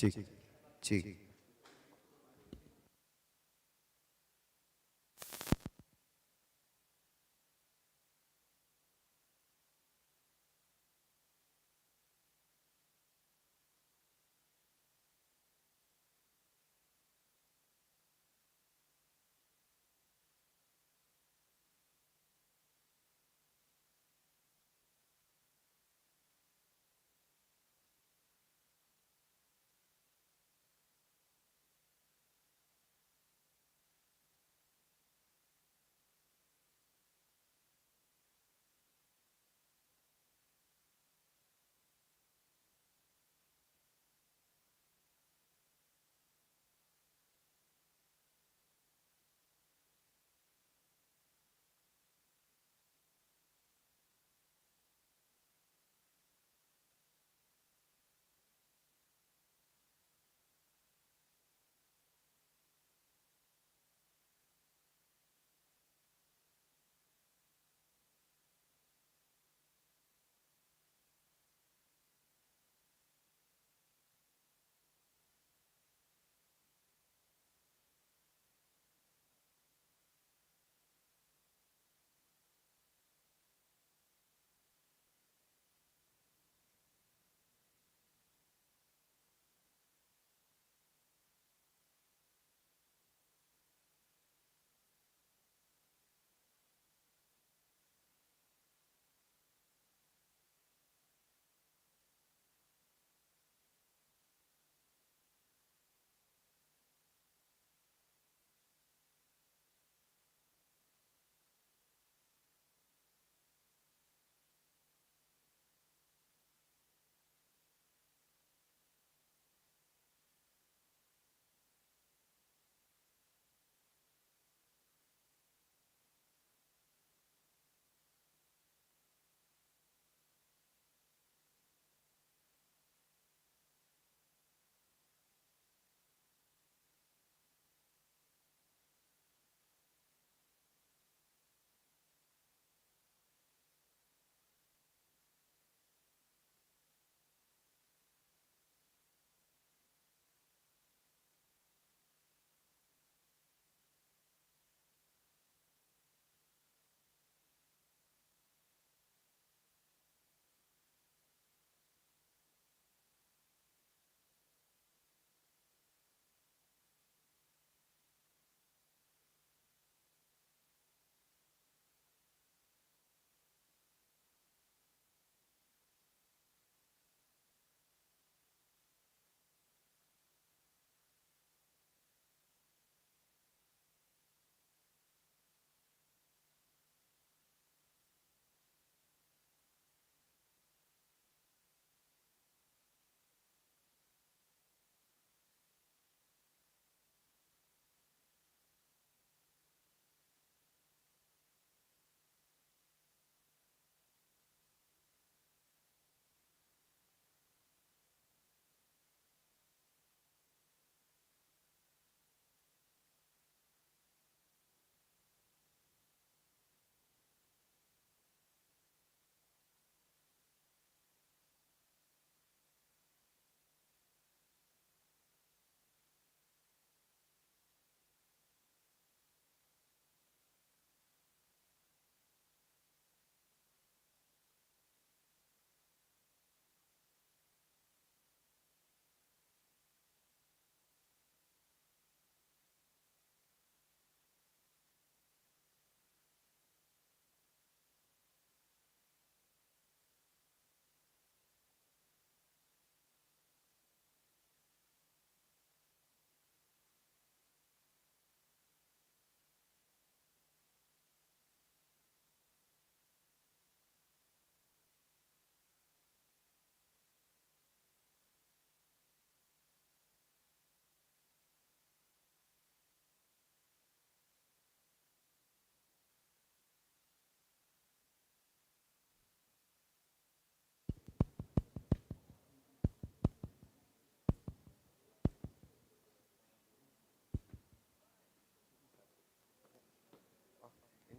Cek, cek.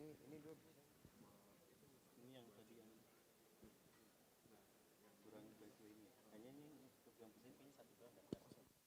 Ini dua bisa. Ini yang tadi yang kurang dari ini. Hanya ini untuk yang pesan kayaknya satu doang.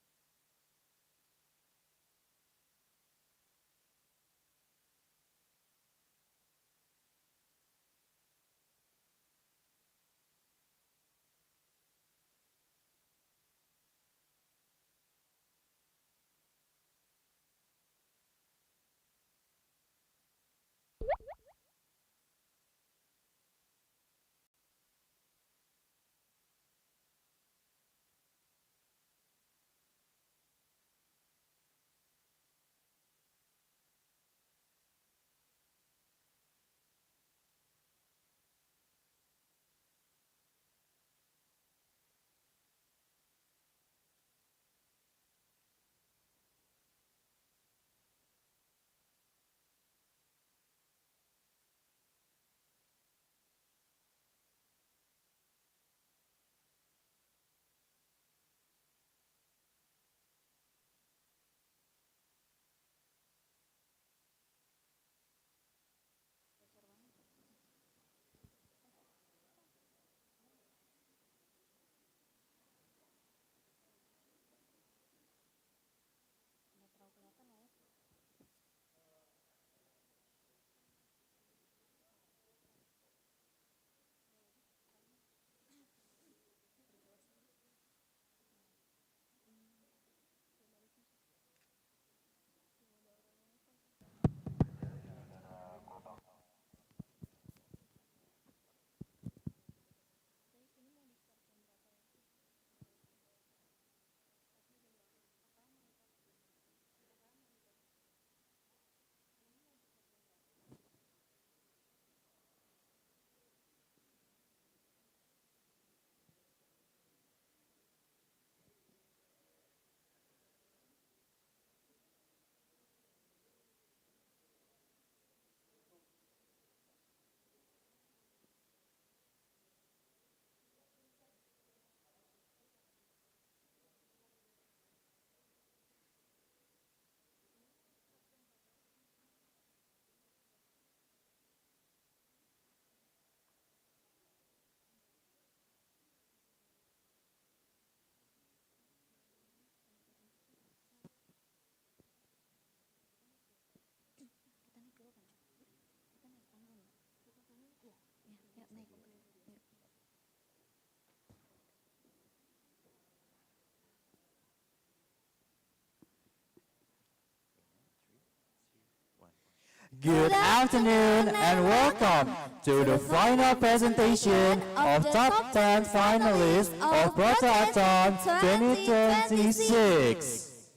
afternoon and welcome to the final presentation of top 10 finalists of Proto-A-Thon 2026.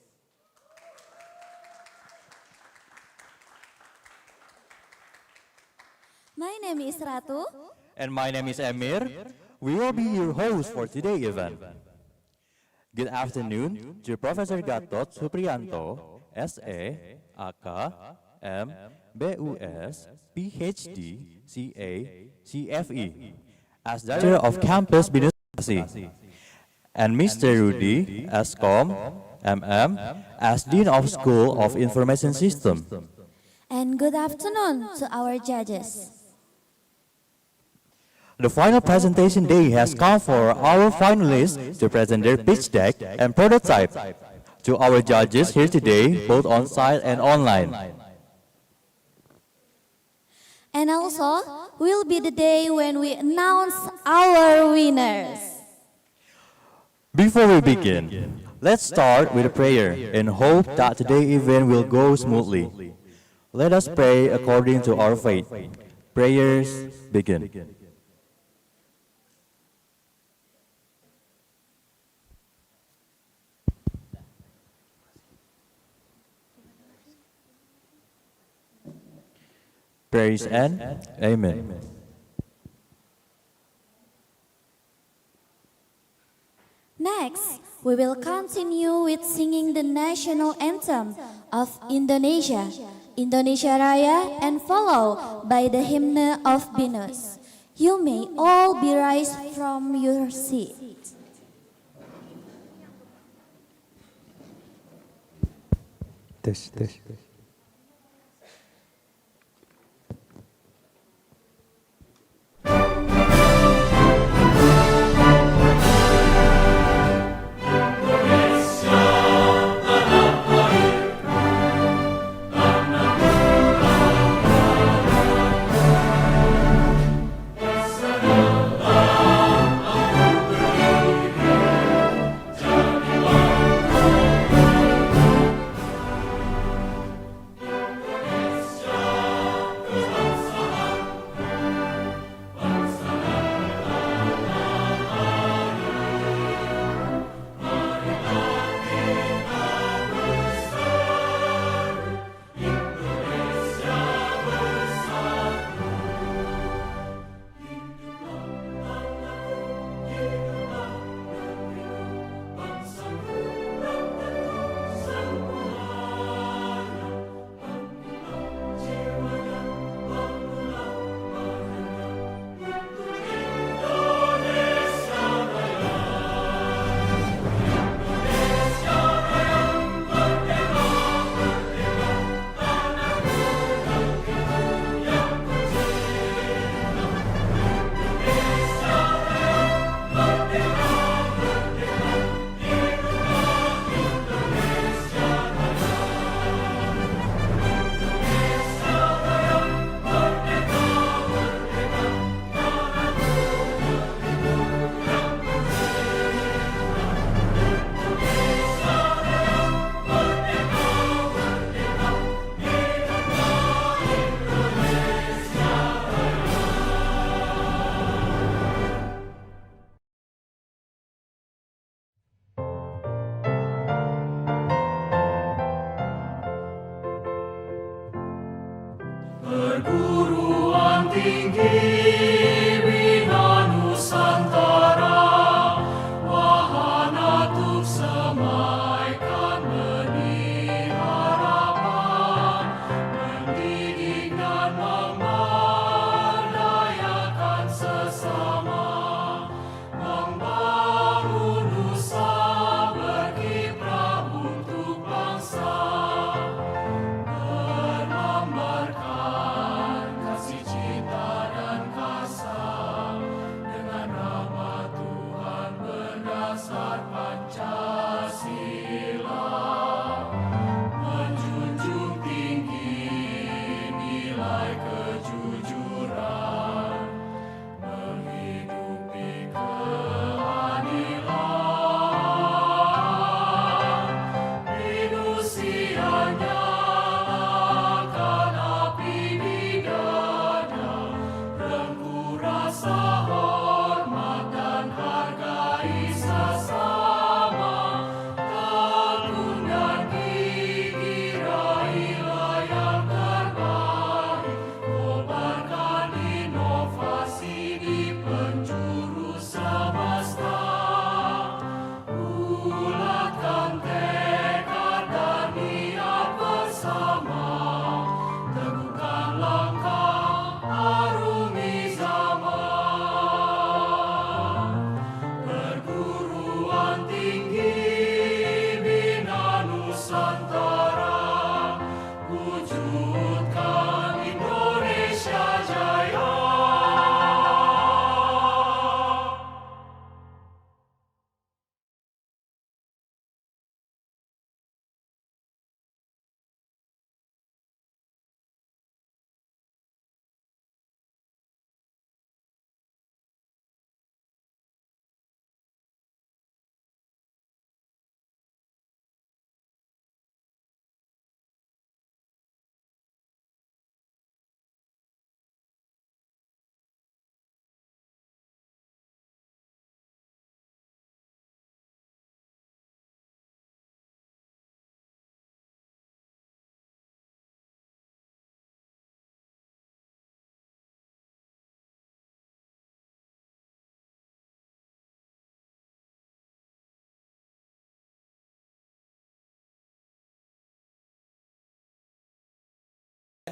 My name is Ratu. And my name is Emir. We will be your host for today's event. Good afternoon to Professor Gatot Supriyanto, SA, AK, M, BUS, PhD, CA, CFE, as Director of Campus Administration, and Mr. Rudy, SCOM, MM, as Dean of School of Information System. And good afternoon to our judges. The final presentation day has come for our finalists to present their pitch deck and prototype to our judges here today, both on-site and online. And also, will be the day when we announce our winners. Before we begin, let's start with a prayer and hope that today's event will go smoothly. Let us pray according to our faith. Prayers begin. Praise and Amen. Next, we will continue with singing the national anthem of Indonesia, Indonesia Raya, and followed by the hymn of Binus. You may all be rise from your seat. Tes.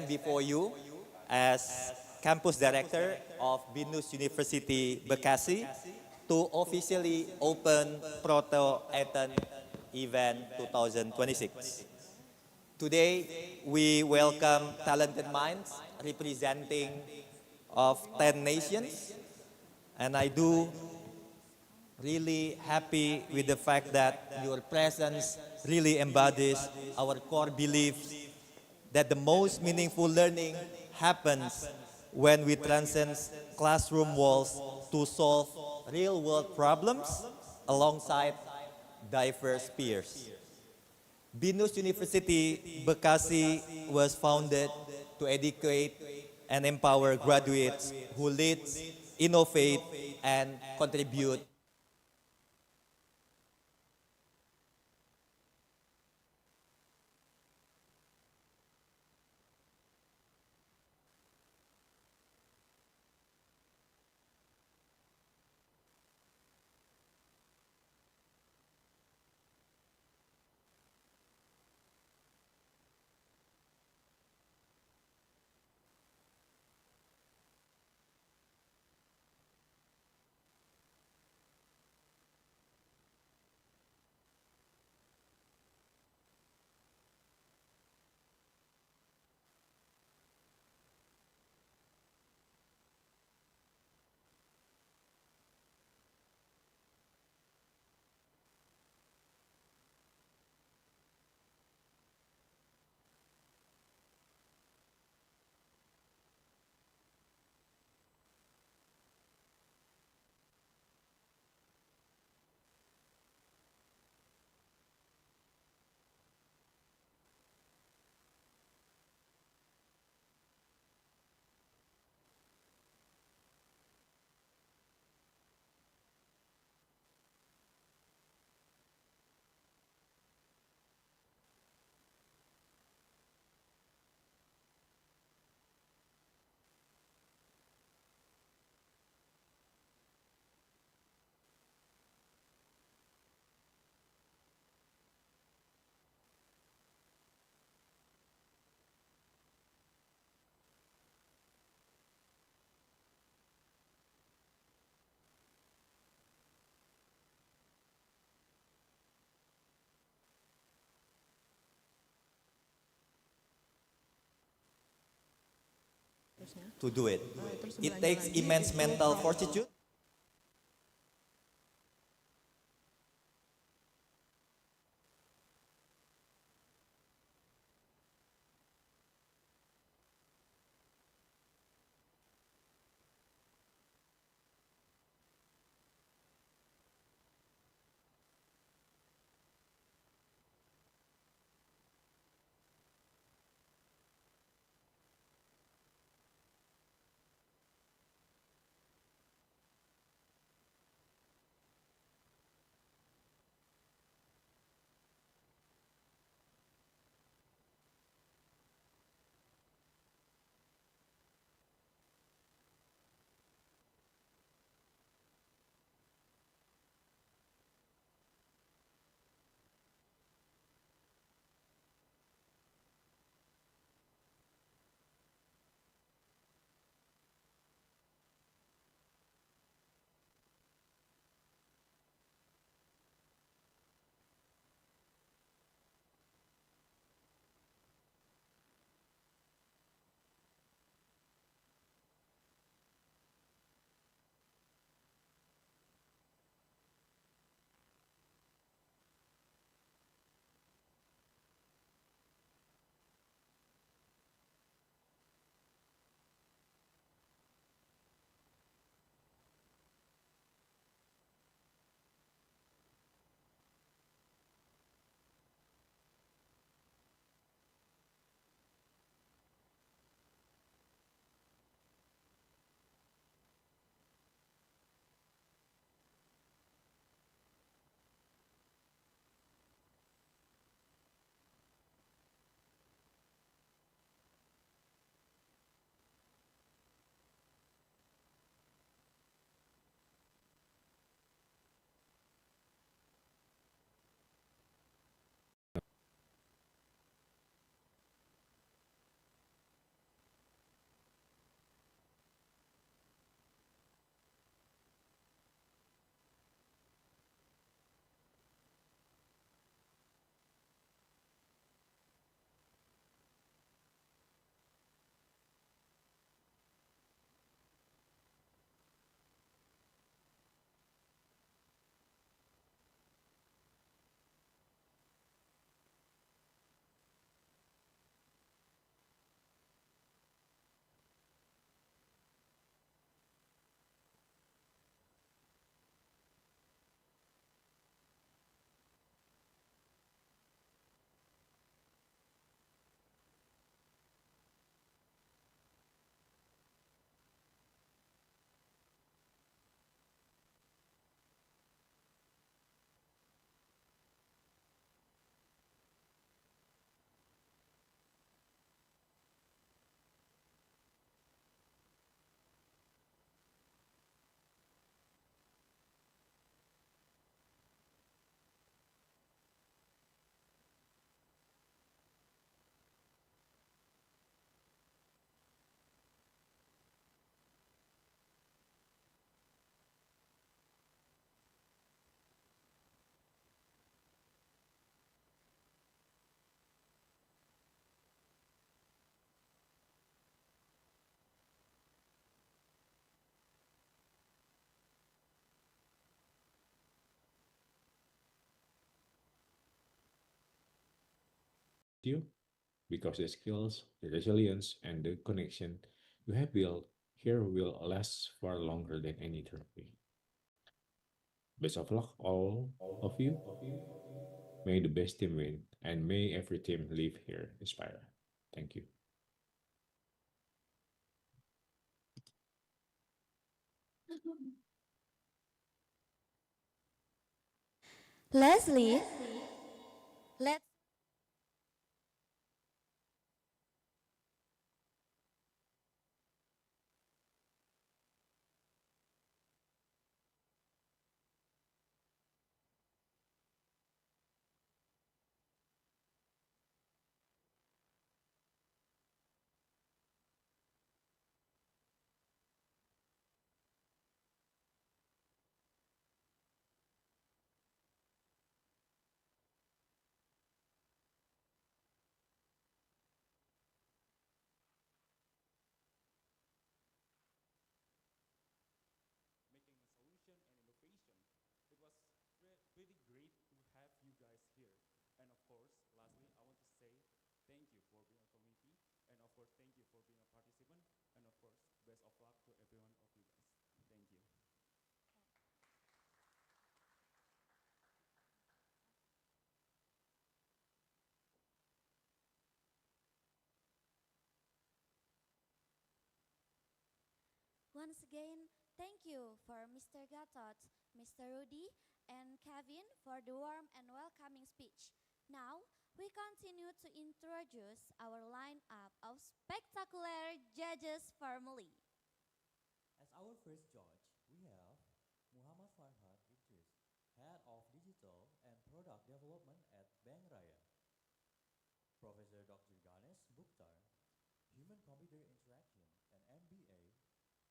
stand before you as campus director of BINUS University Bekasi to officially open Proto-A-Thon event 2026. Today, we welcome talented minds representing of 10 nations, and I do really happy with the fact that your presence really embodies our core beliefs that the most meaningful learning happens when we transcend classroom walls to solve real-world problems alongside diverse peers. BINUS University Bekasi was founded to educate and empower graduates who lead, innovate, and contribute to do it. It takes immense mental fortitude. you because the skills, the resilience, and the connection you have built here will last far longer than any trophy. Best of luck, all of you. May the best team win, and may every team leave here inspired. Thank you. Leslie, let's making a solution and innovation. It was pretty great to have you guys here. And of course, lastly, I want to say thank you for being a committee, and of course, thank you for being a participant, and of course, best of luck to every one of you guys. Thank you. once again thank you for Mr. Gatot, Mr. Rudy, and Kevin for the warm and welcoming speech. Now, we continue to introduce our lineup of spectacular judges formally. As our first judge, we have Muhammad Farhad Idris, Head of Digital and Product Development at Bank Raya. Professor Dr. Ganesh Bukhtar, Human Computer Interaction and MBA,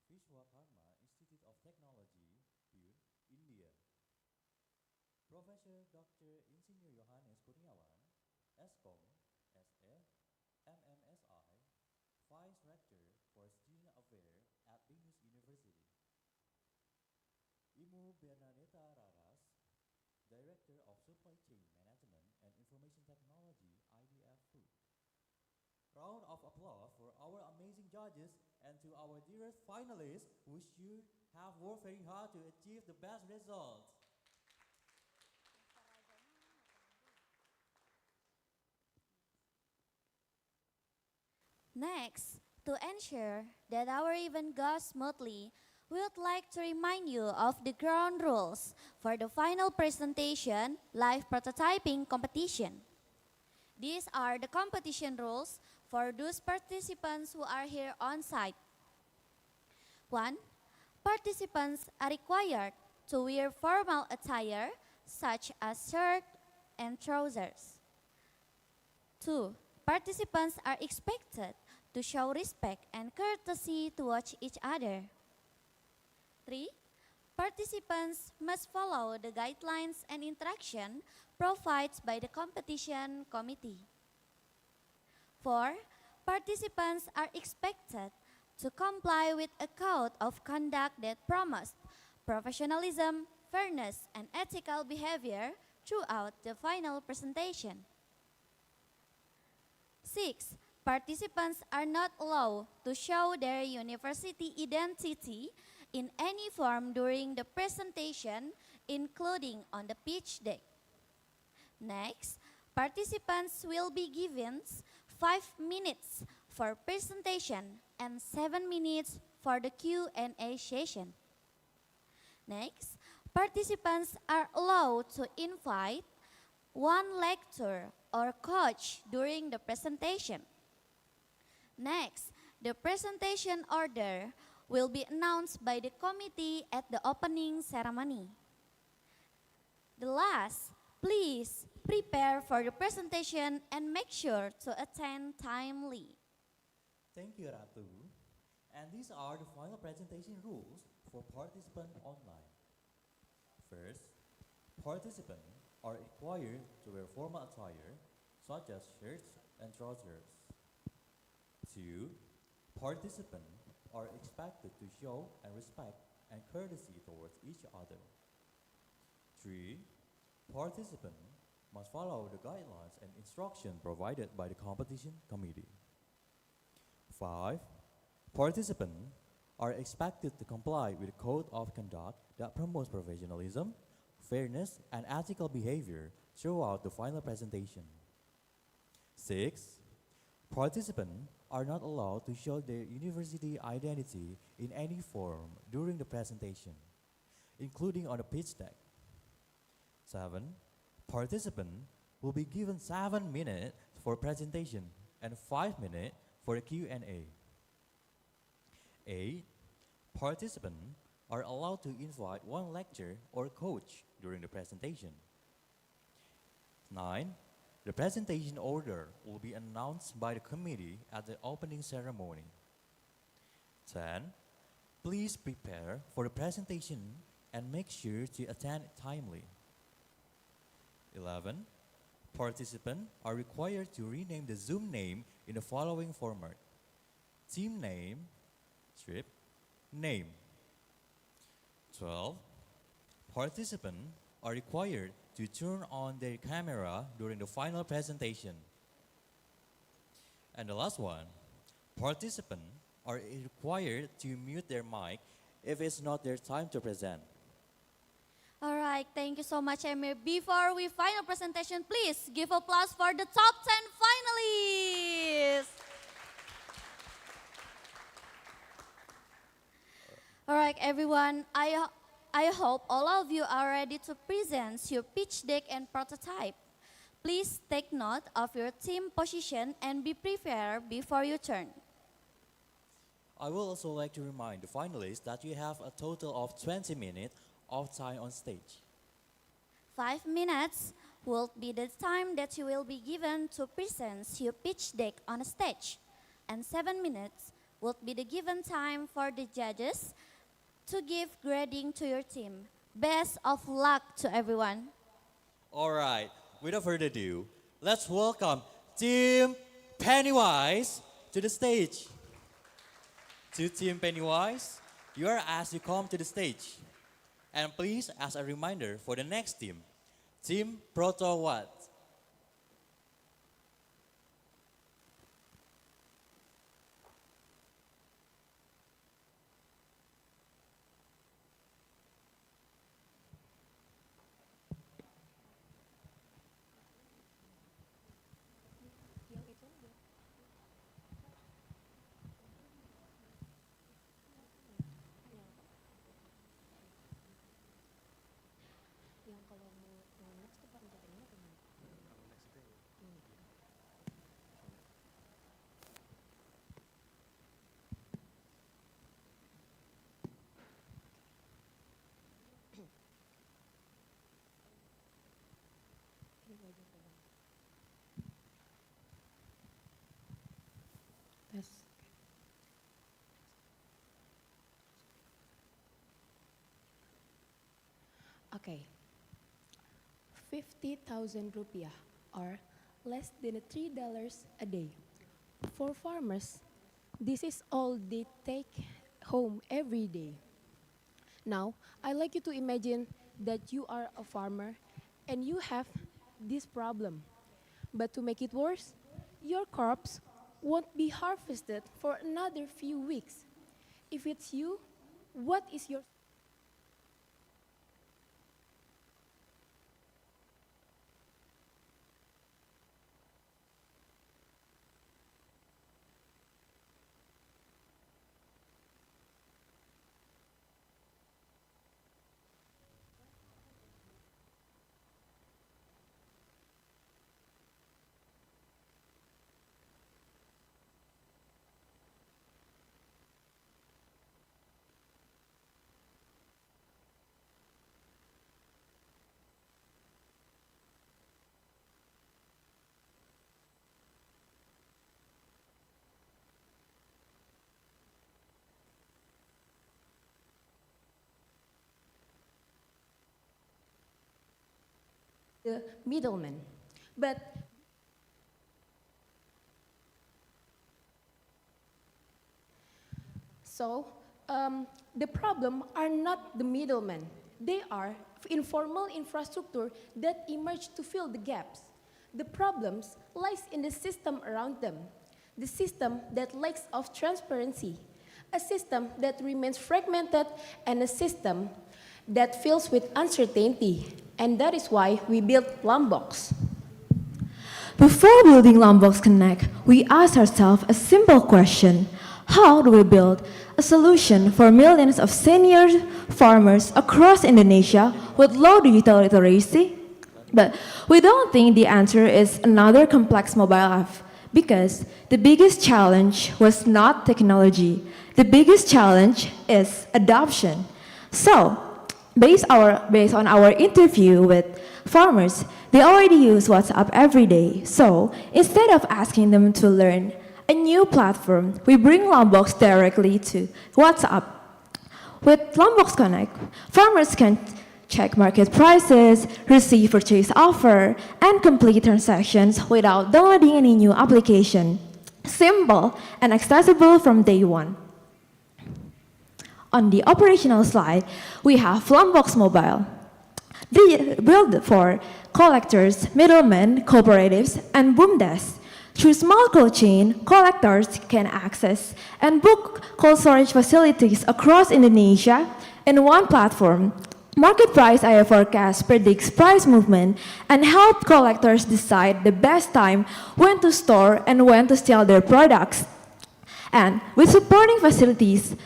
Vishwakarma Institute of Technology, Pune, India. Professor Dr. Insinyur Yohanes Kurniawan, ESCOM, SA, MMSI, Vice Rector for Student Affairs at Binus University. Imu Bernadetta Raras, Director of Supply Chain Management and Information Technology, IDF Food. Round of applause for our amazing judges and to our dearest finalists who should have worked very hard to achieve the best results. Next, to ensure that our event goes smoothly, we would like to remind you of the ground rules for the final presentation live prototyping competition. These are the competition rules for those participants who are here on site. 1. Participants are required to wear formal attire such as shirt and trousers. 2. Participants are expected to show respect and courtesy towards each other. 3. Participants must follow the guidelines and instruction provided by the competition committee. 4. Participants are expected to comply with a code of conduct that promotes professionalism, fairness, and ethical behavior throughout the final presentation. 6. Participants are not allowed to show their university identity in any form during the presentation, including on the pitch deck. Next, participants will be given 5 minutes for presentation and 7 minutes for the Q&A session. Next, participants are allowed to invite one lecturer or coach during the presentation. Next, the presentation order will be announced by the committee at the opening ceremony. The last, please prepare for the presentation and make sure to attend timely. Thank you, Ratu. And these are the final presentation rules for participant online. First, participants are required to wear formal attire such as shirts and trousers. 2. Participants are expected to show and respect and courtesy towards each other. 3. Participants must follow the guidelines and instruction provided by the competition committee. 5. Participants are expected to comply with a code of conduct that promotes professionalism, fairness, and ethical behavior throughout the final presentation. 6. Participants are not allowed to show their university identity in any form during the presentation, including on the pitch deck. 7. Participants will be given 7 minutes for presentation and 5 minutes for a Q&A. 8. Participants are allowed to invite one lecturer or coach during the presentation. 9. The presentation order will be announced by the committee at the opening ceremony. 10. Please prepare for the presentation and make sure to attend timely. 11. Participants are required to rename the Zoom name in the following format: team name, strip, name. 12. Participants are required to turn on their camera during the final presentation. And the last one, participants are required to mute their mic if it's not their time to present. All right, thank you so much, Emir. Before we final presentation, please give applause for the top 10 finalists. All right, everyone, I hope all of you are ready to present your pitch deck and prototype. Please take note of your team position and be prepared before your turn. I would also like to remind the finalists that you have a total of 20 minutes of time on stage. 5 minutes will be the time that you will be given to present your pitch deck on a stage. And 7 minutes will be the given time for the judges to give grading to your team. Best of luck to everyone. All right, without further ado, let's welcome Team Pennywise to the stage. To Team Pennywise, you are asked to come to the stage. And please, as a reminder for the next team, Team Proto-A-Thon. Yes. Okay. 50,000 rupiah or less than $3 a day. For farmers, this is all they take home every day. Now, I'd like you to imagine that you are a farmer and you have this problem. But to make it worse, your crops won't be harvested for another few weeks. If it's you, what is your the middleman? But so the problem are not the middlemen, they are informal infrastructure that emerge to fill the gaps. The problems lies in the system around them, the system that lacks of transparency, a system that remains fragmented, and a system that fills with uncertainty. And that is why we built Lombok. Before building Lombok Connect, we asked ourselves a simple question. How do we build a solution for millions of senior farmers across Indonesia with low digital literacy? But we don't think the answer is another complex mobile app, because the biggest challenge was not technology. The biggest challenge is adoption. So, based on our interview with farmers, they already use WhatsApp every day. So, instead of asking them to learn a new platform, we bring Lombok directly to WhatsApp. With Lombok Connect, farmers can check market prices, receive purchase offer, and complete transactions without downloading any new application. Simple and accessible from day one. On the operational slide, we have Lombok Mobile. Built for collectors, middlemen, cooperatives, and BUMDES. Through small cold chain, collectors can access and book cold storage facilities across Indonesia in one platform. Market price area forecast predicts price movement and help collectors decide the best time when to store and when to sell their products. And with supporting facilities,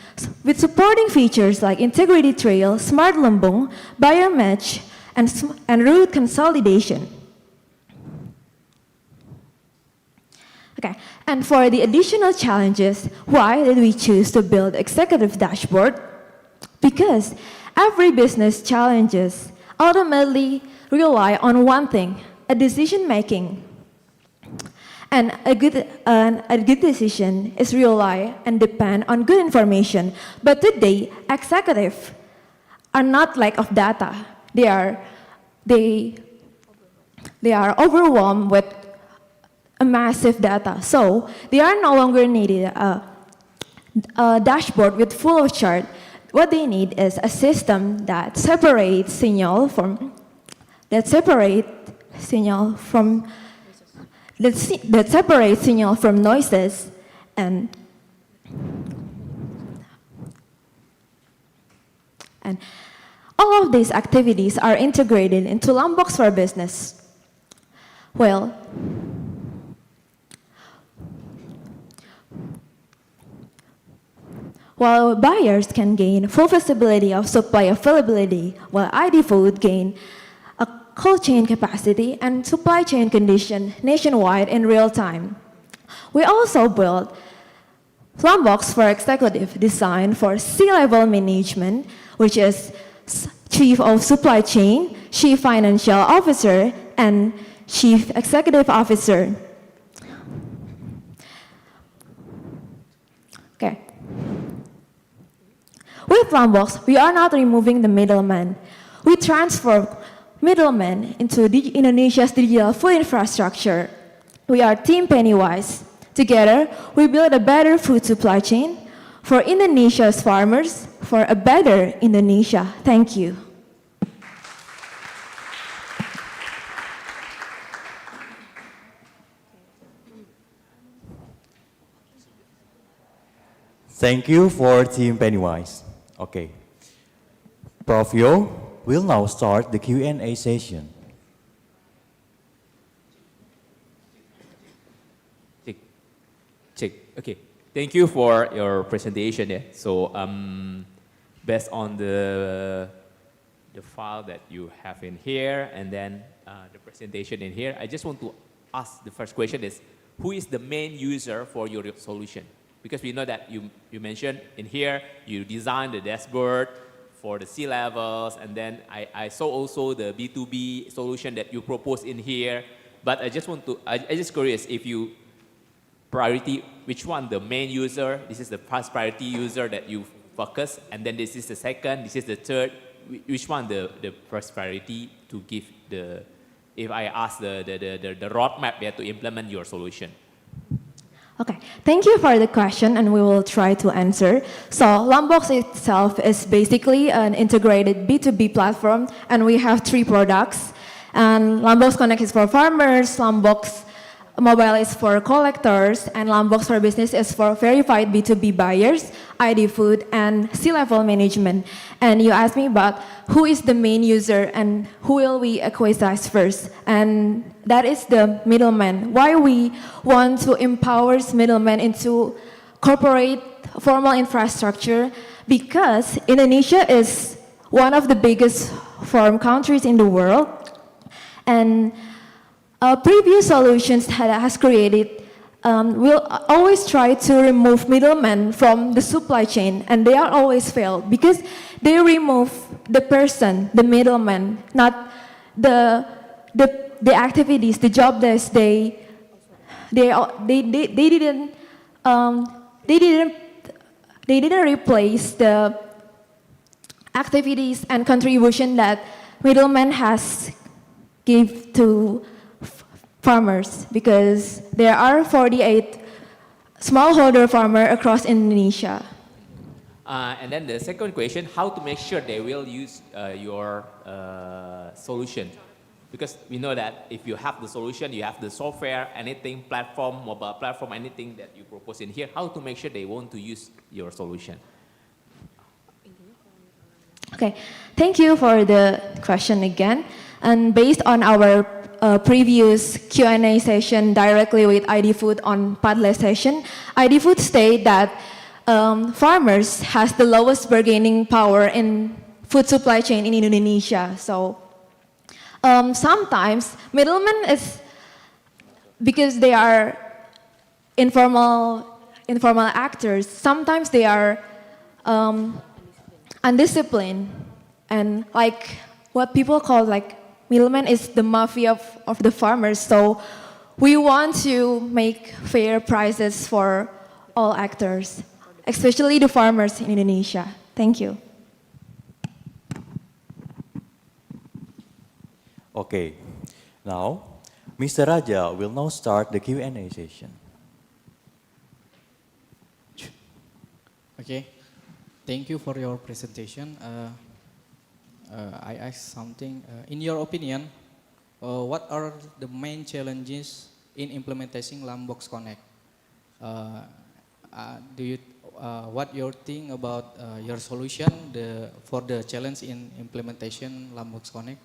with supporting features like integrated trail, smart lumbung, buyer match, and route consolidation. Okay, and for the additional challenges, why did we choose to build executive dashboard? Because every business challenges ultimately rely on one thing, a decision making. And a good decision is rely and depend on good information. But today, executives are not lack of data. They are overwhelmed with a massive data. So they are no longer needed a dashboard with full of chart. What they need is a system that separates signal from noises and all of these activities are integrated into Lombok for Business. Well, while buyers can gain full visibility of supply availability, while ID Food gain a cold chain capacity and supply chain condition nationwide in real time. We also built Lombok for Executive designed for C-level management, which is Chief of Supply Chain, Chief Financial Officer, and Chief Executive Officer. Okay. With Lombok, we are not removing the middleman. We transform middlemen into Indonesia's digital food infrastructure. We are Team Pennywise. Together, we build a better food supply chain for Indonesia's farmers, for a better Indonesia. Thank you. Thank you for Team Pennywise. Okay. Prof. Yo will now start the Q&A session. Check. Okay. Thank you for your presentation. Yeah. So, based on the file that you have in here, and then the presentation in here, I just want to ask the first question is, who is the main user for your solution? Because we know that you mentioned in here, you designed the dashboard for the C levels, and then I saw also the B2B solution that you propose in here. But I just curious if you priority, which one the main user, this is the first priority user that you focus, and then this is the second, this is the third, which one the first priority to give if I ask the roadmap there to implement your solution? Okay, thank you for the question, and we will try to answer. So, Lombok itself is basically an integrated B2B platform, and we have 3 products. And Lombok Connect is for farmers, Lombok Mobile is for collectors, and Lombok for Business is for verified B2B buyers, ID Food, and C-level management. And you asked me about who is the main user and who will we acquisize first. And that is the middleman. Why we want to empower middlemen into corporate formal infrastructure? Because Indonesia is one of the biggest farm countries in the world. And previous solutions has created will always try to remove middlemen from the supply chain, and they are always failed because they remove the person, the middleman, not the activities, the job that they didn't replace the activities and contribution that middleman has give to farmers, because there are 48 smallholder farmers across Indonesia. And then the second question, how to make sure they will use your solution? Because we know that if you have the solution, you have the software, anything, platform, mobile platform, anything that you propose in here, how to make sure they want to use your solution? Okay, thank you for the question again. And based on our previous Q&A session directly with ID Food on Padlet session, ID Food state that farmers has the lowest bargaining power in food supply chain in Indonesia. So sometimes middlemen is, because they are informal actors, sometimes they are undisciplined, and like what people call like middleman is the mafia of the farmers. So we want to make fair prices for all actors, especially the farmers in Indonesia. Thank you. Okay, now Mr. Raja will now start the Q&A session. Okay, thank you for your presentation. I ask something. In your opinion, what are the main challenges in implementing Lombok Connect? What you think about your solution for the challenge in implementation Lombok Connect?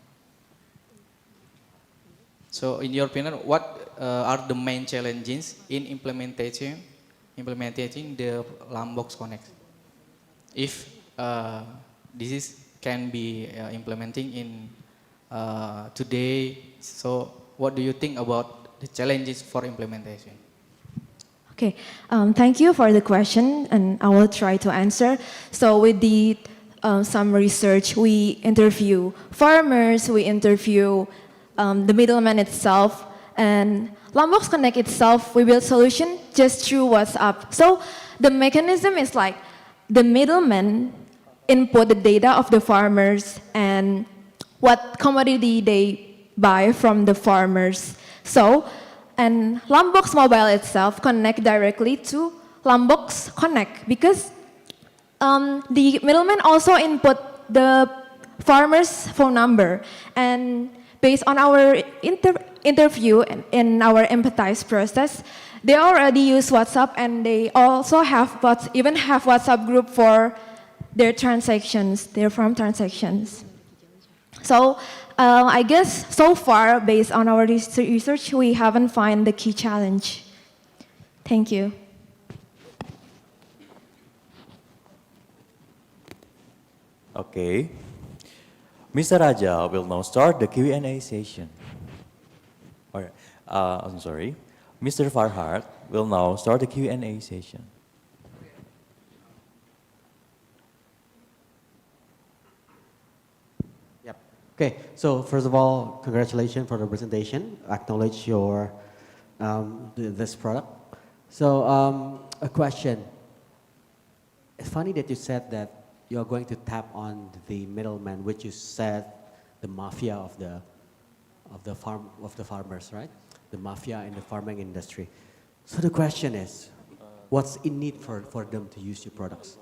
So, in your opinion, what are the main challenges in implementing the Lombok Connect? If this can be implementing in today, so what do you think about the challenges for implementation? Okay, thank you for the question, and I will try to answer. So with the some research, we interview farmers, we interview the middleman itself, and Lombok Connect itself, we build solution just through WhatsApp. So the mechanism is like the middleman input the data of the farmers and what commodity they buy from the farmers. So, and Lombok's mobile itself connect directly to Lombok's Connect, because the middleman also input the farmer's phone number, and based on our interview and in our empathize process, they already use WhatsApp, and they also have even have WhatsApp group for their transactions, their farm transactions. So I guess so far, based on our research, we haven't found the key challenge. Thank you. Okay. Mr. Raja will now start the Q&A session. All right. I'm sorry. Mr. Farhad will now start the Q&A session. Yep. Okay. So first of all, congratulations for the presentation. Acknowledge your this product. So a question. It's funny that you said that you're going to tap on the middleman, which you said the mafia of the farmers, right? The mafia in the farming industry. So the question is, what's in need for them to use your products?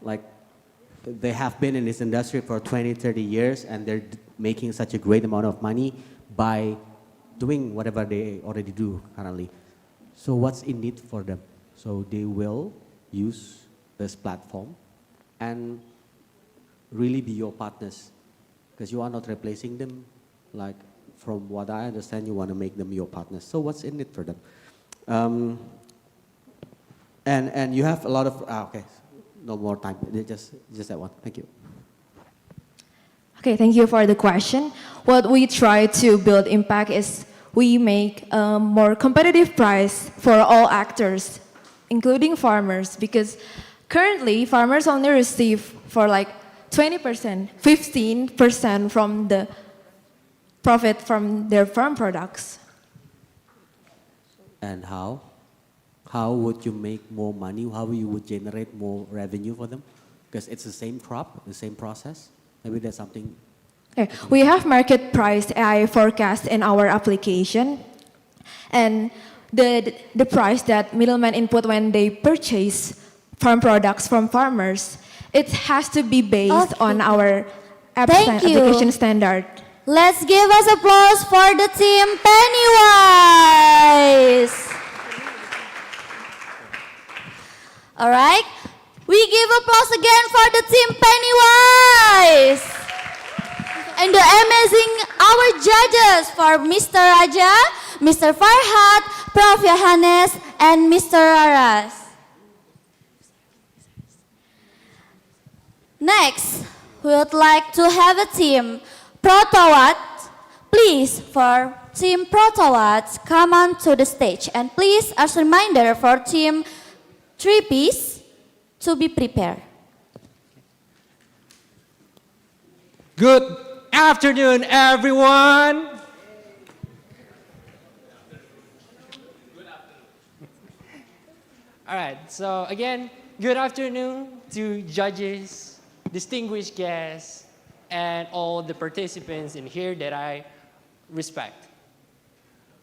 Like, they have been in this industry for 20, 30 years, and they're making such a great amount of money by doing whatever they already do currently. So what's in need for them? So they will use this platform and really be your partners, because you are not replacing them. Like, from what I understand, you want to make them your partners. So what's in it for them? And you have a lot of, okay, no more time, just that one, thank you. Okay, thank you for the question. What we try to build impact is we make a more competitive price for all actors, including farmers, because currently farmers only receive for like 20%, 15% from the profit from their farm products. And how? How would you make more money? How you would generate more revenue for them? Because it's the same crop, the same process. Maybe there's something. Okay. We have market price AI forecast in our application. And the price that middlemen input when they purchase farm products from farmers, it has to be based on our application standard. Let's give us applause for the team Pennywise. All right, we give applause again for the team Pennywise. And the amazing our judges for Mr. Raja, Mr. Farhat, Prof. Yohanes, and Mr. Aras. Next, we would like to have a team Proto-A-Thon. Please, for team Proto-A-Thon, come on to the stage. And please, as a reminder for team 3-piece, to be prepared. Good afternoon, everyone. All right, so again, good afternoon to judges, distinguished guests, and all the participants in here that I respect.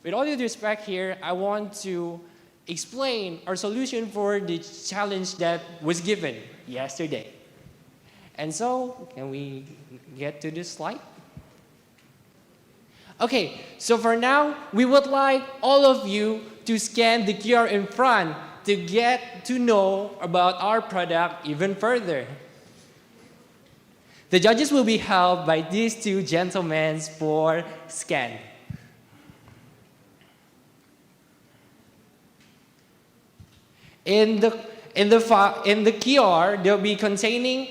With all due respect here, I want to explain our solution for the challenge that was given yesterday. And so, can we get to this slide? Okay, so for now, we would like all of you to scan the QR in front to get to know about our product even further. The judges will be held by these two gentlemen for scan. In the QR, they'll be containing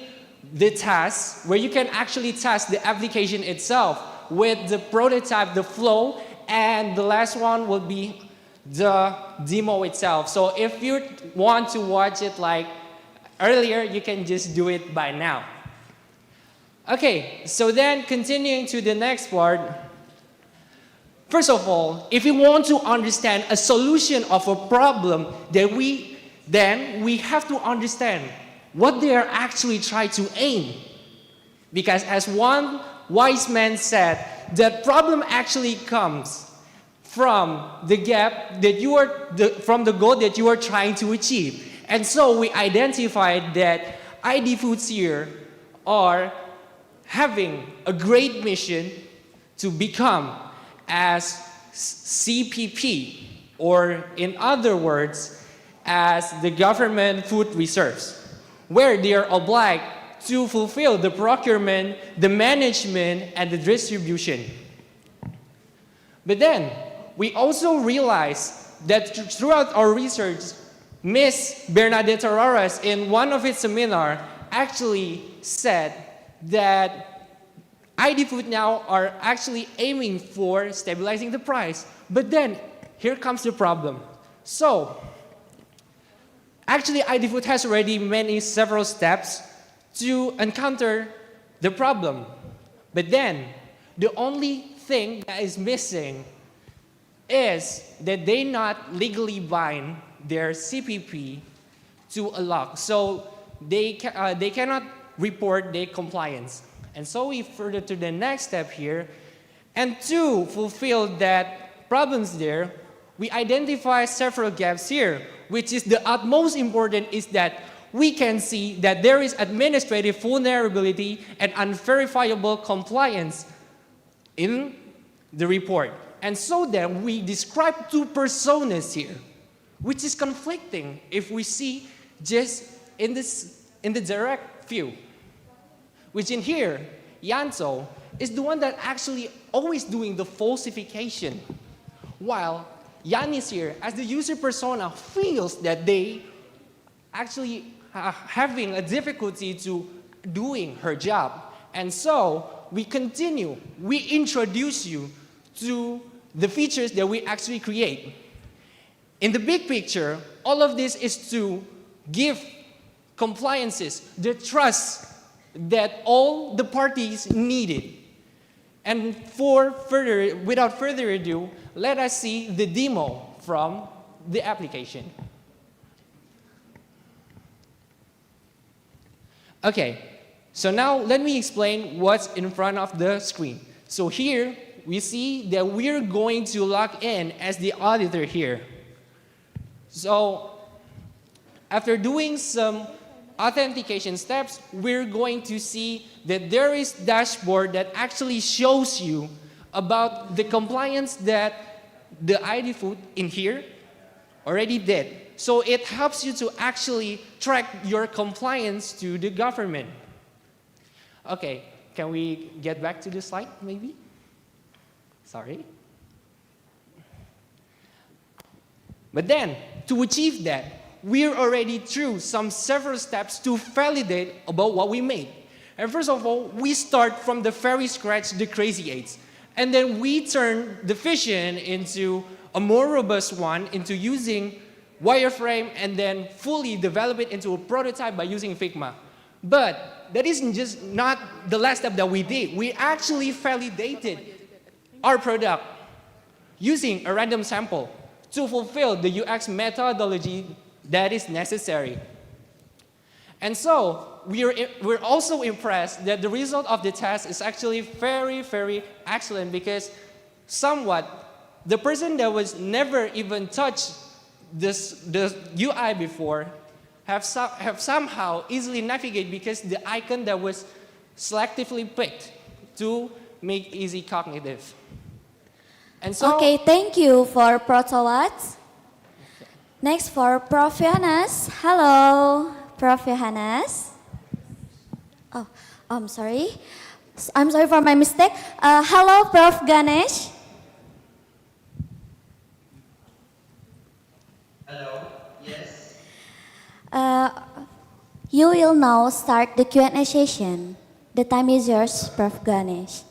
the tasks where you can actually test the application itself with the prototype, the flow, and the last one will be the demo itself. So if you want to watch it like earlier, you can just do it by now. Okay, so then continuing to the next part. First of all, if you want to understand a solution of a problem, then we have to understand what they are actually trying to aim. Because as one wise man said, that problem actually comes from the gap that from the goal that you are trying to achieve. And so we identified that ID Foods here are having a great mission to become as CPP, or in other words, as the government food reserves, where they are obliged to fulfill the procurement, the management, and the distribution. But then, we also realized that throughout our research, Ms. Bernadette Roras, in one of its seminars, actually said that ID Food now are actually aiming for stabilizing the price. But then, here comes the problem. So, actually, ID Food has already several steps to encounter the problem. But then, the only thing that is missing is that they not legally bind their CPP to a lock. So they cannot report their compliance. And so we further to the next step here. And to fulfill that problems there, we identify several gaps here, which is the utmost important is that we can see that there is administrative vulnerability and unverifiable compliance in the report. And so then we describe two personas here, which is conflicting if we see just in the direct view. Which in here, Yanto is the one that actually always doing the falsification, while Yanis here, as the user persona, feels that they actually having a difficulty to doing her job. And so we continue, we introduce you to the features that we actually create. In the big picture, all of this is to give compliances, the trust that all the parties needed. And without further ado, let us see the demo from the application. Okay, so now let me explain what's in front of the screen. So here, we see that we're going to log in as the auditor here. So after doing some authentication steps, we're going to see that there is dashboard that actually shows you about the compliance that the ID food in here already did. So it helps you to actually track your compliance to the government. Okay, can we get back to the slide maybe? Sorry. But then, to achieve that, we're already through several steps to validate about what we made. And first of all, we start from the very scratch, the crazy eights. And then we turn the vision into a more robust one, into using wireframe, and then fully develop it into a prototype by using Figma. But that isn't just not the last step that we did. We actually validated our product using a random sample to fulfill the UX methodology that is necessary. And so we're also impressed that the result of the test is actually very, very excellent, because the person that was never even touched the UI before have somehow easily navigate, because the icon that was selectively picked to make easy cognitive. And so, Okay, thank you for Proto-A-Thon. Next for Prof. Yohanes. Hello, Prof. Yohanes. Oh, I'm sorry. I'm sorry for my mistake. Hello, Prof. Ganesh. Hello, yes. You will now start the Q&A session. The time is yours, Prof. Ganesh.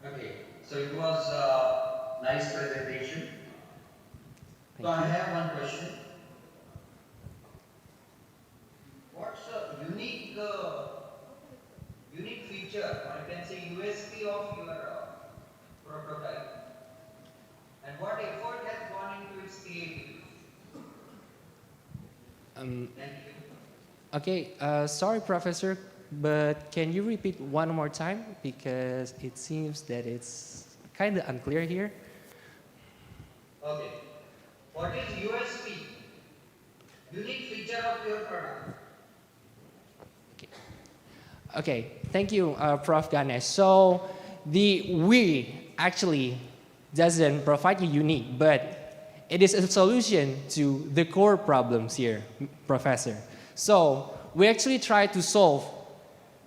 Okay, so it was a nice presentation. So I have one question. What's a unique feature, or you can say USP of your prototype? And what effort has gone into its creativity? Thank you. okay, sorry, Professor, but can you repeat one more time? Because it seems that it's kind of unclear here. Okay. What is USP? Unique feature of your product. Okay, thank you, Prof. Ganesh. So the we actually doesn't provide you unique, but it is a solution to the core problems here, Professor. So we actually try to solve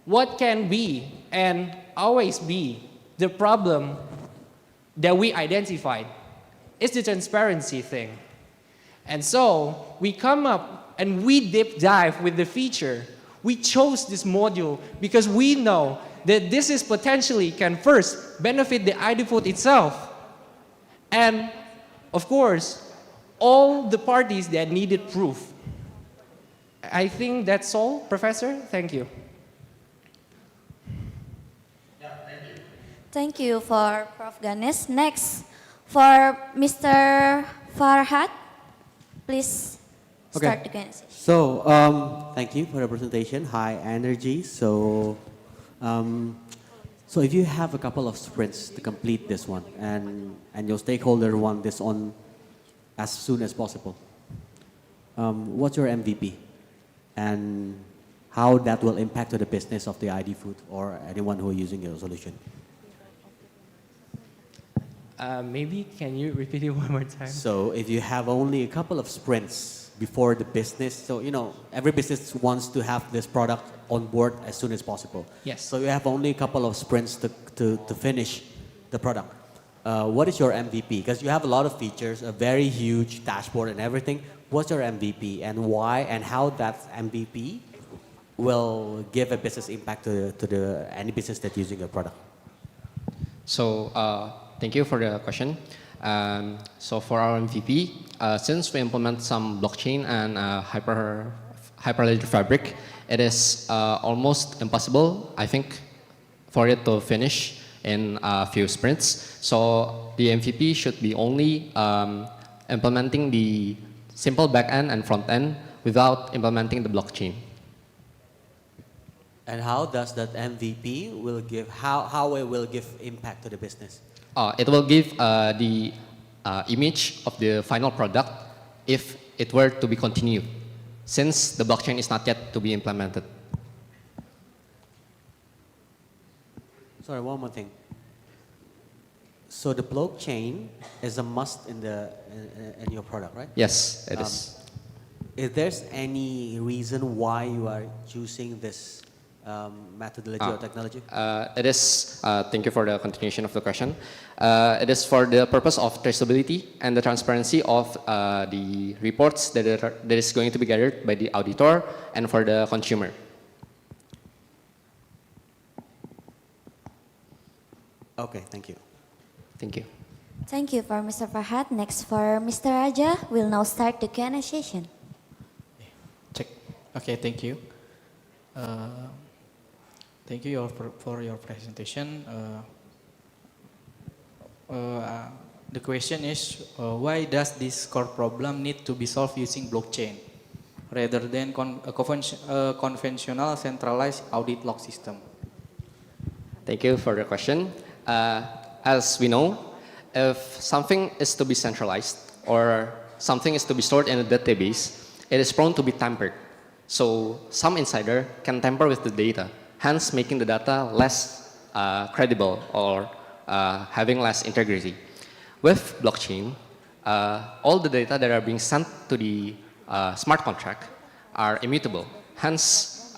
what can be and always be the problem that we identified. It's the transparency thing. And so we come up and we deep dive with the feature. We chose this module because we know that this is potentially can first benefit the ID food itself, and of course, all the parties that needed proof. I think that's all, Professor. Thank you. Yeah, thank you. Thank you for Prof. Ganesh. Next, for Mr. Farhat, please start the Q&A session. So, thank you for the presentation, high energy. So, so if you have a couple of sprints to complete this one, and your stakeholder want this on as soon as possible. What's your MVP? And how that will impact to the business of the ID Food or anyone who are using your solution? Maybe can you repeat it one more time? So if you have only a couple of sprints before the business, so every business wants to have this product on board as soon as possible. Yes. So you have only a couple of sprints to finish the product. What is your MVP? Because you have a lot of features, a very huge dashboard and everything. What's your MVP and why and how that MVP will give a business impact to any business that's using your product? So thank you for the question. So for our MVP, since we implement some blockchain and Hyperledger Fabric, it is almost impossible, I think, for it to finish in a few sprints. So the MVP should be only implementing the simple backend and front end without implementing the blockchain. And how does that MVP will give, how it will give impact to the business? It will give the image of the final product if it were to be continued, since the blockchain is not yet to be implemented. Sorry, one more thing. So the blockchain is a must in your product, right? Yes, it is. Is there any reason why you are choosing this methodology or technology? It is, thank you for the continuation of the question. It is for the purpose of traceability and the transparency of the reports that is going to be gathered by the auditor and for the consumer. Okay, thank you. Thank you. Thank you for Mr. Farhad. Next for Mr. Raja, we'll now start the Q&A session. Check. Okay, thank you. Thank you for your presentation. The question is, why does this core problem need to be solved using blockchain rather than a conventional centralized audit log system? Thank you for the question. As we know, if something is to be centralized or something is to be stored in a database, it is prone to be tampered. So some insider can tamper with the data, hence making the data less credible or having less integrity. With blockchain, all the data that are being sent to the smart contract are immutable. Hence,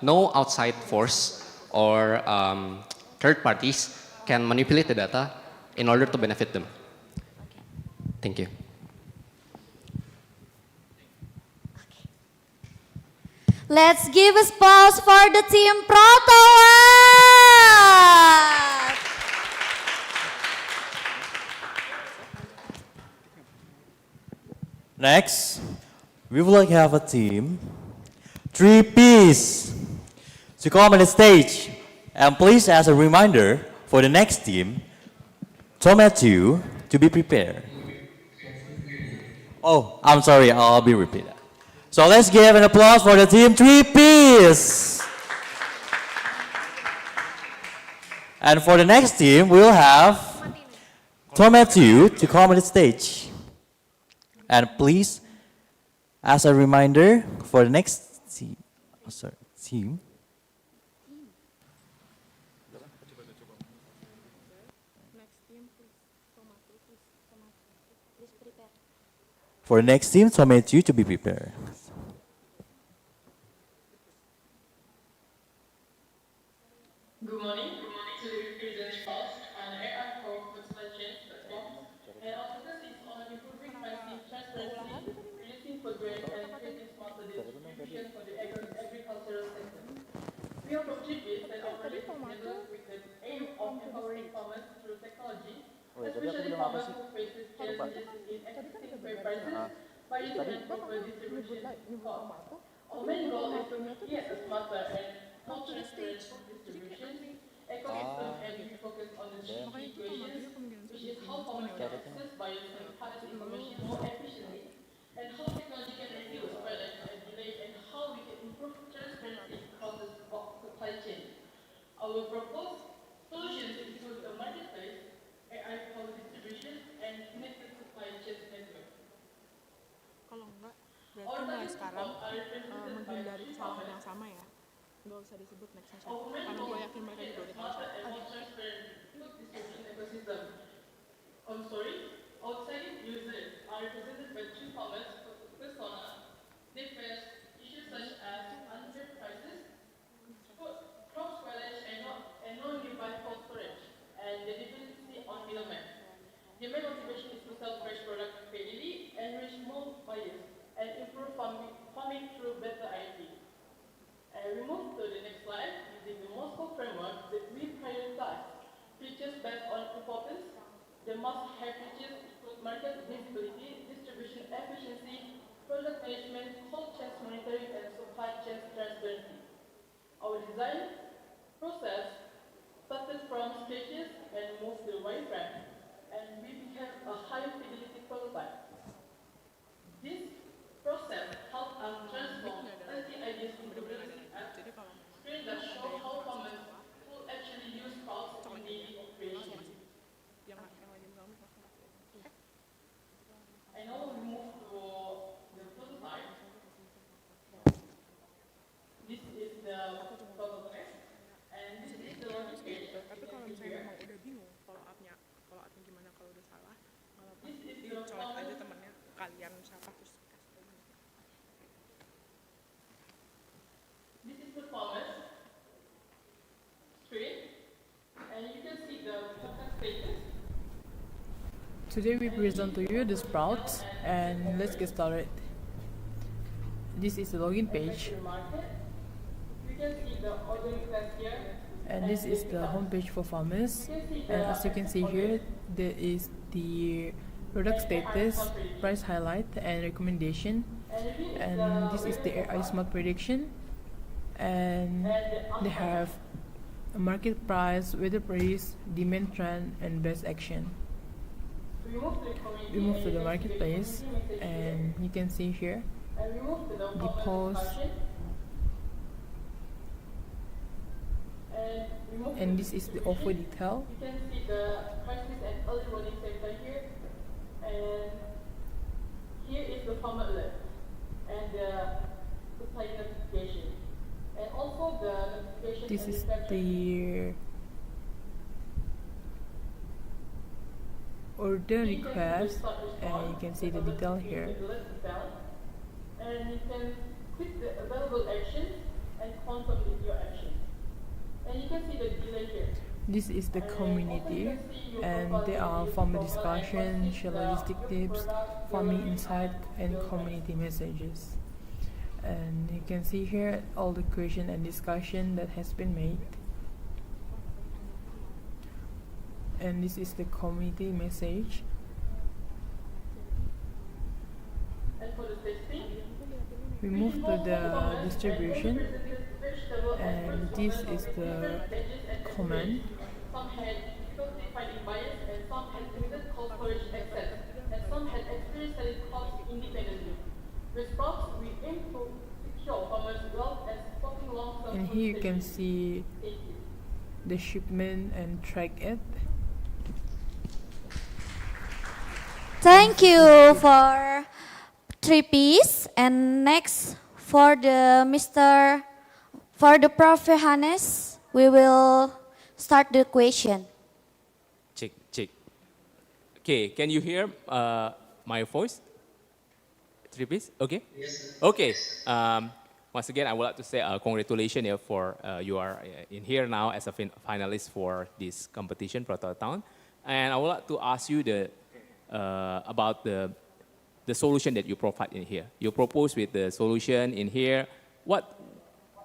no outside force or third parties can manipulate the data in order to benefit them. Thank you. Let's give a applause for the team Proto-A! Next, we would like to have a team, 3Ps, to come on the stage. And please, as a reminder, for the next team, Tomato to be prepared. Oh, I'm sorry, I'll be repeated. So let's give an applause for the team 3Ps. And for the next team, we'll have Tomato to come on the stage. And please, as a reminder, for the next team, for the next team, Tomato to be prepared. Good morning. Today we present results on AI for food supply chains platform, and our focus is on improving pricing transparency, reducing food waste, and creating smarter distribution for the agricultural sector. We are from GPs and our project is developed with the aim of empowering farmers through technology, especially farmers who faces challenges in accessing fair prices, buying and proper distribution costs. Our main goal is to create a smarter and more transparent food distribution ecosystem, and we focus on the three key questions, which is how farmers can access buyers and harness information more efficiently, and how technology can reduce violence and delay, and how we can improve transparency across the supply chain. Our proposed solutions include a marketplace, AI-powered distribution, and connected supply chain network. Our main goal is to create a smarter and more transparent food distribution ecosystem. Outside users are represented by three farmers persona. They face issues such as unfair prices, crop spoilage, and non-nearby cold storage, and the dependency on middlemen. The main motivation is to sell fresh products readily and reach more buyers and improve farming through better IT. And we move to the next slide using the Moscow framework that we prioritize features based on importance. The must-have features include market visibility, distribution efficiency, product management, cold chain monitoring, and supply chain transparency. Our design process started from sketches and moved to wireframe, and we became a high fidelity prototype. This process helped us transform 30 ideas into realistic apps, screens that show how farmers will actually use crops in daily operations. And now we move to the prototype. This is the prototype, and this is the login page. You can see here. This is the farmers. This is the farmers screen, and you can see the contact status. Today we present to you the sprouts, and let's get started. This is the login page, You can see the ordering class here. and this is the homepage for farmers. And as you can see here, there is the product status, price highlight, and recommendation. And this is the AI Smart Prediction. And they have a market price, weather price, demand trend, and best action. We move to the marketplace, and you can see here the post, and this is the offer detail. You can see the crisis and early warning center here, and here is the farmer alert and the supply notification, and also the notification. This is the order request, and you can see the detail here. And you can click the available actions and confirm with your action. And you can see the delay here. This is the community, and there are farmer discussion, share logistic tips, farming insight, and community messages. And you can see here all the question and discussion that has been made. And this is the community message. And for the testing, we move to the distribution, and this is the command. Some had difficulty finding buyers, and some had limited cold storage access, and some had experience selling crops independently. With Sprouts, we aim to secure farmers' wealth and supporting long-term. And here you can see the shipment and track it. Thank you for 3 piece. And next for the Prof. Johannes, we will start the question. Check. Okay, can you hear my voice? 3 piece? Okay. Yes. Okay. Once again, I would like to say congratulations for you are in here now as a finalist for this competition, Proto-A-Thon. And I would like to ask you about the solution that you provide in here. You propose with the solution in here. What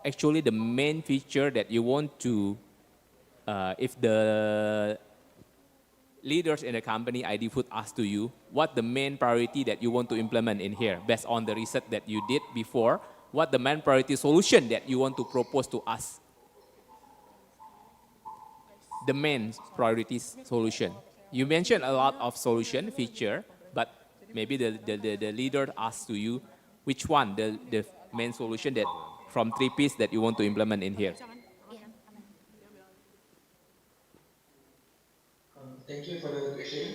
actually the main feature that you want to, if the leaders in the company ID Food ask to you, what the main priority that you want to implement in here based on the research that you did before, what the main priority solution that you want to propose to us? The main priority solution. You mentioned a lot of solution feature, but maybe the leader asks to you, which one, the main solution that from 3 pieces that you want to implement in here? Thank you for the question.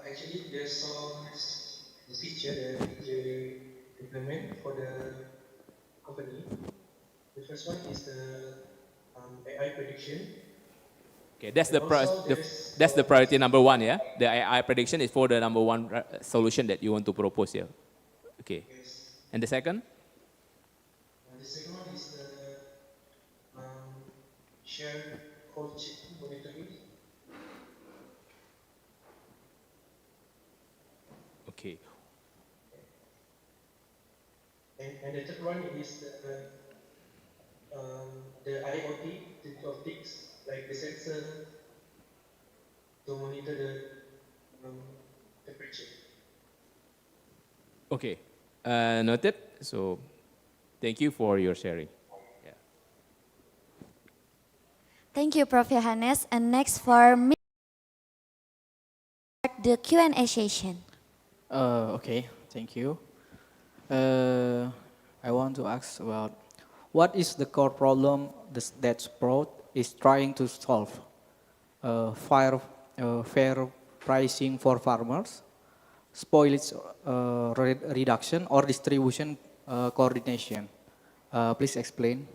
Actually, there's some feature that implement for the company. The first one is the AI prediction. Okay, that's And also that's the priority number one, yeah? The AI prediction is for the number one solution that you want to propose here. Okay. Yes. And the second? The second one is the shared cold chain monitoring. Okay. And the third one is the IoT of things like the sensor to monitor the temperature. Okay. Noted. So thank you for your sharing. Yeah. Thank you, Prof. Johannes. And next for me, the Q&A session. Okay, thank you. I want to ask about what is the core problem that Sprout is trying to solve? Fair pricing for farmers, spoilage reduction, or distribution coordination? Please explain.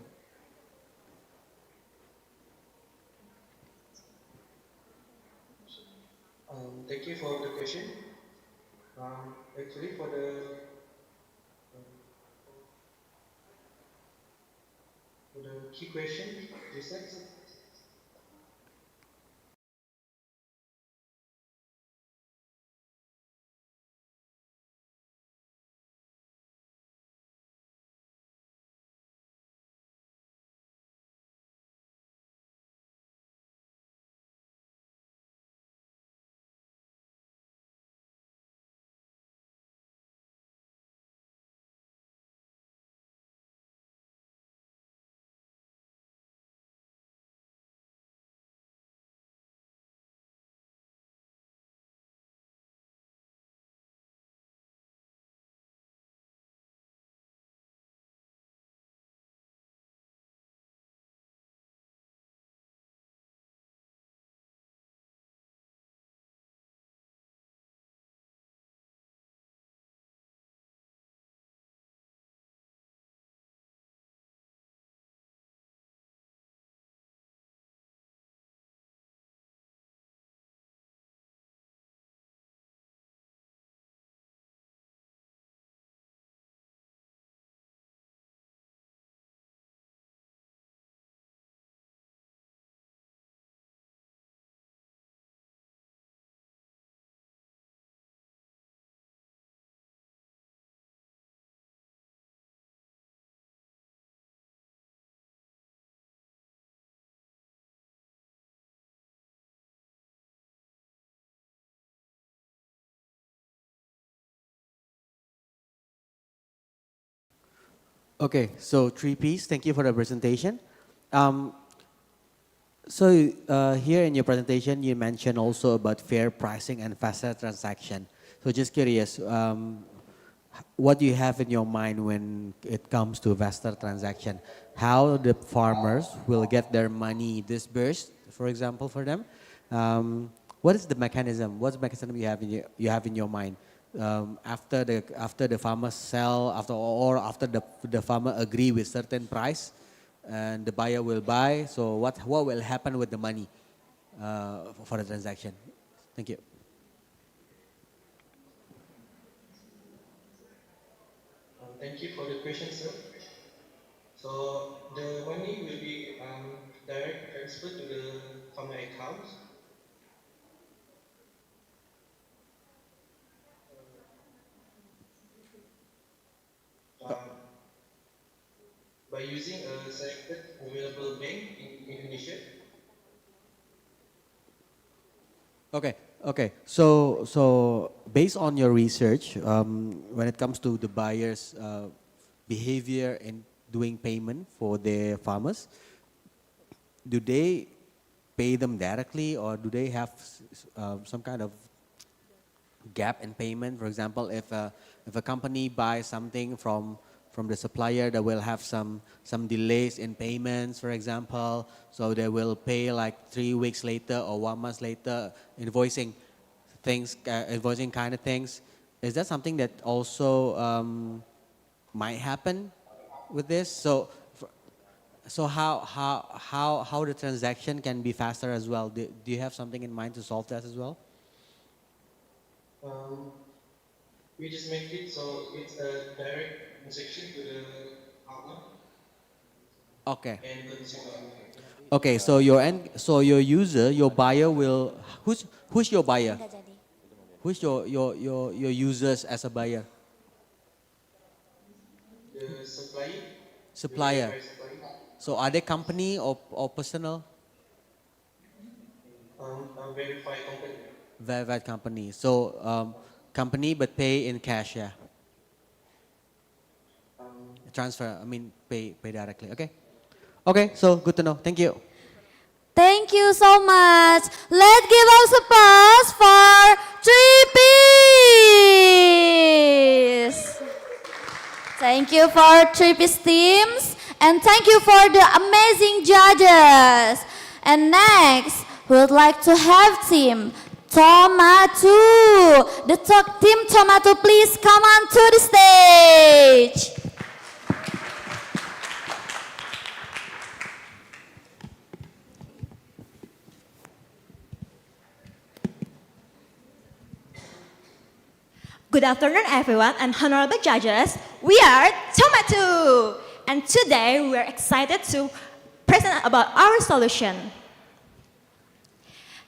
Thank you for the question. Actually, for the key question you said, Okay, so three Ps. Thank you for the presentation. So here in your presentation, you mentioned also about fair pricing and faster transaction. So just curious, what do you have in your mind when it comes to faster transaction? How the farmers will get their money disbursed, for example, for them? What is the mechanism? What's the mechanism you have in your mind? After the farmers sell after the farmer agree with certain price, and the buyer will buy. So what will happen with the money for the transaction? Thank you. thank you for the question, sir. So the money will be direct transferred to the farmer account. By using a selected available bank in Indonesia. Okay, okay. So based on your research, when it comes to the buyers' behavior in doing payment for their farmers, do they pay them directly, or do they have some kind of gap in payment? For example, if a company buys something from the supplier, that will have some delays in payments, for example, so they will pay like 3 weeks later or 1 month later, invoicing invoicing kind of things. Is that something that also might happen with this. So how the transaction can be faster as well? Do you have something in mind to solve that as well? We just make it so it's a direct transaction to the partner Okay. and consumer. Okay, so your user, your buyer will, who's your buyer? Who's your users as a buyer? The supplier, Supplier. the supplier, So are they company or personal? a verified company. Verified company. So company but pay in cash, yeah. Transfer, I mean pay directly. Okay. Okay, so good to know. Thank you. Thank you so much. Let's give us applause for 3Ps. Thank you for 3Ps teams and thank you for the amazing judges. And next, we would like to have team Tomato. Team Tomato, please come on to the stage. Good afternoon, everyone, and honorable judges. We are Tomato, and today we are excited to present about our solution.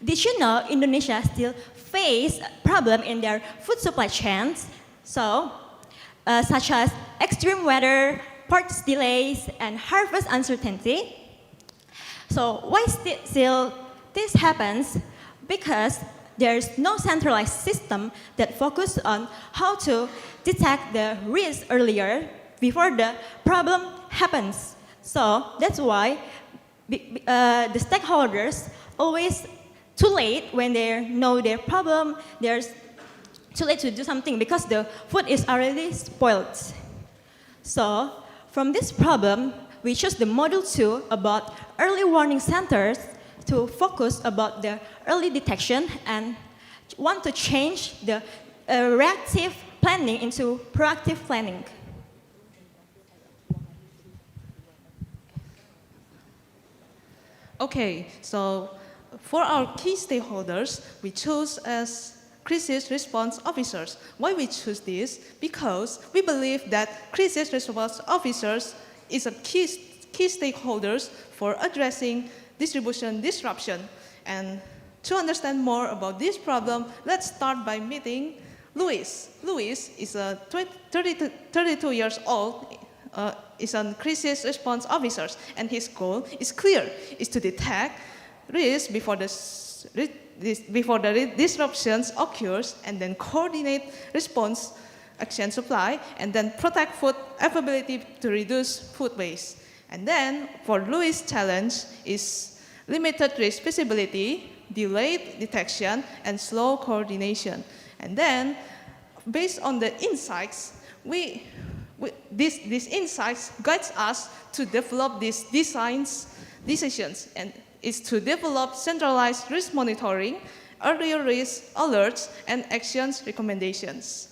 Did you know Indonesia still face a problem in their food supply chains? Such as extreme weather, port delays, and harvest uncertainty. So why still this happens? Because there is no centralized system that focuses on how to detect the risk earlier before the problem happens. So that's why the stakeholders always too late when they know their problem. There's too late to do something because the food is already spoiled. So from this problem, we chose the module 2 about early warning centers to focus about the early detection and want to change the reactive planning into proactive planning. Okay, so for our key stakeholders, we chose as crisis response officers. Why we choose this? Because we believe that crisis response officers is a key stakeholders for addressing distribution disruption. And to understand more about this problem, let's start by meeting Luis. Luis is a 32 years old, is a crisis response officer, and his goal is clear, is to detect risk before the disruptions occurs, and then coordinate response action supply, and then protect food availability to reduce food waste. And then for Luis' challenge is limited risk visibility, delayed detection, and slow coordination. And then based on the insights, these insights guides us to develop these decisions, and is to develop centralized risk monitoring, earlier risk alerts, and actions recommendations.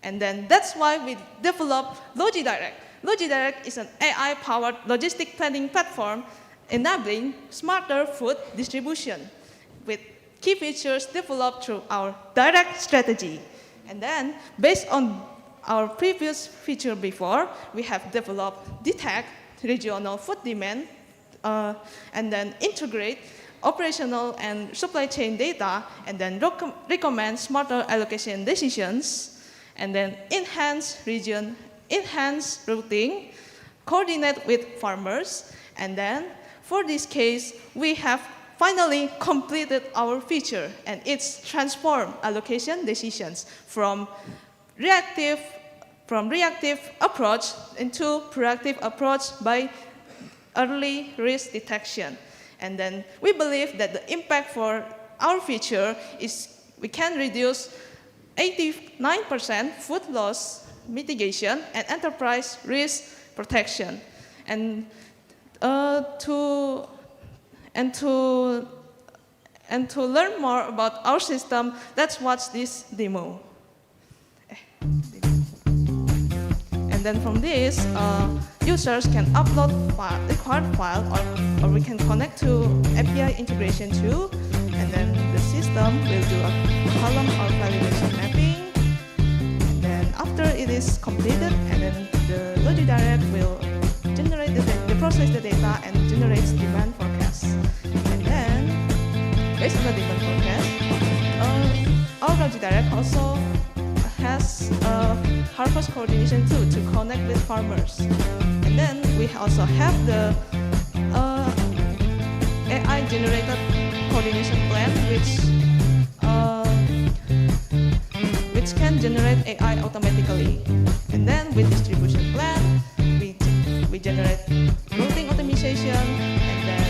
And then that's why we developed LogiDirect. LogiDirect is an AI-powered logistic planning platform enabling smarter food distribution with key features developed through our direct strategy. And then, based on our previous feature before, we have developed detect regional food demand, and then integrate operational and supply chain data, and then recommend smarter allocation decisions, and then enhance routing, coordinate with farmers, and then for this case, we have finally completed our feature, and it's transformed allocation decisions from reactive approach into proactive approach by early risk detection. And then we believe that the impact for our feature is we can reduce 89% food loss mitigation and enterprise risk protection. And to learn more about our system, let's watch this demo. And then from this, users can upload required file, or we can connect to API integration too, and then the system will do a column or validation mapping. And then after it is completed, and then the Logic Direct will generate process the data and generates demand forecast. And then based on the demand forecast, our Logic Direct also has a harvest coordination tool to connect with farmers. And then we also have the AI generated coordination plan, which can generate AI automatically. And then with distribution plan, we generate routing optimization, and then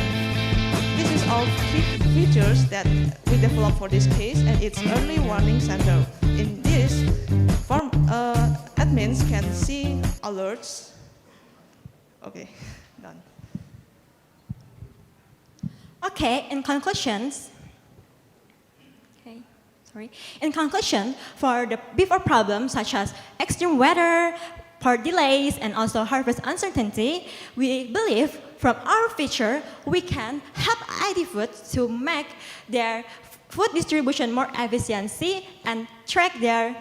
this is all key features that we developed for this case, and it's early warning center. In this, admins can see alerts. Okay, done. Okay, in conclusions, in conclusion, for the before problems such as extreme weather, port delays, and also harvest uncertainty, we believe from our feature, we can help ID Food to make their food distribution more efficiency and track their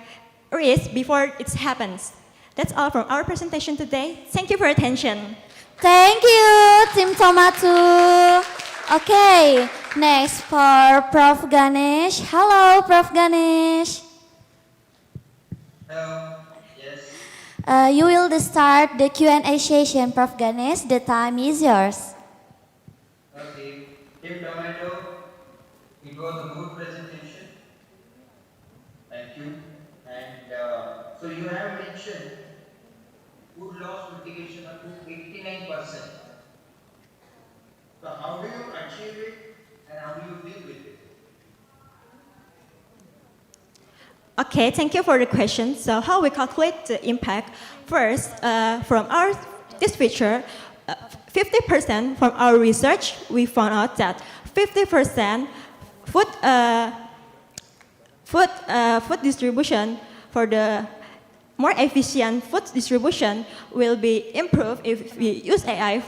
risk before it happens. That's all from our presentation today. Thank you for your attention. Thank you, Team Tomatu. Okay, next for Prof. Ganesh. Hello, Prof. Ganesh. Hello. Yes. You will start the Q&A session, Prof. Ganesh. The time is yours. Okay. Team Tomato, it was a good presentation. Thank you. And so you have mentioned food loss mitigation up to 89%. So how do you achieve it and how do you deal with it? Okay, thank you for the question. So how we calculate the impact? First, from this feature, 50% from our research, we found out that 50% food distribution for the more efficient food distribution will be improved if we use AI if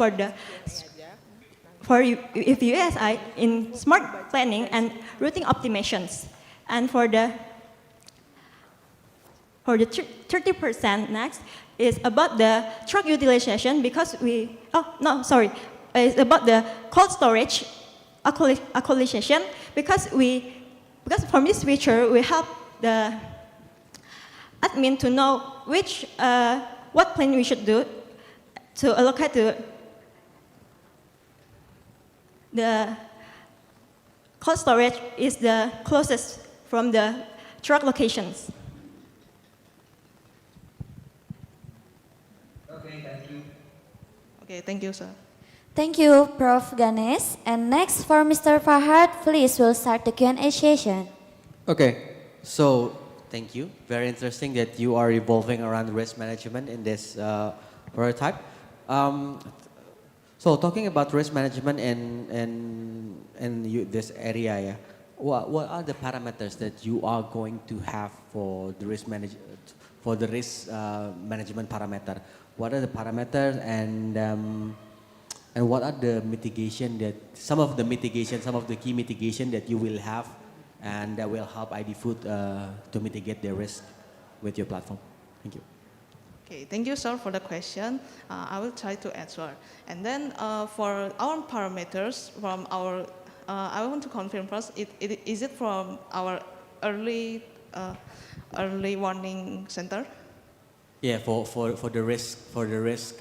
we use AI in smart planning and routing optimizations. And for the 30% next is about the truck utilization because it's about the cold storage allocation because from this feature we help the admin to know what plan we should do to allocate the cold storage is the closest from the truck locations. Okay, thank you. Okay, thank you, sir. Thank you, Prof. Ganesh. And next for Mr. Fahad, please, we'll start the Q&A session. Okay, so thank you. Very interesting that you are evolving around risk management in this prototype. So talking about risk management in this area, yeah, what are the parameters that you are going to have for the risk management parameter? What are the parameters and what are the some of the key mitigation that you will have and that will help ID Food to mitigate the risk with your platform? Thank you. Okay, thank you, sir, for the question. I will try to answer. And then for our parameters from our, I want to confirm first, is it from our early warning center? Yeah, for the risk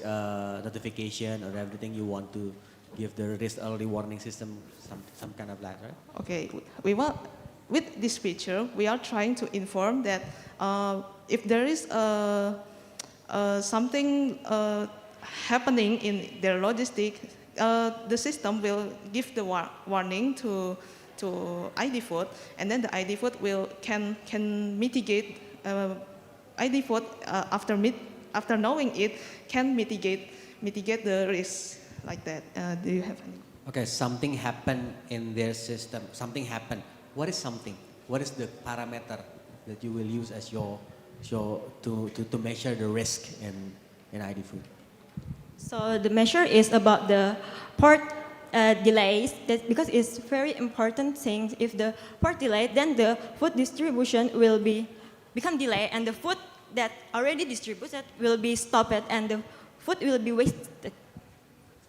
notification or everything, you want to give the risk early warning system some kind of that, right? Okay, with this feature, we are trying to inform that if there is something happening in their logistic, the system will give the warning to ID Food, and then the ID Food can mitigate. ID Food after knowing it can mitigate the risk like that. Do you have any? Okay, something happened in their system. Something happened. What is something? What is the parameter that you will use as your to measure the risk in ID food? So the measure is about the port delays, because it's very important thing. If the port delay, then the food distribution will become delayed, and the food that already distributed will be stopped, and the food will be wasted.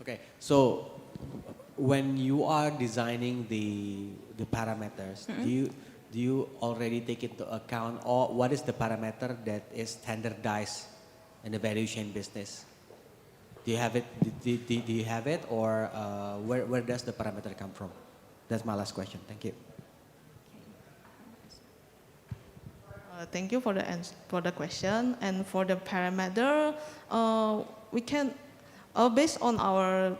Okay, so when you are designing the parameters, do you already take into account, or what is the parameter that is standardized in the value chain business? Do you have it? Do you have it, or where does the parameter come from? That's my last question. Thank you. Thank you for the question, and for the parameter, we can, based on our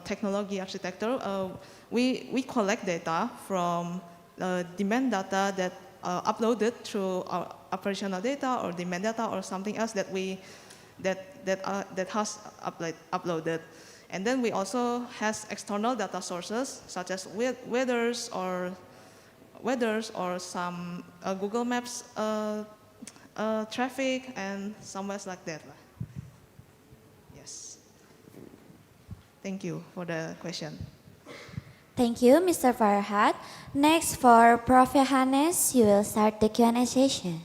technology architecture, we collect data from demand data that uploaded through our operational data or demand data or something else that has uploaded. And then we also has external data sources such as weathers or some Google Maps traffic and somewhere like that. Yes. Thank you for the question. Thank you, Mr. Farhad. Next, for Prof. Johannes, you will start the Q&A session.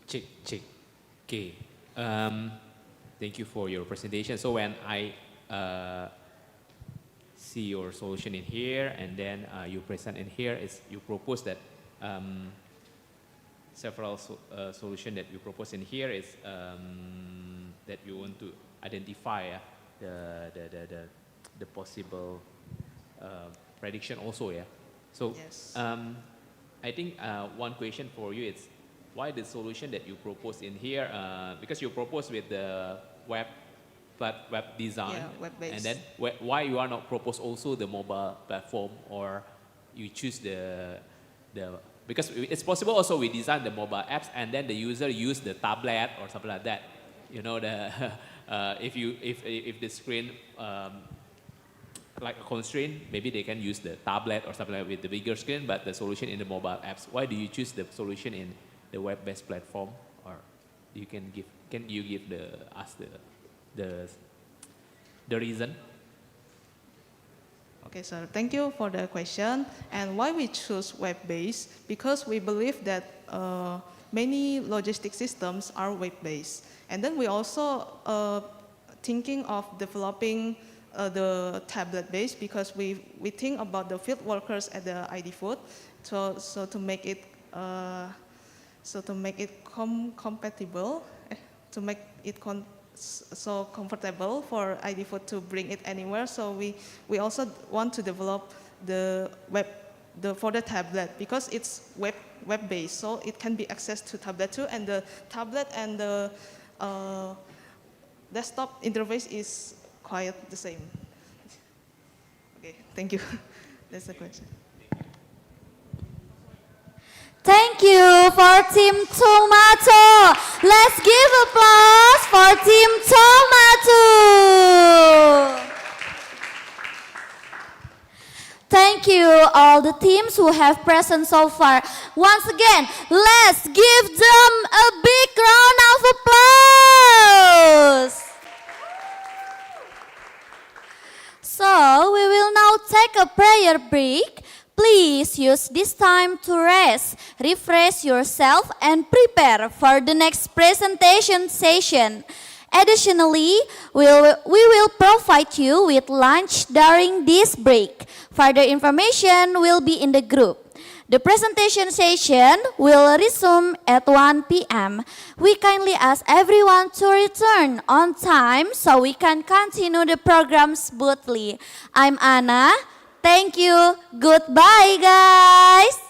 Check. Okay. Thank you for your presentation. So when I see your solution in here, and then you present in here, you propose that several solution that you propose in here is that you want to identify the possible prediction also, yeah. So yes. I think one question for you is why the solution that you propose in here, because you propose with the web design, Yeah, web-based. and then why you are not propose also the mobile platform, or you choose the because it's possible also we design the mobile apps and then the user use the tablet or something like that. You know, the if the screen like a constraint, maybe they can use the tablet or something like with the bigger screen, but the solution in the mobile apps. Why do you choose the solution in the web-based platform? Or you can you give us the reason? Okay, sir. Thank you for the question. And why we choose web-based? Because we believe that many logistic systems are web-based. And then we also thinking of developing the tablet-based, because we think about the field workers at the ID Food. So to make it compatible, to make it so comfortable for ID Food to bring it anywhere. So we also want to develop the for the tablet, because it's web-based, so it can be accessed to tablet too, and the tablet and the desktop interface is quite the same. Okay, thank you. That's the question. Thank you for Team Tomato. Let's give applause for Team Tomato. Thank you all the teams who have present so far. Once again, let's give them a big round of applause. So we will now take a prayer break. Please use this time to rest, refresh yourself, and prepare for the next presentation session. Additionally, we will provide you with lunch during this break. Further information will be in the group. The presentation session will resume at 1 p.m. We kindly ask everyone to return on time so we can continue the program smoothly. I'm Anna. Thank you. Goodbye, guys.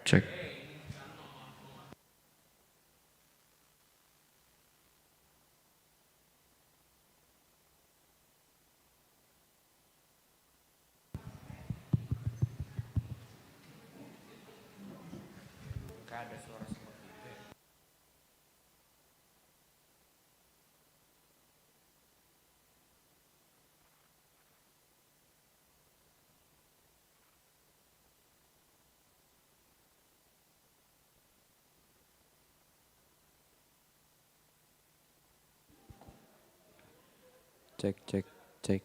Check. Check, check, check.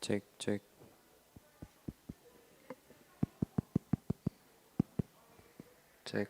Check, check. Check.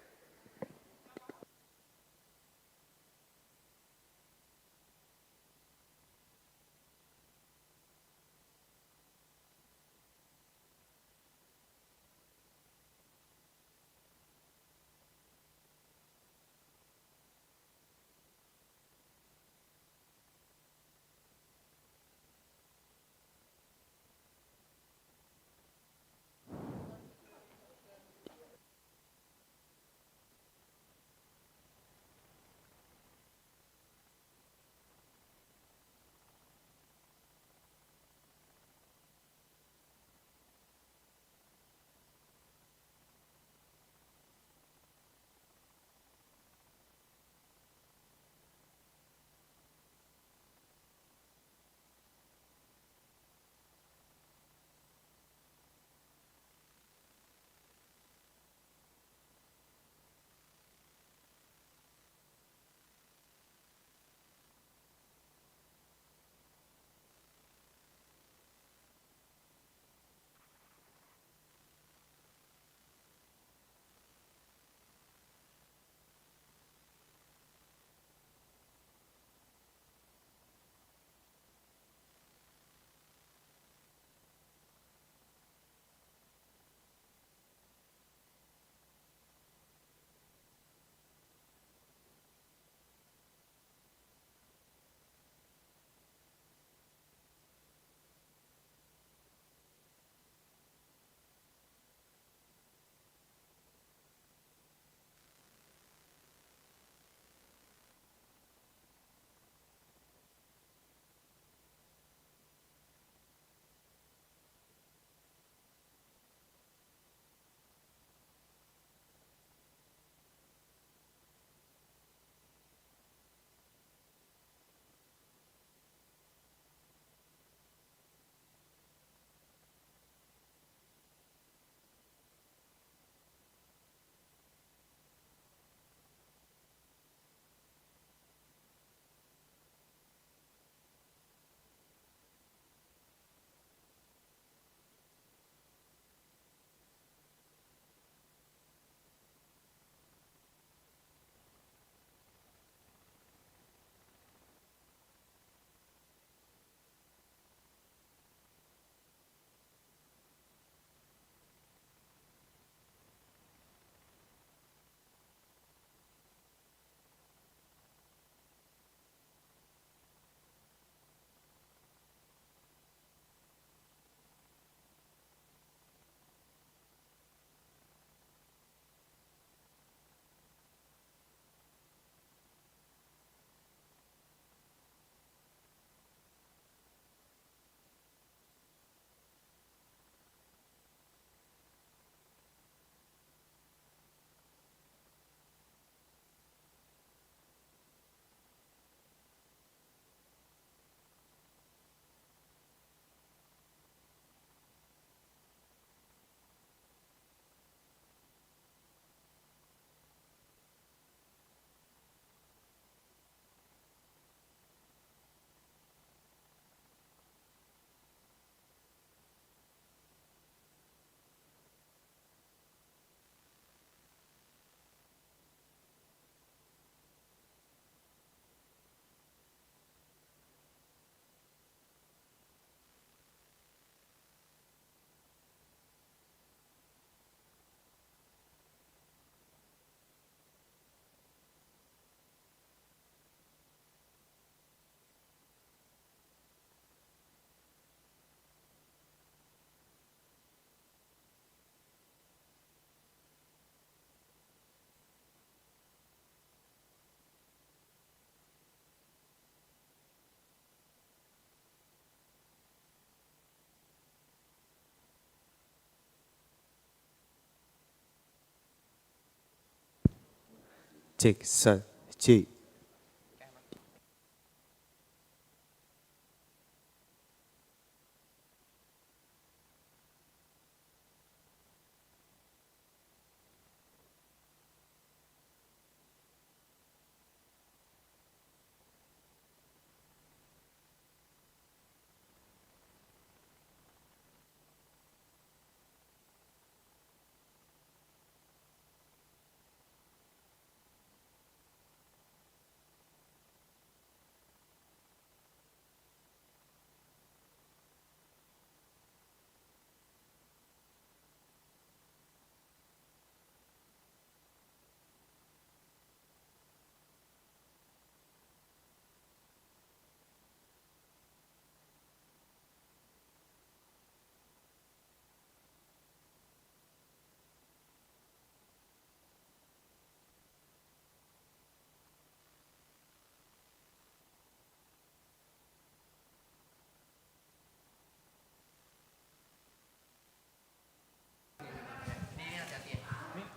cek, sa, ci.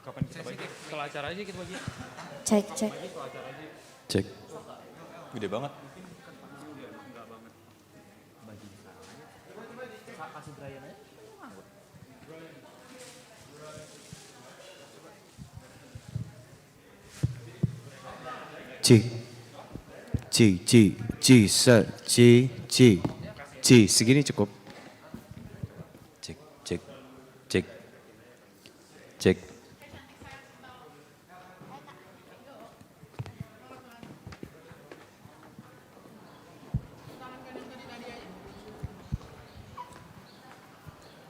Kapan kita bagi? Setelah acara aja kita bagi. Cek, cek. Cek. Gede banget. Ci, ci, sa, ci, segini cukup. Cek, cek, cek, cek.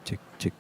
Cek, cek.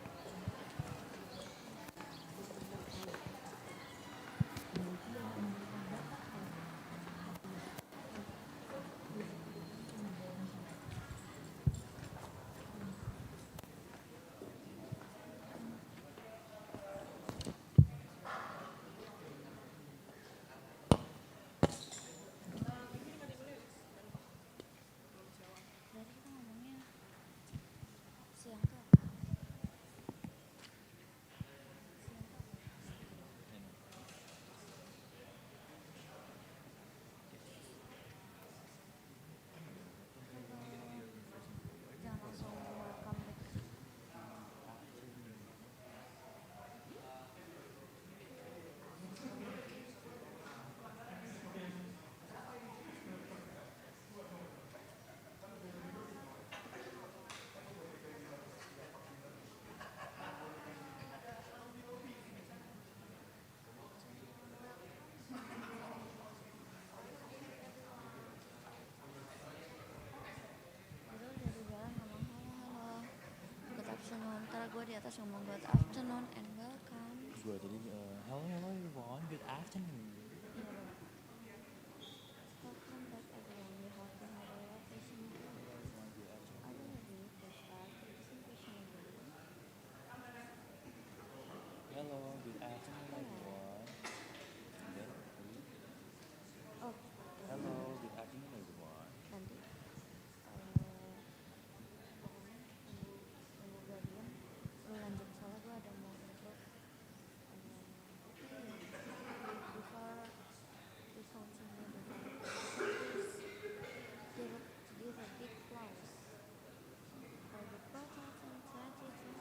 Good afternoon. Ntar gue di atas ngomong good afternoon and welcome. Gue tadi, hello everyone, good afternoon. Welcome back everyone. We hope you had a relaxing day. Are you ready to start the presentation again? Hello, good afternoon everyone. Oh, Hello, good afternoon everyone. nanti tunggu gue diem, lu lanjut soalnya gue ada mau intro. Before we continue the please give a big applause for the Proto-A-Thon 2026.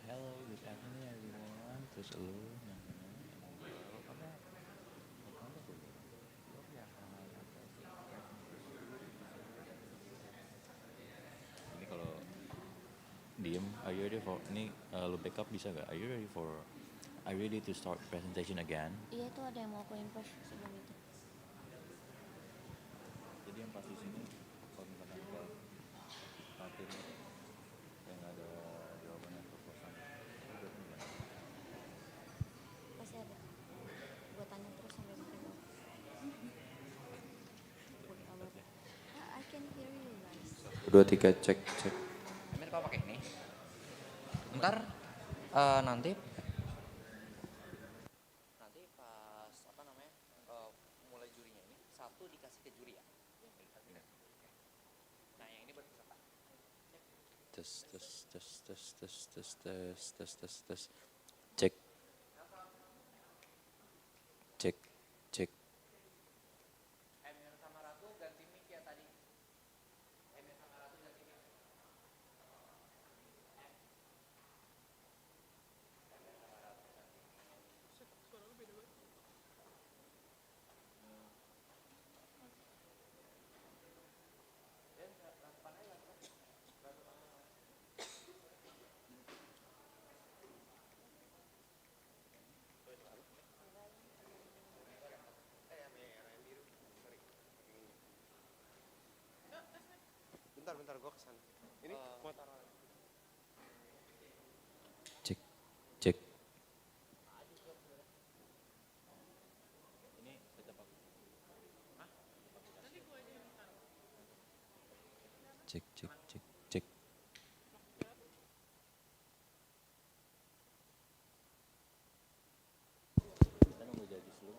Hello, good afternoon everyone. Terus lu ini kalau diem, are you ready for ini lu backup bisa gak? Are you ready to start presentation again? Iya tuh ada yang mau aku improve sebelum itu. Jadi yang pasti sini kalau misalkan ke materi yang ada jawaban atau kosan Pasti ada. Gue tanya terus sampai mereka. I can hear you guys. 2, 3, cek, cek. Emir kau pakai ini? Ntar nanti pas apa namanya mulai jurinya satu dikasih ke juri ya. Nah yang ini buat peserta. Tes tes tes tes tes tes tes tes tes tes. Cek. Cek. Cek. Emir sama Ratu ganti mic ya tadi. Emir sama Ratu ganti mic. Bentar, gue kesana. Ini mau taruh. Cek. Cek. Ini setup aku. Hah? Cek cek cek cek. Kita nunggu jadi dulu.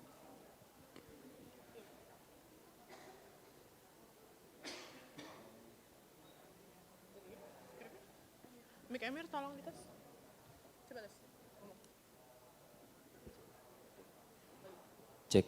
Mik Emir tolong dites. Coba tes. Cek.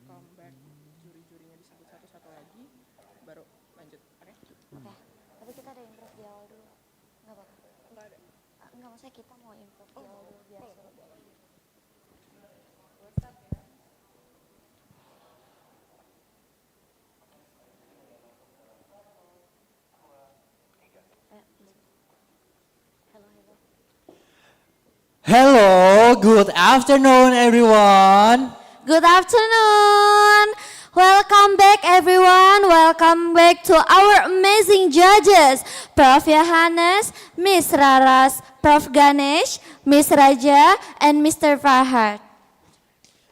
Welcome back. Juri-jurinya disebut satu-satu lagi, baru lanjut. Oke? Oke. Tapi kita ada improve di awal dulu. Nggak apa-apa. Nggak ada. Nggak, maksudnya kita mau improve di awal dulu biar seru. Hello, good afternoon, everyone. Good afternoon. Welcome back, everyone. Welcome back to our amazing judges, Prof. Yohanes, Miss Raras, Prof. Ganesh, Miss Raja, and Mr. Farhad.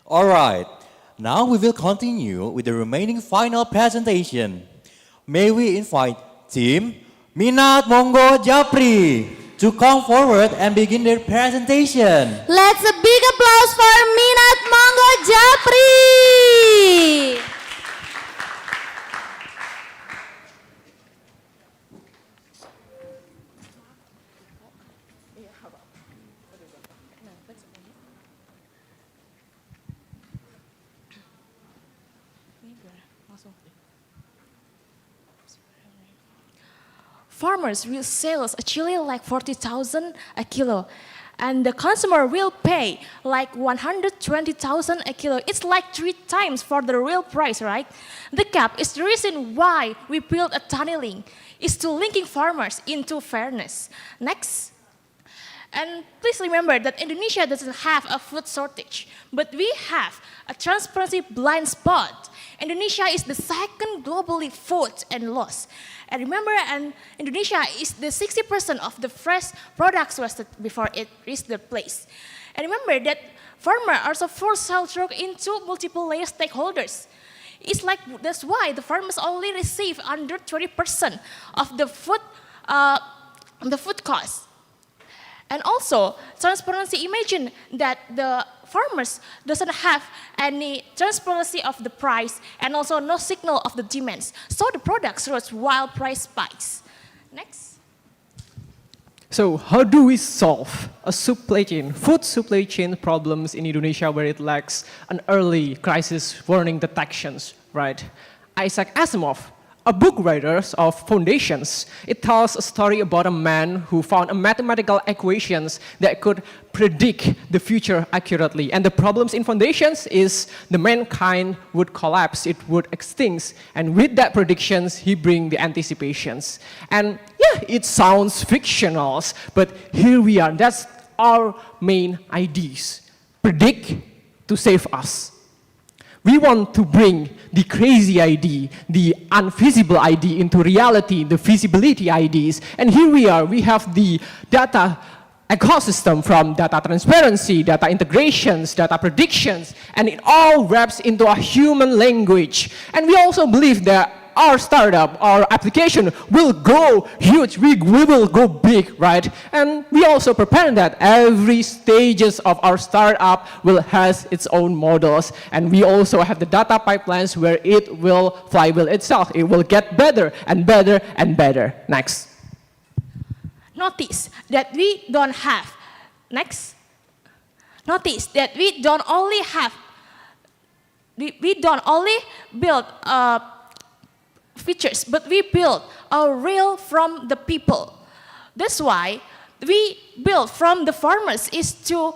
All right, now we will continue with the remaining final presentation. May we invite Team Minat Monggo Japri to come forward and begin their presentation. Let's a big applause for Minat Monggo Japri. Farmers will sell us a chili like 40,000 a kilo, and the consumer will pay like 120,000 a kilo. It's like 3 times for the real price, right? The cap is the reason why we built a tunneling, is to linking farmers into fairness. Next. And please remember that Indonesia doesn't have a food shortage, but we have a transparency blind spot. Indonesia is the second globally food and loss. And remember, Indonesia is the 60% of the fresh products wasted before it reached the place. And remember that farmers also force sell through into multiple layer stakeholders. It's like that's why the farmers only receive under 20% of the food cost. And also, transparency, imagine that the farmers doesn't have any transparency of the price and also no signal of the demands. So the products rose while price spikes. Next. So how do we solve a supply chain, food supply chain problems in Indonesia where it lacks an early crisis warning detections, right? Isaac Asimov, a book writer of Foundations, it tells a story about a man who found a mathematical equations that could predict the future accurately. And the problems in Foundations is the mankind would collapse, it would extinct. And with that predictions, he bring the anticipations. And yeah, it sounds fictional, but here we are. That's our main ideas. Predict to save us. We want to bring the crazy idea, the unfeasible idea into reality, the feasibility ideas. And here we are, we have the data ecosystem from data transparency, data integrations, data predictions, and it all wraps into a human language. And we also believe that our startup, our application will go huge, we will go big, right? And we also prepare that every stages of our startup will has its own models. And we also have the data pipelines where it will flywheel itself. It will get better and better and better. Next. Notice that we don't have, next. Notice that we don't only have, we don't only build features, but we build a real from the people. That's why we build from the farmers is to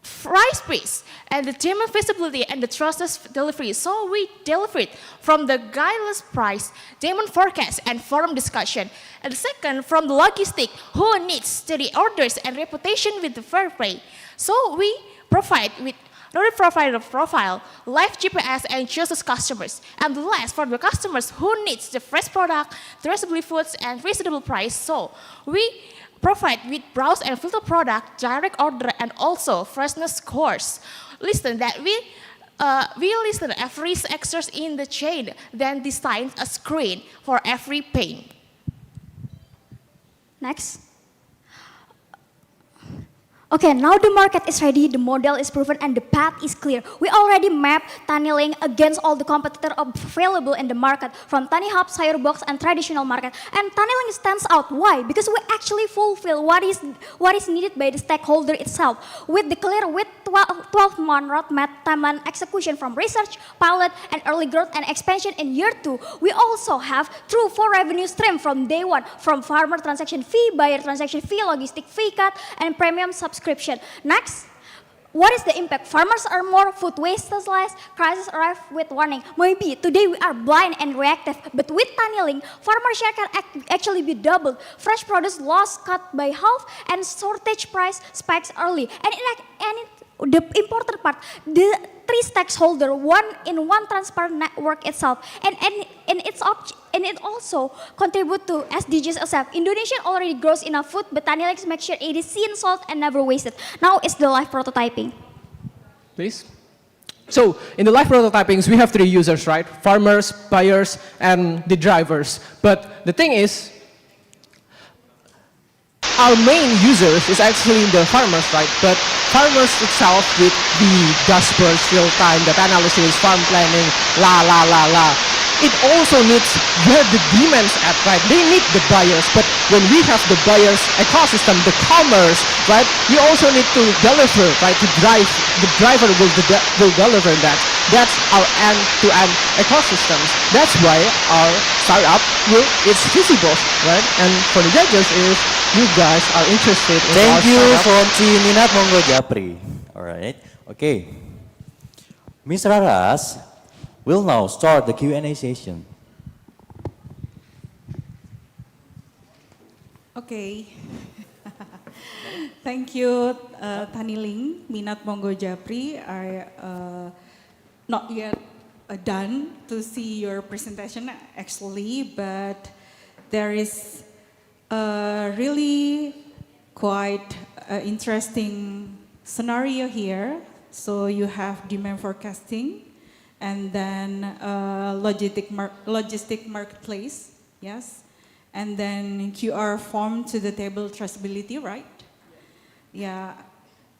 price space and the demand feasibility and the trusted delivery. So we deliver it from the guideless price, demand forecast, and forum discussion. And the second, from the logistic, who needs steady orders and reputation with the fair pay. So we provide with not provider profile, live GPS, and chooses customers. And the last, for the customers who needs the fresh product, traceable foods, and reasonable price. So we provide with browse and filter product, direct order, and also freshness scores. Listen that we listen every extras in the chain, then design a screen for every pane. Next. Okay, now the market is ready, the model is proven, and the path is clear. We already mapped tunneling against all the competitors available in the market, from tiny hubs, higher box, and traditional market. And tunneling stands out. Why? Because we actually fulfill what is needed by the stakeholder itself, with the clear with 12-month roadmap timeline execution from research, pilot, and early growth and expansion in year 2. We also have true 4 revenue stream from day 1, from farmer transaction fee, buyer transaction fee, logistic fee cut, and premium subscription. Next, what is the impact? Farmers are more, food waste is less, crisis arrive with warning. Maybe today we are blind and reactive, but with tunneling, farmer share can actually be doubled. Fresh produce loss cut by half, and shortage price spikes early. The important part, the 3 stakeholder, one transparent network itself, and it also contribute to SDGs itself. Indonesia already grows enough food, but tunneling makes sure it is seen, sold, and never wasted. Now it's the live prototyping. Please. So in the live prototypings, we have 3 users, right? Farmers, buyers, and the drivers. But the thing is, our main users is actually the farmers, right? But farmers itself with the dashboards, real time, data analysis, farm planning, it also needs where the demand's at, right? They need the buyers, but when we have the buyers ecosystem, the commerce, right? You also need to deliver, right? To drive, the driver will deliver that. That's our end-to-end ecosystems. That's why our startup it's feasible, right? And for the judges, if you guys are interested in Thank our you startup, from Ciminat Monggo Japri. All right. Okay. Ms. Raras will now start the Q&A session. Okay. Thank you, Taniling, Minat Monggo Japri. I not yet done to see your presentation actually, but there is really quite interesting scenario here. So you have demand forecasting, and then logistic marketplace, yes, and then QR form to the table traceability, right? Yeah.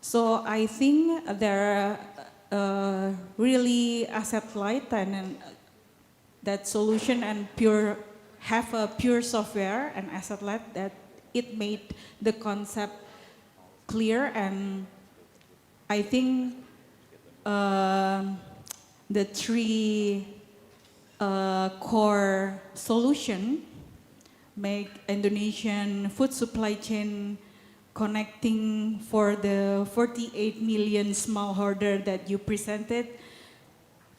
So I think there are really asset light and that solution and have a pure software and asset light that it made the concept clear, and I think the 3 core solution make Indonesian food supply chain connecting for the 48 million smallholder that you presented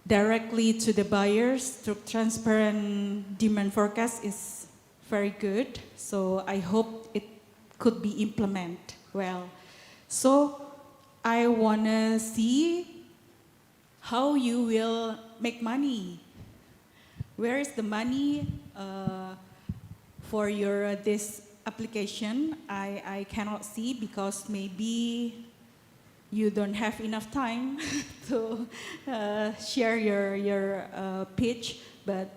directly to the buyers through transparent demand forecast is very good. So I hope it could be implemented well. So I want to see how you will make money. Where is the money for your this application? I cannot see because maybe you don't have enough time to share your pitch, but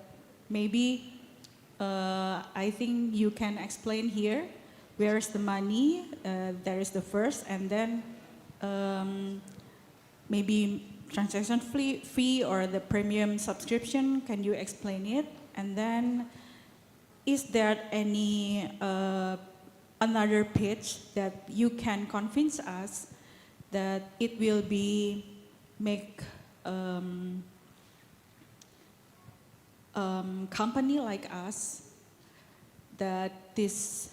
maybe I think you can explain here where is the money. There is the first, and then maybe transaction fee or the premium subscription. Can you explain it? And then is there any another pitch that you can convince us that it will be make company like us that this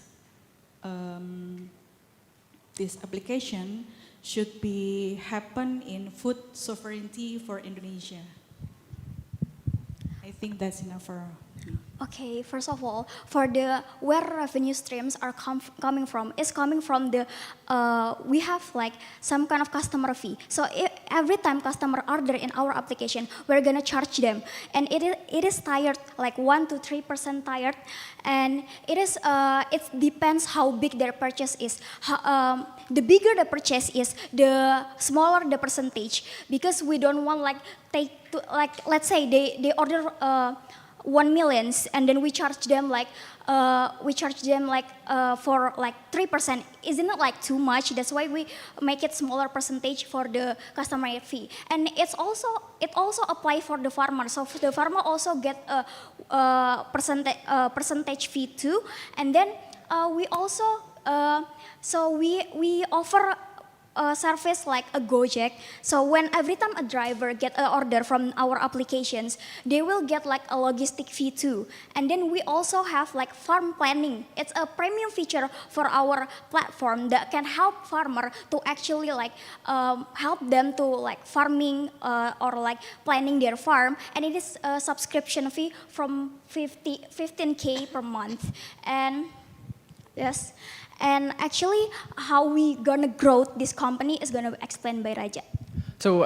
application should be happen in food sovereignty for Indonesia? I think that's enough for. Okay, first of all, for the where revenue streams are coming from, is coming from the, we have like some kind of customer fee. So every time customer order in our application, we're gonna charge them. And it is tiered, like 1 to 3% tiered. And it depends how big their purchase is. The bigger the purchase is, the smaller the percentage. Because we don't want like, let's say they order 1 million, and then we charge them like for like 3%. Isn't it like too much? That's why we make it smaller percentage for the customer fee. And it also apply for the farmer. So the farmer also get a percentage fee too. And then we also we offer a service like a Gojek. So when every time a driver get an order from our applications, they will get like a logistic fee too. And then we also have like farm planning. It's a premium feature for our platform that can help farmer to actually like help them to like farming or like planning their farm. And it is a subscription fee from 15K per month. And yes. And actually, how we gonna grow this company is gonna be explained by Raja. So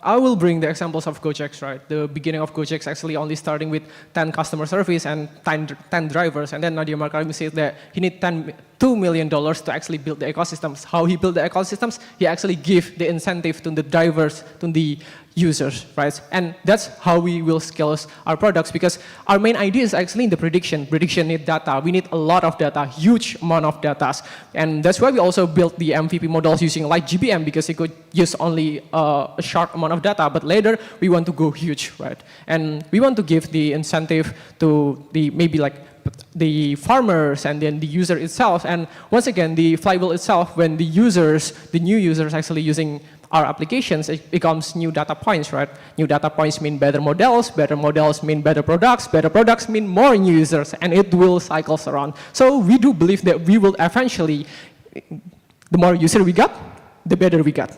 I will bring the examples of Gojek, right? The beginning of Gojek actually only starting with 10 customer service and 10 drivers. And then Nadia Markarimi said that he need $2 million to actually build the ecosystems. How he built the ecosystems? He actually give the incentive to the drivers, to the users, right? And that's how we will scale our products, because our main idea is actually in the prediction. Prediction need data. We need a lot of data, huge amount of data. And that's why we also built the MVP models using like GBM, because it could use only a short amount of data, but later we want to go huge, right? And we want to give the incentive to the maybe like the farmers and then the user itself. And once again, the flywheel itself, when the new users actually using our applications, it becomes new data points, right? New data points mean better models mean better products mean more new users, and it will cycles around. So we do believe that we will eventually, the more user we got, the better we got.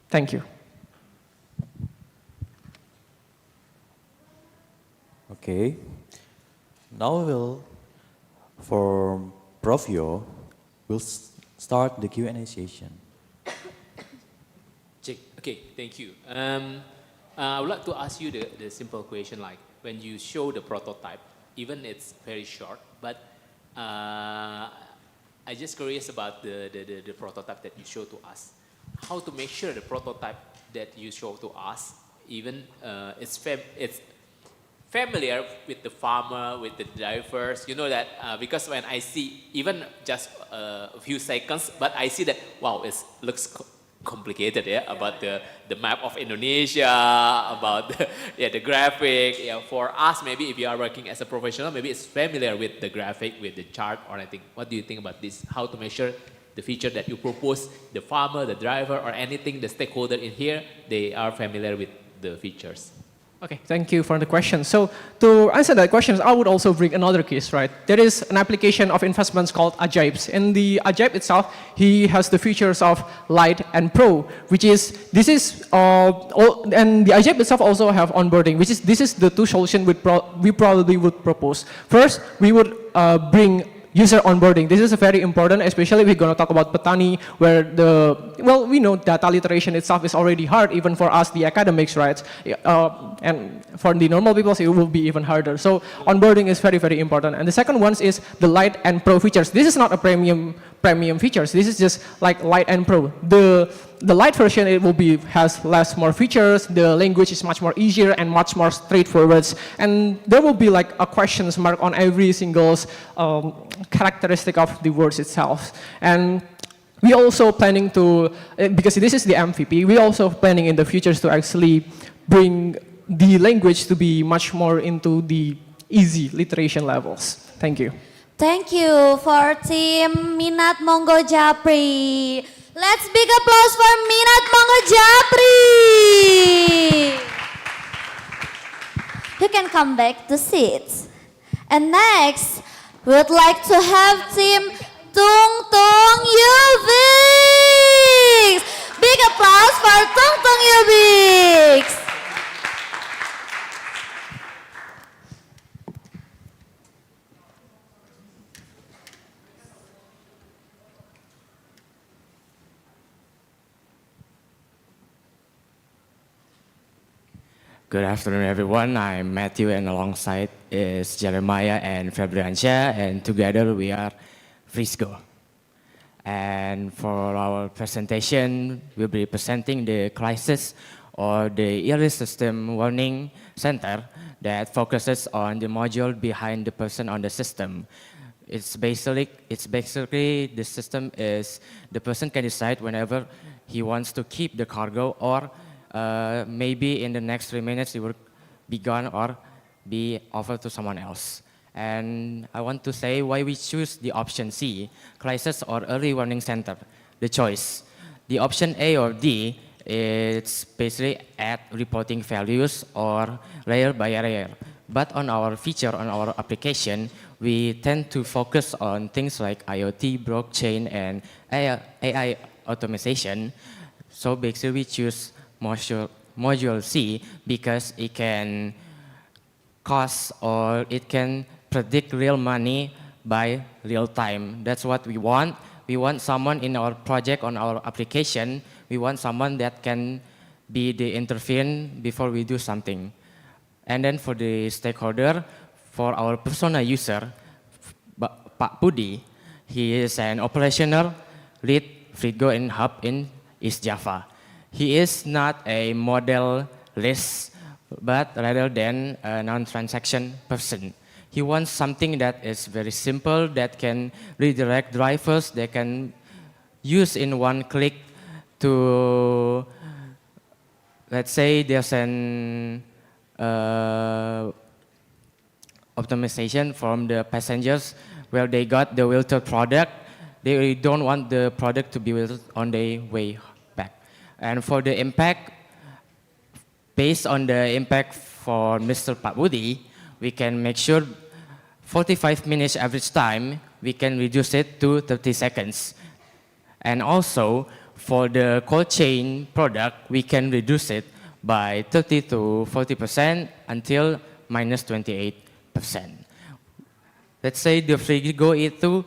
Thank you. Okay. Now for Profio, we'll start the Q&A session. Okay, thank you. I would like to ask you the simple question, like when you show the prototype, even it's very short, but I just curious about the prototype that you show to us. How to make sure the prototype that you show to us, even it's familiar with the farmer, with the drivers. You know that because when I see even just a few seconds, but I see that, wow, it looks complicated, yeah, about the map of Indonesia, about the graphic. Yeah, for us, maybe if you are working as a professional, maybe it's familiar with the graphic, with the chart or anything. What do you think about this? How to measure the feature that you propose, the farmer, the driver, or anything, the stakeholder in here, they are familiar with the features? Okay, thank you for the question. So to answer that question, I would also bring another case, right? There is an application of investments called Ajaibs. In the Ajaib itself, he has the features of Lite and Pro, which is, and the Ajaib itself also have onboarding, which is, this is the two solutions we probably would propose. First, we would bring user onboarding. This is very important, especially if we're going to talk about Petani, where we know data literation itself is already hard, even for us, the academics, right? And for the normal people, it will be even harder. So onboarding is very, very important. And the second one is the Lite and Pro features. This is not a premium features. This is just like Lite and Pro. The Lite version, it will has more features. The language is much more easier and much more straightforward. And there will be like a questions mark on every single characteristic of the words itself. And we also planning to, because this is the MVP, we also planning in the futures to actually bring the language to be much more into the easy literation levels. Thank you. Thank you for team Minat Monggo Japri. Let's big applause for Minat Monggo Japri. You can come back to seats. And next, we would like to have team Tung Tung Yubix. Big applause for Tung Tung Yubix. Good afternoon, everyone. I'm Matthew, and alongside is Jeremiah and Febriansha, and together we are Frisco. And for our presentation, we'll be presenting the crisis or the early system warning center that focuses on the module behind the person on the system. It's basically the system is the person can decide whenever he wants to keep the cargo, or maybe in the next 3 minutes it will be gone or be offered to someone else. And I want to say why we choose the option C, crisis or early warning center, the choice. The option A or D, it's basically add reporting values or layer by layer. But on our feature, on our application, we tend to focus on things like IoT, blockchain, and AI automation. So basically we choose module C because it can cost or it can predict real money by real time. That's what we want. We want someone in our project, on our application, we want someone that can be the intervene before we do something. And then for the stakeholder, for our persona user, Pak Budi, he is an operational lead Frigo and hub in East Java. He is not a model list, but rather than a non-transaction person. He wants something that is very simple, that can redirect drivers, that can use in one click to, let's say there's an optimization from the passengers where they got the wilted product. They don't want the product to be wilted on their way back. And for the impact, based on the impact for Mr. Pak Budi, we can make sure 45 minutes average time, we can reduce it to 30 seconds. And also, for the cold chain product, we can reduce it by 30 to 40% until minus 28%. Let's say the Frigo itu,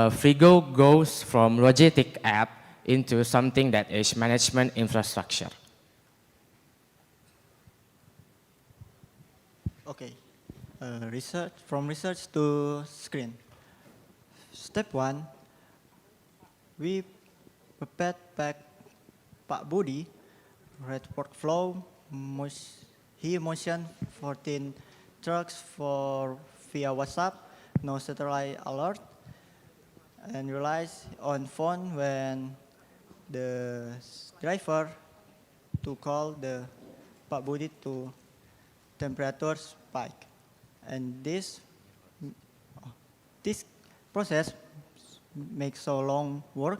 Frigo goes from logistic app into something that is management infrastructure. Okay, research to screen. Step 1, we prepared back Pak Budi, red workflow, he motioned 14 trucks via WhatsApp, no satellite alert, and realized on phone when the driver to call the Pak Budi to temperature spike. And this process makes so long work,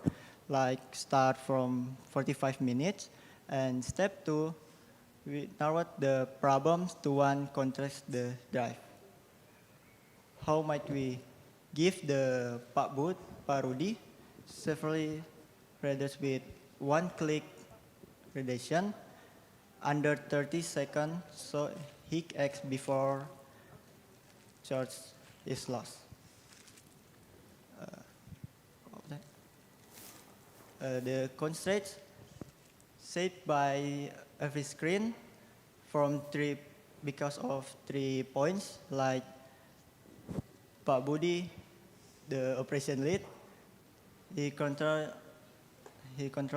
like start from 45 minutes. And step 2, we narrowed the problems to one contrast the drive. How might we give the Pak Rudi several readers with one-click redaction under 30 seconds, so he acts before charge is lost. The constraints set by every screen because of 3 points, like Pak Budi, the operation lead, he control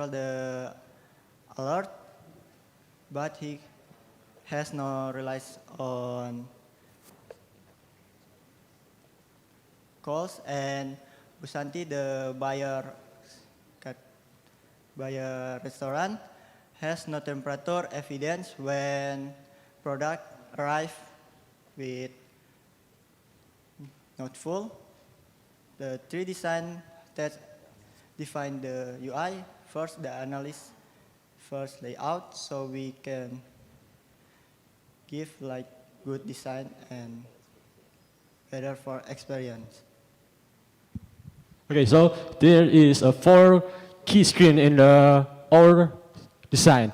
the alert, but he has no reliance on calls, and Busanti, the buyer restaurant, has no temperature evidence when product arrive with not full. The 3 design that define the UI. First, the analyst, first layout, so we can give like good design and better for experience. Okay, so there is a 4 key screen in our design.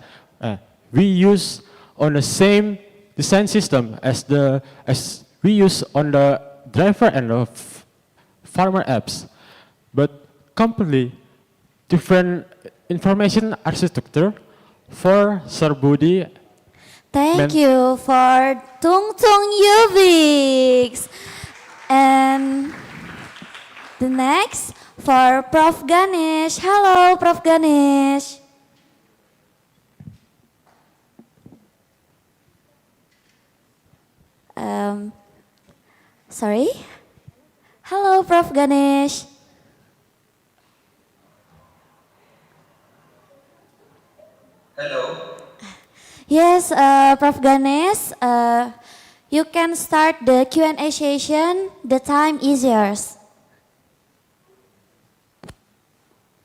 We use on the same design system as we use on the driver and the farmer apps, but completely different information architecture for Sarbudi. Thank you for Tung Tung Yubix. And the next for Prof. Ganesh. Hello, Prof. Ganesh. Sorry? Hello, Prof. Ganesh. Hello. Yes, Prof. Ganesh, you can start the Q&A session. The time is yours.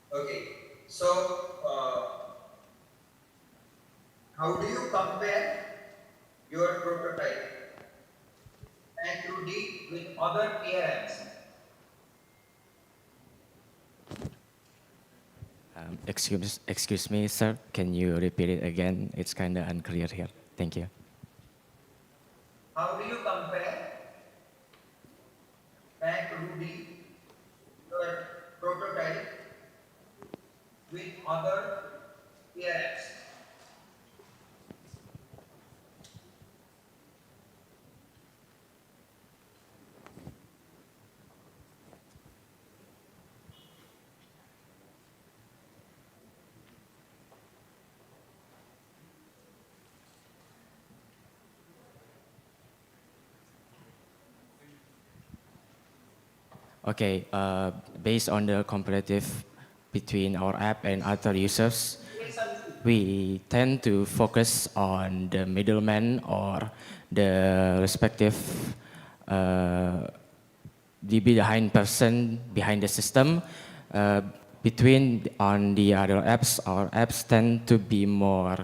Okay. So, how do you compare your prototype and you did with other PRMs? Excuse me, sir. Can you repeat it again? It's kind of unclear here. Thank you. How do you compare and you did your prototype with other PRMs? Okay, based on the comparative between our app and other users, we tend to focus on the middleman or the respective the behind person behind the system. Between on the other apps, our apps tend to be more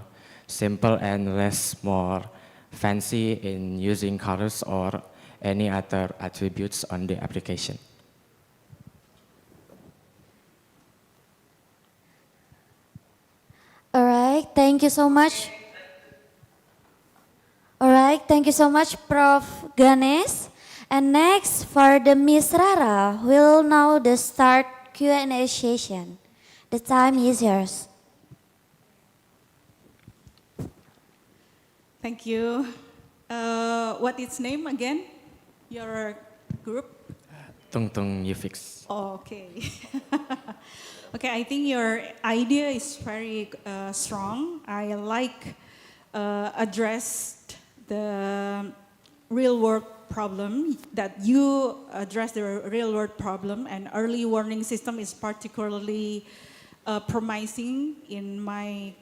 simple and less more fancy in using colors or any other attributes on the application. All right, thank you so much. All right, thank you so much, Prof. Ganesh. And next, for the Miss Rara, we'll now the start Q&A session. The time is yours. Thank you. What is name again? Your group? Tung Tung you fix. Oh, okay. Okay, I think your idea is very strong. I like addressed the real world problem, that you address the real world problem, and early warning system is particularly promising in my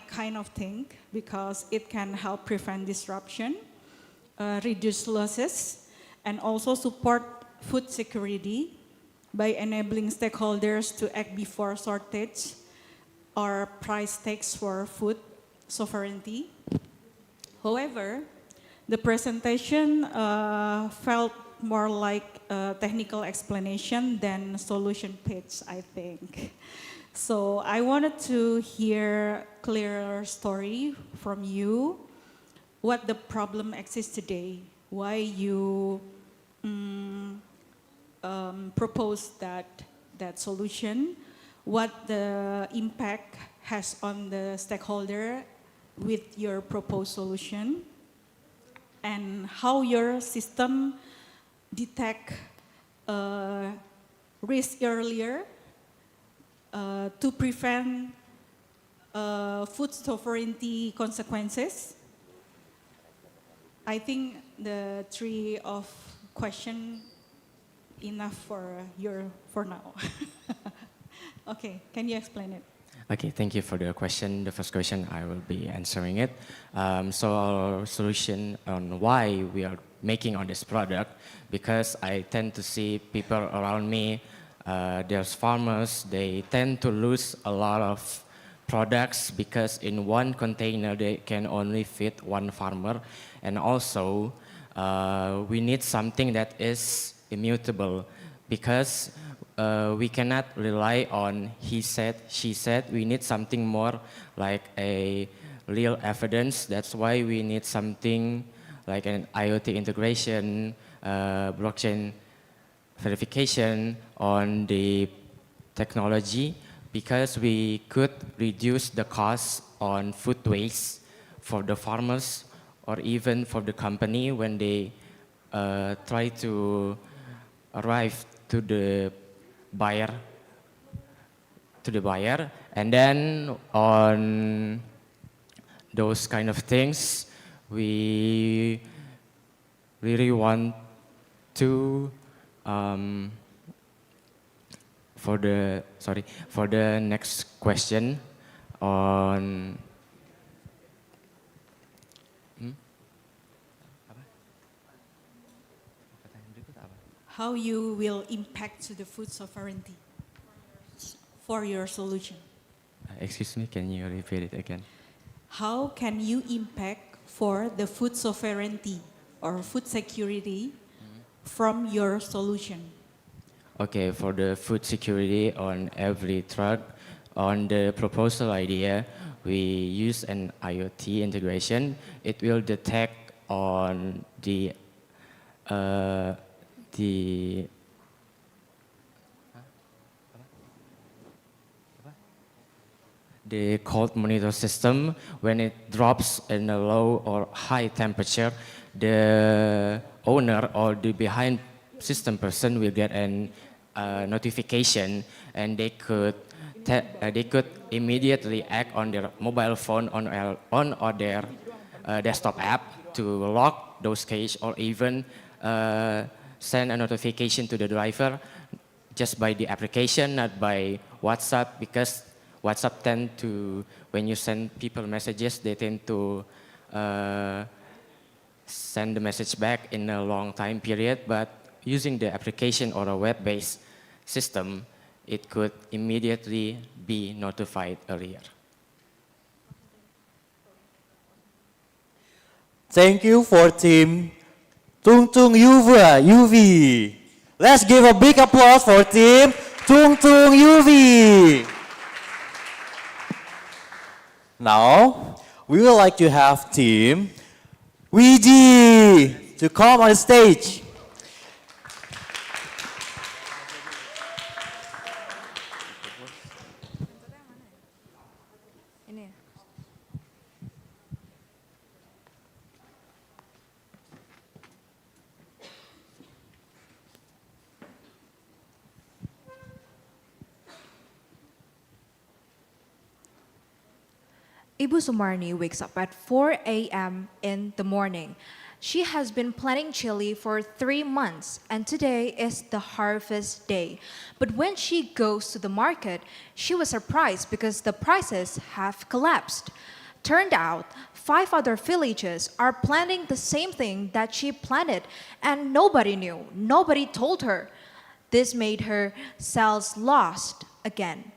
kind of thing, because it can help prevent disruption, reduce losses, and also support food security by enabling stakeholders to act before shortage or price tags for food sovereignty. However, the presentation felt more like a technical explanation than solution pitch, I think. So I wanted to hear clearer story from you, what the problem exists today, why you propose that solution, what the impact has on the stakeholder with your proposed solution, and how your system detect risk earlier to prevent food sovereignty consequences. I think the three of question enough for now. Okay, can you explain it? Okay, thank you for the question. The first question, I will be answering it. So our solution on why we are making on this product, because I tend to see people around me, there's farmers, they tend to lose a lot of products because in one container they can only fit one farmer. And also, we need something that is immutable, because we cannot rely on he said, she said. We need something more like a real evidence. That's why we need something like an IoT integration, blockchain verification on the technology, because we could reduce the cost on food waste for the farmers or even for the company when they try to arrive to the buyer, and then on those kind of things, we really want to for the next question on How you will impact to the food sovereignty for your solution? excuse me, can you repeat it again? How can you impact for the food sovereignty or food security from your solution? Okay, for the food security on every truck, on the proposal idea, we use an IoT integration. It will detect on the cold monitor system. When it drops in a low or high temperature, the owner or the behind system person will get an notification, and they could immediately act on their mobile phone on or their desktop app to lock those cage, or even send a notification to the driver just by the application, not by WhatsApp, because WhatsApp tend to, when you send people messages, they tend to send the message back in a long time period. But using the application or a web-based system, it could immediately be notified earlier. Thank you for team Tung Tung UV. Let's give a big applause for team Tung Tung UV. Now, we would like to have team Wiji to come on stage. Ibu Sumarni wakes up at 4 a.m. in the morning. She has been planting chili for 3 months, and today is the harvest day. But when she goes to the market, she was surprised because the prices have collapsed. Turned out, 5 other villages are planting the same thing that she planted, and nobody knew, nobody told her. This made her sales lost again.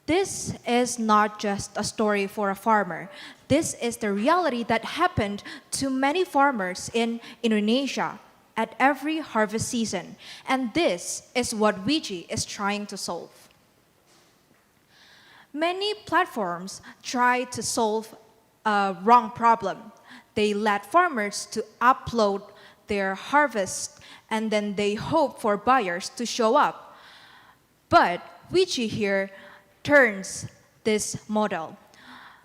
This is not just a story for a farmer. This is the reality that happened to many farmers in Indonesia at every harvest season. And this is what Wiji is trying to solve. Many platforms try to solve a wrong problem. They let farmers to upload their harvest, and then they hope for buyers to show up. But Wiji here turns this model.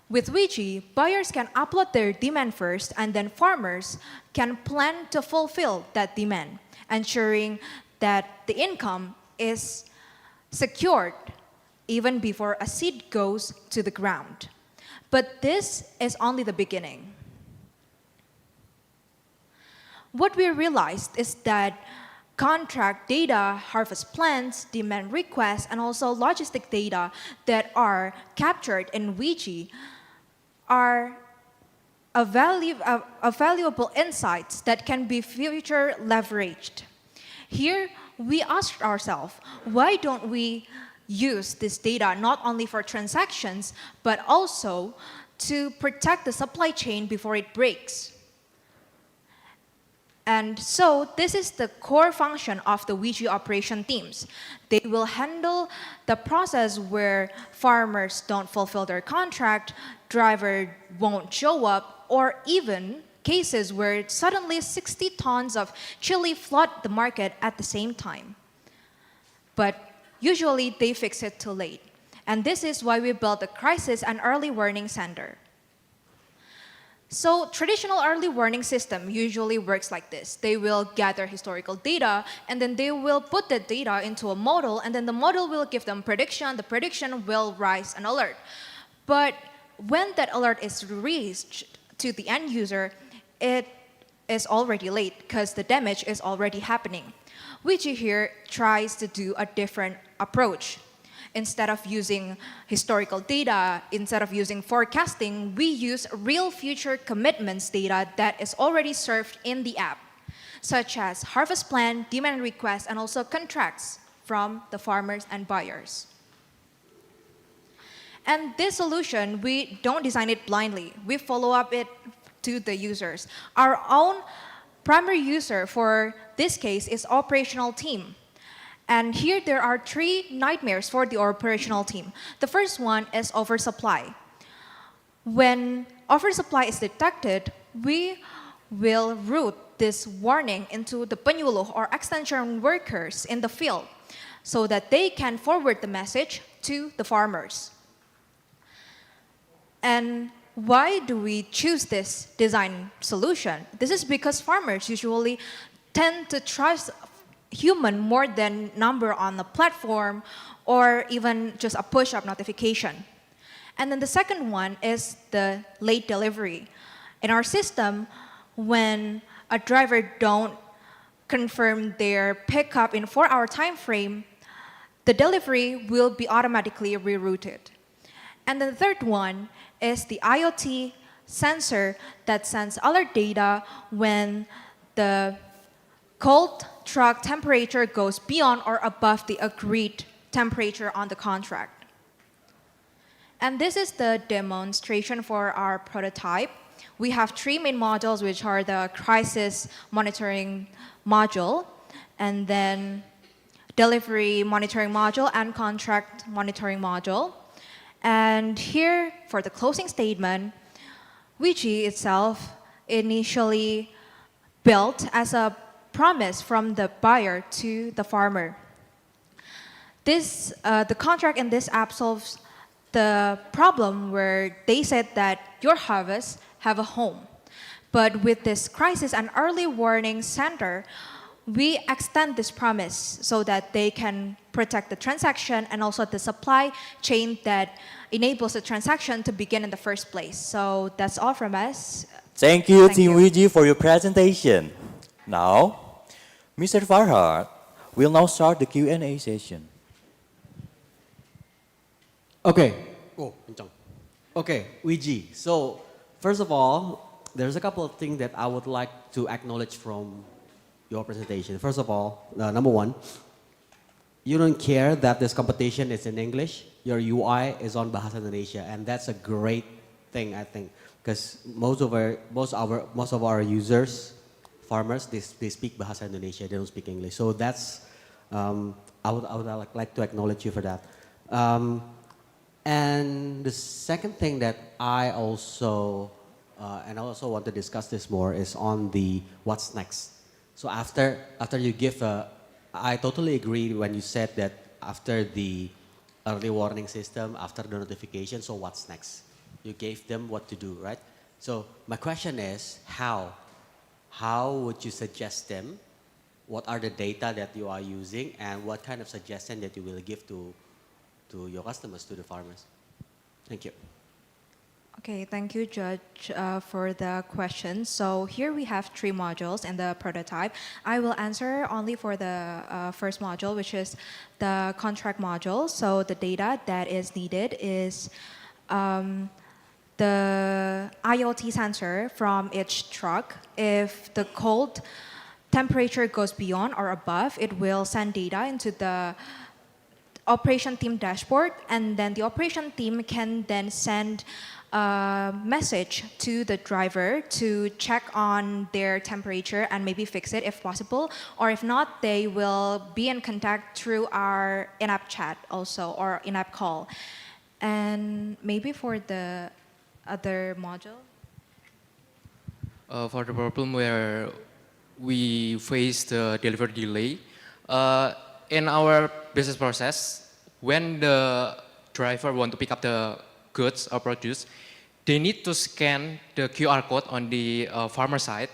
With Wiji, buyers can upload their demand first, and then farmers can plan to fulfill that demand, ensuring that the income is secured even before a seed goes to the ground. But this is only the beginning. What we realized is that contract data, harvest plans, demand requests, and also logistic data that are captured in Wiji are a valuable insights that can be future leveraged. Here, we asked ourselves, why don't we use this data not only for transactions, but also to protect the supply chain before it breaks? And so this is the core function of the Wiji operation teams. They will handle the process where farmers don't fulfill their contract, driver won't show up, or even cases where suddenly 60 tons of chili flood the market at the same time. But usually they fix it too late. And this is why we built the Crisis and Early Warning Center. So traditional early warning system usually works like this. They will gather historical data, and then they will put the data into a model, and then the model will give them prediction. The prediction will rise an alert. But when that alert is reached to the end user, it is already late because the damage is already happening. Ouija here tries to do a different approach. Instead of using historical data, instead of using forecasting, we use real future commitments data that is already served in the app, such as harvest plan, demand requests, and also contracts from the farmers and buyers. And this solution, we don't design it blindly. We follow up it to the users. Our own primary user for this case is operational team. And here there are 3 nightmares for the operational team. The first one is oversupply. When oversupply is detected, we will route this warning into the penyuluh or extension workers in the field so that they can forward the message to the farmers. And why do we choose this design solution? This is because farmers usually tend to trust human more than number on the platform or even just a push-up notification. And then the second one is the late delivery. In our system, when a driver don't confirm their pickup in 4-hour time frame, the delivery will be automatically rerouted. And the third one is the IoT sensor that sends alert data when the cold truck temperature goes beyond or above the agreed temperature on the contract. And this is the demonstration for our prototype. We have 3 main modules, which are the crisis monitoring module, and then delivery monitoring module, and contract monitoring module. And here, for the closing statement, Ouija itself initially built as a promise from the buyer to the farmer. The contract in this app solves the problem where they said that your harvests have a home. But with this crisis and early warning center, we extend this promise so that they can protect the transaction and also the supply chain that enables the transaction to begin in the first place. So that's all from us. Thank you, Team Ouija, for your presentation. Now, Mr. Farhad will now start the Q&A session. Okay. Oh, okay, Ouija. So, first of all, there's a couple of things that I would like to acknowledge from your presentation. First of all, number one, you don't care that this competition is in English. Your UI is on Bahasa Indonesia, and that's a great thing, I think, because most of our users, farmers, they speak Bahasa Indonesia. They don't speak English. So that's I would like to acknowledge you for that. And the second thing that I also want to discuss this more is on the what's next. So after you give I totally agree when you said that after the early warning system, after the notification, so what's next? You gave them what to do, right? So my question is how? How would you suggest them? What are the data that you are using, and what kind of suggestion that you will give to your customers, to the farmers? Thank you. Okay, thank you, Judge, for the question. So here we have 3 modules in the prototype. I will answer only for the first module, which is the contract module. So the data that is needed is the IoT sensor from each truck. If the cold temperature goes beyond or above, it will send data into the operation team dashboard, and then the operation team can then send a message to the driver to check on their temperature and maybe fix it if possible, or if not, they will be in contact through our in-app chat also, or in-app call. And maybe for the other module? For the problem where we face the delivery delay, in our business process, when the driver want to pick up the goods or produce, they need to scan the QR code on the farmer side.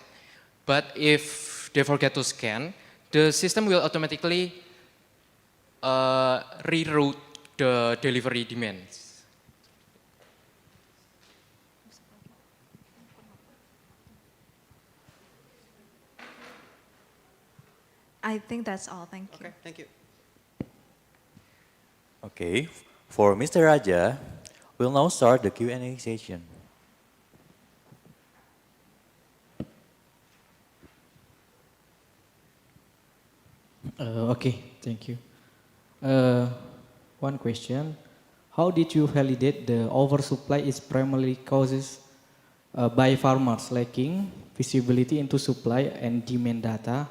But if they forget to scan, the system will automatically reroute the delivery demands. I think that's all. Thank you. Okay, thank you. Okay, for Mr. Raja, we'll now start the Q&A session. Okay, thank you. One question. How did you validate the oversupply is primarily causes by farmers lacking visibility into supply and demand data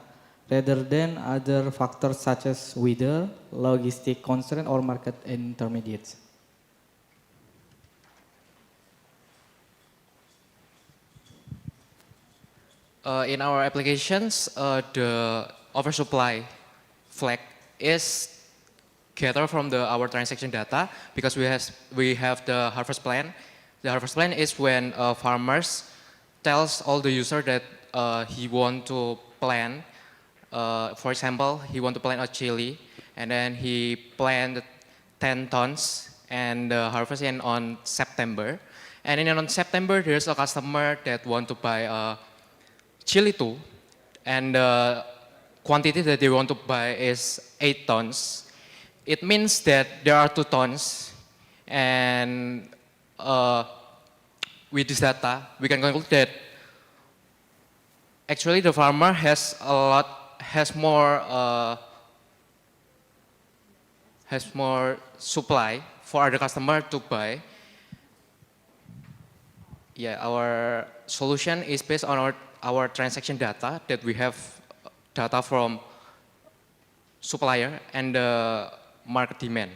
rather than other factors such as weather, logistic constraint, or market intermediates? In our applications, the oversupply flag is gathered from our transaction data because we have the harvest plan. The harvest plan is when farmers tells all the user that he want to plant. For example, he want to plant a chili, and then he planted 10 tons and harvest in on September. And then on September, there's a customer that want to buy chili too, and the quantity that they want to buy is 8 tons. It means that there are 2 tons, and with this data, we can conclude that actually the farmer has more supply for other customer to buy. Yeah, our solution is based on our transaction data that we have data from supplier and the market demand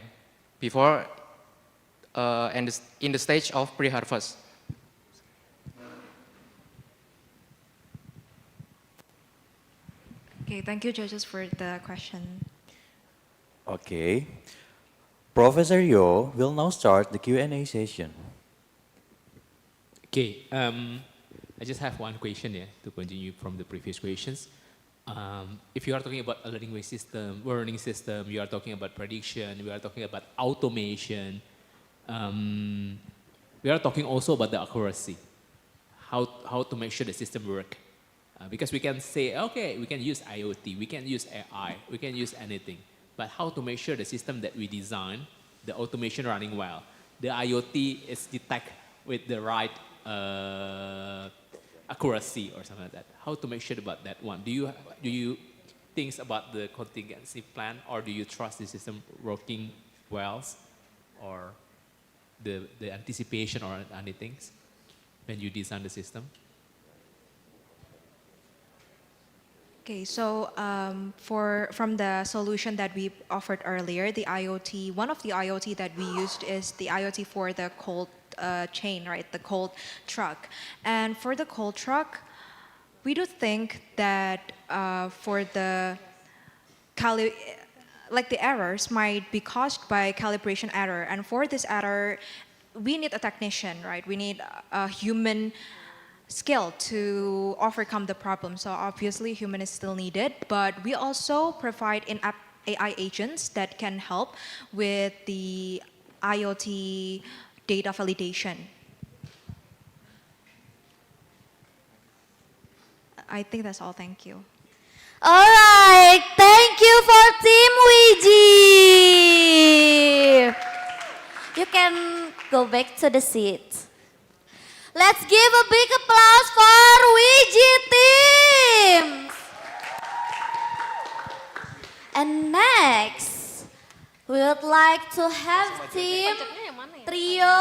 before and in the stage of pre-harvest. Okay, thank you, judges, for the question. Okay, Professor Yo will now start the Q&A session. Okay, I just have one question here to continue from the previous questions. If you are talking about a learning system, you are talking about prediction, we are talking about automation, we are talking also about the accuracy, how to make sure the system work. Because we can say, okay, we can use IoT, we can use AI, we can use anything, but how to make sure the system that we design, the automation running well, the IoT is detect with the right accuracy or something like that. How to make sure about that one? Do you think about the contingency plan, or do you trust the system working well, or the anticipation or anything when you design the system? Okay, so from the solution that we offered earlier, the IoT, one of the IoT that we used is the IoT for the cold chain, right? The cold truck. And for the cold truck, we do think that for the the errors might be caused by calibration error. And for this error, we need a technician, right? We need a human skill to overcome the problem. So obviously human is still needed, but we also provide in-app AI agents that can help with the IoT data validation. I think that's all. Thank you. All right, thank you for Team Wiji. You can go back to the seat. Let's give a big applause for Wiji team. And next, we would like to have team Trio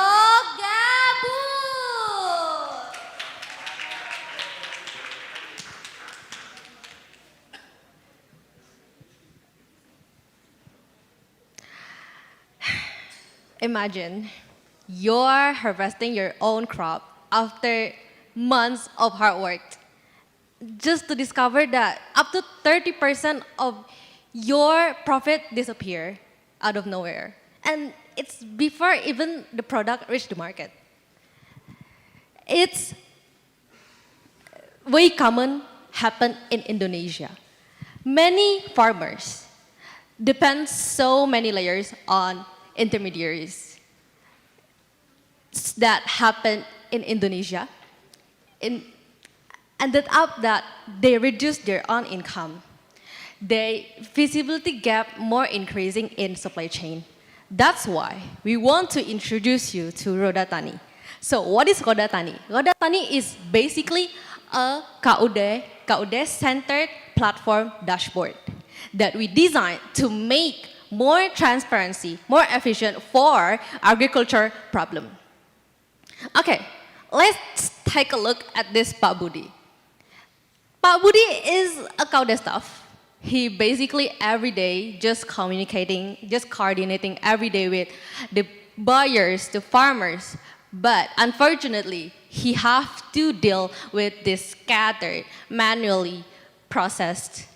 Gabut. Imagine you're harvesting your own crop after months of hard work, just to discover that up to 30% of your profit disappear out of nowhere. And it's before even the product reached the market. It's very common happen in Indonesia. Many farmers depend so many layers on intermediaries that happen in Indonesia, ended up that they reduced their own income. the visibility gap more increasing in supply chain. That's why we want to introduce you to Roda Tani. So what is Roda Tani? Roda Tani is basically a KUD-centered platform dashboard that we designed to make more transparency, more efficient for agriculture problem. Okay, let's take a look at this Pak Budi. Pak Budi is a KUD staff. He basically every day just communicating, just coordinating every day with the buyers, the farmers. But unfortunately, he have to deal with this scattered, manually processed.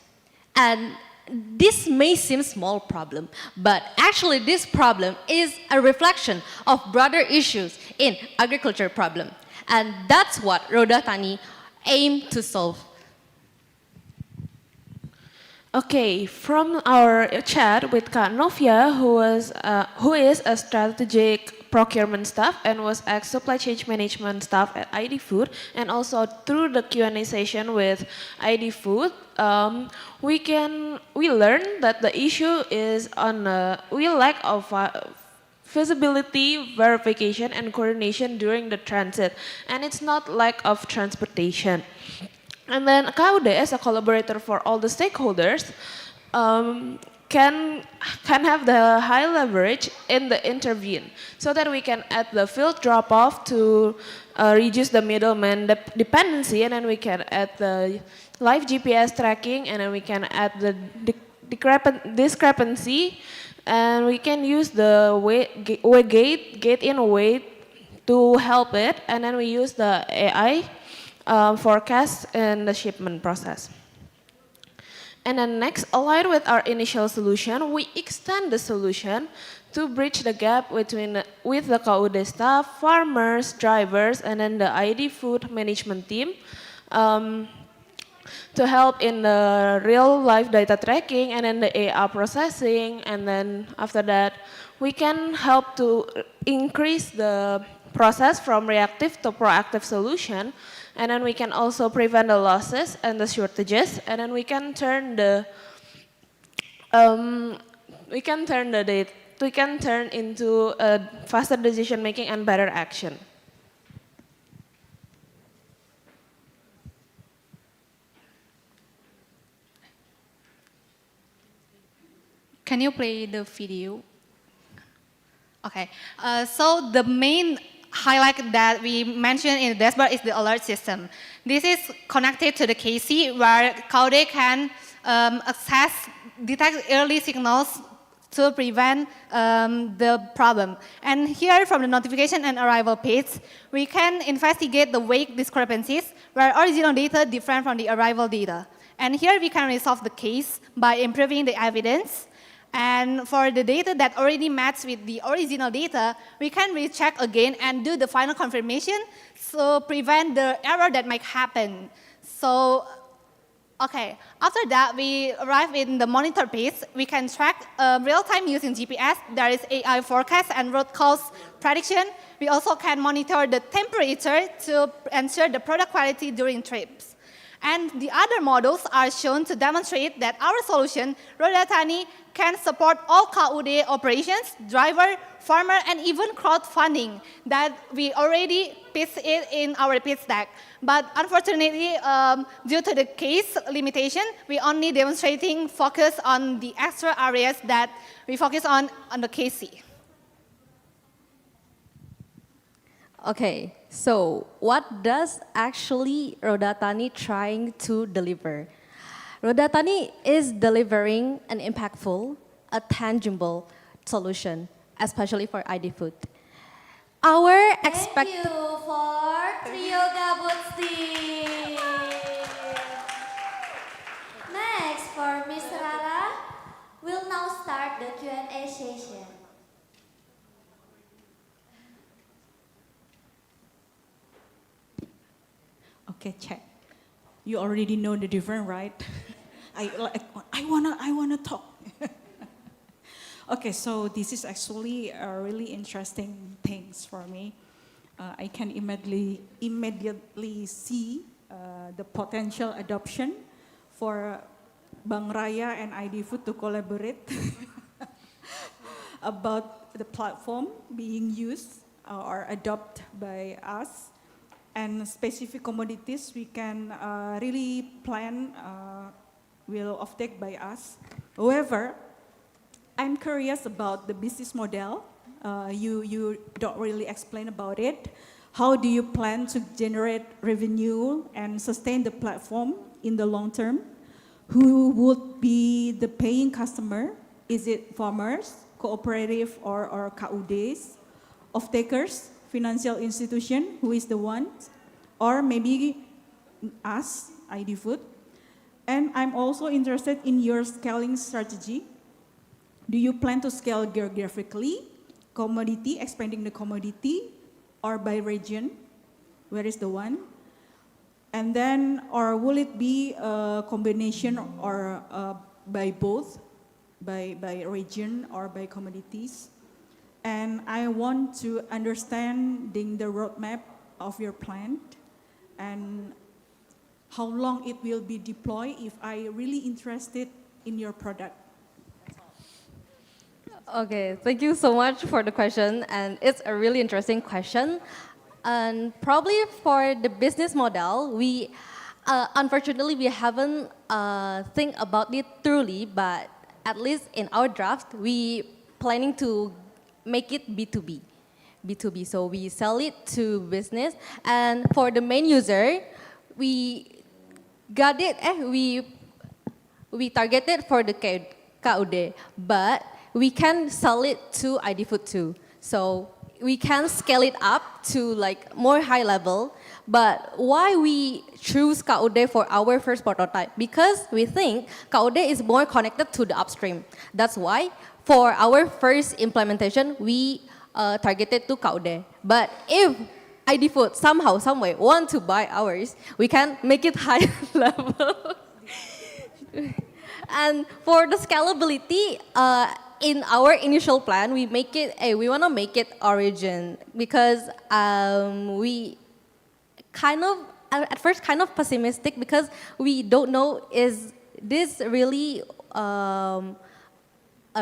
And this may seem small problem, but actually this problem is a reflection of broader issues in agriculture problem. And that's what Roda Tani aim to solve. Okay, from our chat with Kak Novia, who is a strategic procurement staff and was ex-supply chain management staff at ID Food, and also through the Q&A session with ID Food, we learned that the issue is on we lack of feasibility, verification, and coordination during the transit, and it's not lack of transportation. And then KUD as a collaborator for all the stakeholders can have the high leverage in the intervene so that we can add the field drop-off to reduce the middleman dependency, and then we can add the live GPS tracking, and then we can add the discrepancy, and we can use the gate in wait to help it, and then we use the AI forecast and the shipment process. And then next, aligned with our initial solution, we extend the solution to bridge the gap with the KUD staff, farmers, drivers, and then the ID Food management team to help in the real life data tracking and then the AI processing. And then after that, we can help to increase the process from reactive to proactive solution. And then we can also prevent the losses and the shortages, and then we can turn into a faster decision making and better action. Can you play the video? Okay, so the main highlight that we mentioned in the dashboard is the alert system. This is connected to the KC where KUD can detect early signals to prevent the problem. And here from the notification and arrival page, we can investigate the weight discrepancies where original data different from the arrival data. And here we can resolve the case by improving the evidence. And for the data that already matched with the original data, we can recheck again and do the final confirmation to prevent the error that might happen. So, okay, after that, we arrive in the monitor page. We can track real-time using GPS. There is AI forecast and road cause prediction. We also can monitor the temperature to ensure the product quality during trips. And the other models are shown to demonstrate that our solution, Roda Tani, can support all KUD operations, driver, farmer, and even crowdfunding that we already pitched it in our pitch deck. But unfortunately, due to the case limitation, we only demonstrating focus on the extra areas that we focus on the KC. Okay, so what does actually Roda Tani trying to deliver? Roda Tani is delivering an impactful, a tangible solution, especially for ID Food. Our expected... Thank you for Trio Gabutsi. Next, for Miss Rara, we'll now start the Q&A session. Okay, check. You already know the difference, right? I wanna talk. Okay, so this is actually a really interesting things for me. I can immediately see the potential adoption for Bank Raya and ID Food to collaborate about the platform being used or adopted by us, and specific commodities we can really plan will offtake by us. However, I'm curious about the business model. You don't really explain about it. How do you plan to generate revenue and sustain the platform in the long term? Who would be the paying customer? Is it farmers, cooperative or KUDs, off-takers, financial institution, who is the one? Or maybe us, ID Food? And I'm also interested in your scaling strategy. Do you plan to scale geographically, commodity, expanding the commodity, or by region? Where is the one? And then, or will it be a combination or by both, by region or by commodities? And I want to understanding the roadmap of your plant and how long it will be deployed if I really interested in your product. Okay, thank you so much for the question, and it's a really interesting question. And probably for the business model, we unfortunately we haven't think about it truly, but at least in our draft, we planning to make it B2B. B2B, so we sell it to business, and for the main user, we got it. We targeted for the KUD, but we can sell it to ID Food too. So we can scale it up to like more high level. But why we choose KUD for our first prototype? Because we think KUD is more connected to the upstream. That's why for our first implementation, we targeted to KUD. But if ID Food somehow, some way want to buy ours, we can make it high level. And for the scalability, in our initial plan, we want to make it origin because we kind of at first kind of pessimistic because we don't know is this really a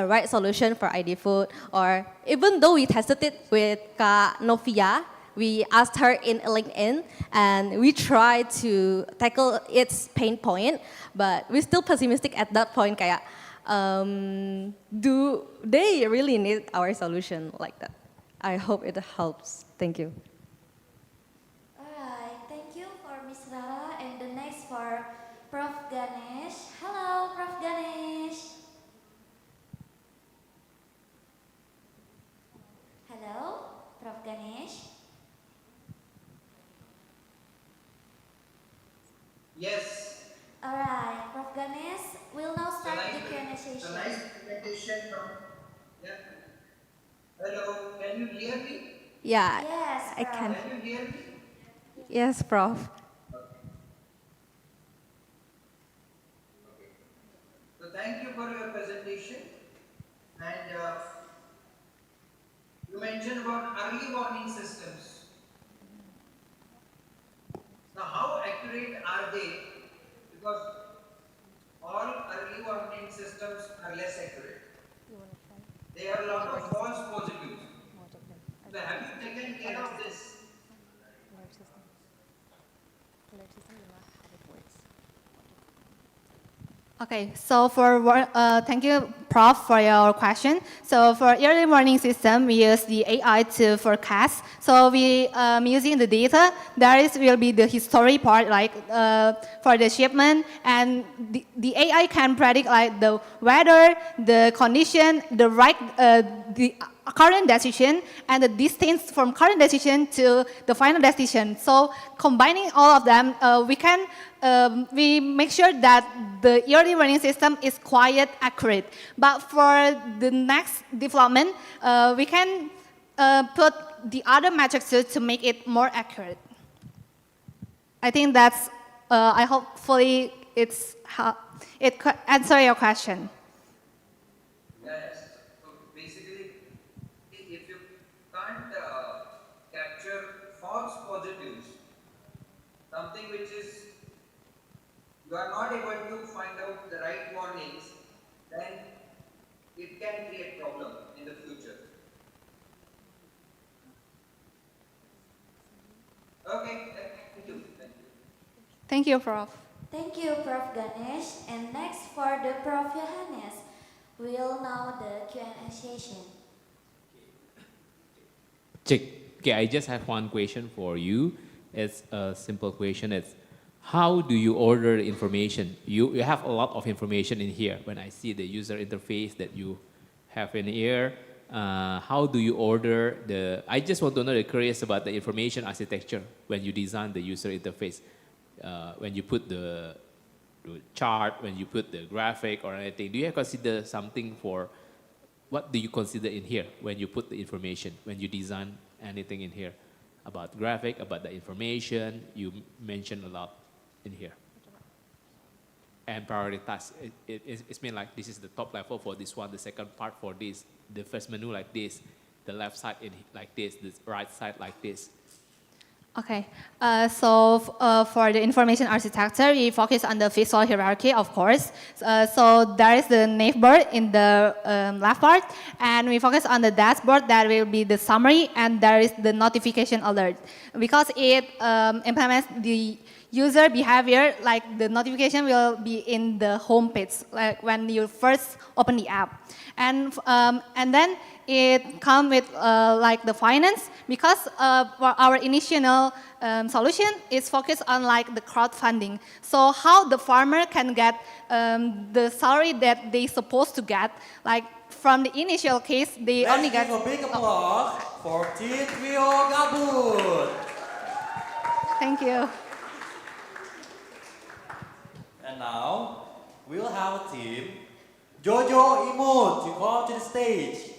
right solution for ID Food, or even though we tested it with Kak Novia, we asked her in LinkedIn and we tried to tackle its pain point, but we're still pessimistic at that point. Kayak, do they really need our solution like that? I hope it helps. Thank you. Alright, thank you for Miss Rara, and the next for Prof. Ganesh. Hello, Prof. Ganesh. Hello, Prof. Ganesh. Yes. Alright, Prof. Ganesh, we'll now start the Q&A So session. nice presentation from. Yeah. Hello, can you hear me? Yeah, Yes, I can. Can you hear me? Yes, Prof. So thank you for your presentation. And you mentioned about early warning systems. Now, how accurate are they? Because all early warning systems are less accurate. They have a lot of false positives. So have you taken care of this? Okay, so thank you, Prof, for your question. So for early warning system, we use the AI to forecast. So we using the data. Will be the history part, like for the shipment, and the AI can predict like the weather, the condition, the current decision, and the distance from current decision to the final decision. So combining all of them, we make sure that the early warning system is quite accurate. But for the next development, we can put the other metrics to make it more accurate. I think that's, I hopefully it answer your question. Yes. So basically, if you can't capture false positives, something which is you you are not able to find out the right warnings, then it can create problem in the future. Okay, thank you. Thank you, Prof. Thank you, Prof. Ganesh. And next for the Prof. Johannes, we'll now the Q&A session. Check. Okay, I just have one question for you. It's a simple question. It's how do you order information? You have a lot of information in here. When I see the user interface that you have in here, how do you order the? I just want to know, curious about the information architecture when you design the user interface. When you put the chart, when you put the graphic or anything, do you consider something for? What do you consider in here when you put the information, when you design anything in here? About graphic, about the information, you mentioned a lot in here. And prioritize, it's mean like this is the top level for this one, the second part for this, the first menu like this, the left side like this, the right side like this. Okay, for the information architecture, we focus on the visual hierarchy, of course. So there is the neighbor in the left part, and we focus on the dashboard. That will be the summary, and there is the notification alert. Because it implements the user behavior, like the notification will be in the home page, like when you first open the app. And then it comes with like the finance, because for our initial solution is focused on like the crowdfunding. So how the farmer can get the salary that they supposed to get, like from the initial case, they only get. Let's give a big applause for Team Trio Gabut. Thank you. And now, we'll have a team, Jojo Imut, to come to the stage.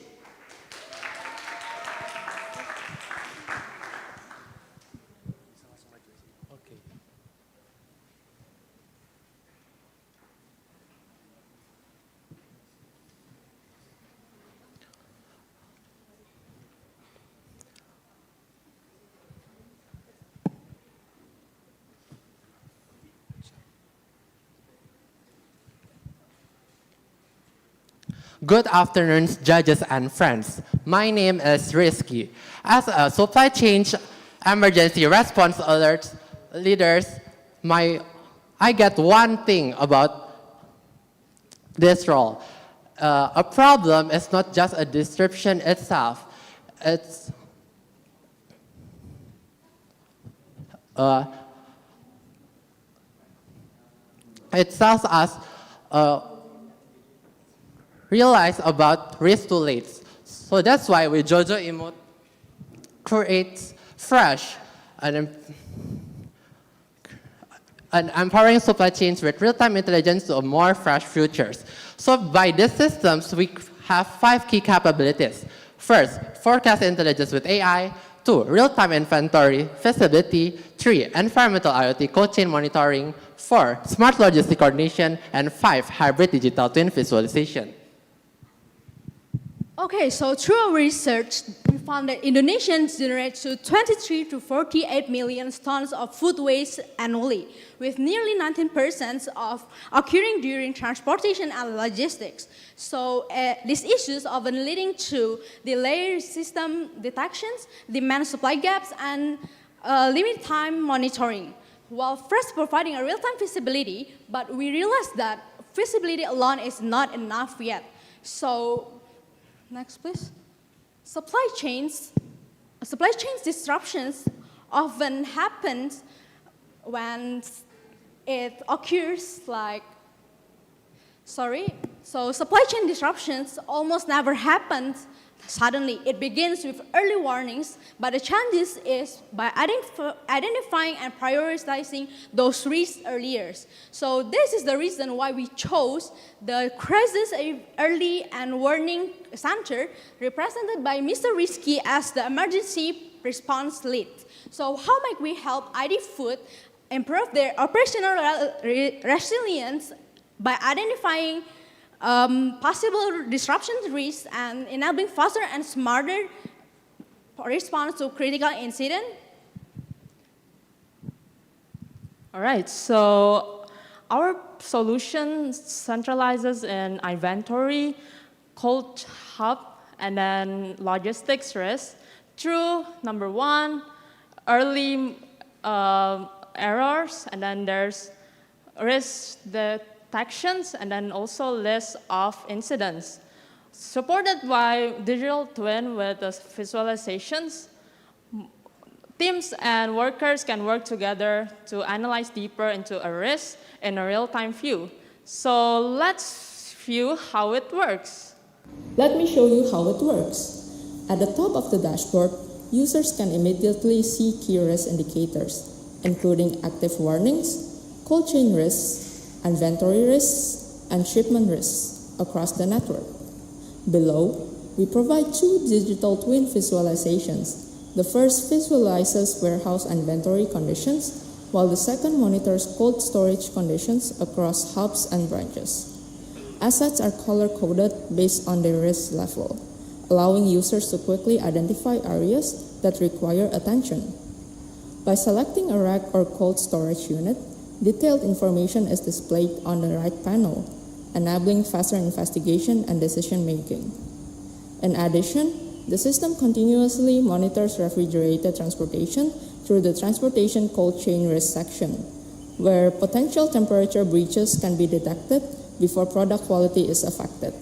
Good afternoon, judges and friends. My name is Rizky. As a supply chain emergency response alert leaders, I get one thing about this role. A problem is not just a description itself. It tells us realize about risk to late. So that's why we Jojo Emote creates fresh and empowering supply chains with real-time intelligence to more fresh futures. So by these systems, we have 5 key capabilities. First, forecast intelligence with AI. 2, real-time inventory visibility. 3, environmental IoT cold chain monitoring. 4, smart logistic coordination. And 5, hybrid digital twin visualization. Okay, so through our research, we found that Indonesians generate 23 to 48 million tons of food waste annually, with nearly 19% of occurring during transportation and logistics. So these issues often leading to delayed system detections, demand supply gaps, and limit time monitoring. While first providing a real-time visibility, but we realized that visibility alone is not enough yet. So next, please. Supply chains disruptions often happen when it occurs So supply chain disruptions almost never happen suddenly. It begins with early warnings, but the challenges is by identifying and prioritizing those risks earlier. So this is the reason why we chose the Crisis Early and Warning Center, represented by Mr. Rizky as the emergency response lead. So how might we help ID Food improve their operational resilience by identifying possible disruption risks and enabling faster and smarter response to critical incident? All right, so Our solution centralizes in inventory, cold hub, and then logistics risk through, number one, early errors, and then there's risk detections, and then also list of incidents. Supported by digital twin with the visualizations, teams and workers can work together to analyze deeper into a risk in a real-time view. So let's view how it works. Let me show you how it works. At the top of the dashboard, users can immediately see key risk indicators, including active warnings, cold chain risks, inventory risks, and shipment risks across the network. Below, we provide two digital twin visualizations. The first visualizes warehouse inventory conditions, while the second monitors cold storage conditions across hubs and branches. Assets are color-coded based on their risk level, allowing users to quickly identify areas that require attention. By selecting a rack or cold storage unit, detailed information is displayed on the right panel, enabling faster investigation and decision-making. In addition, the system continuously monitors refrigerated transportation through the Transportation Cold Chain Risk section, where potential temperature breaches can be detected before product quality is affected.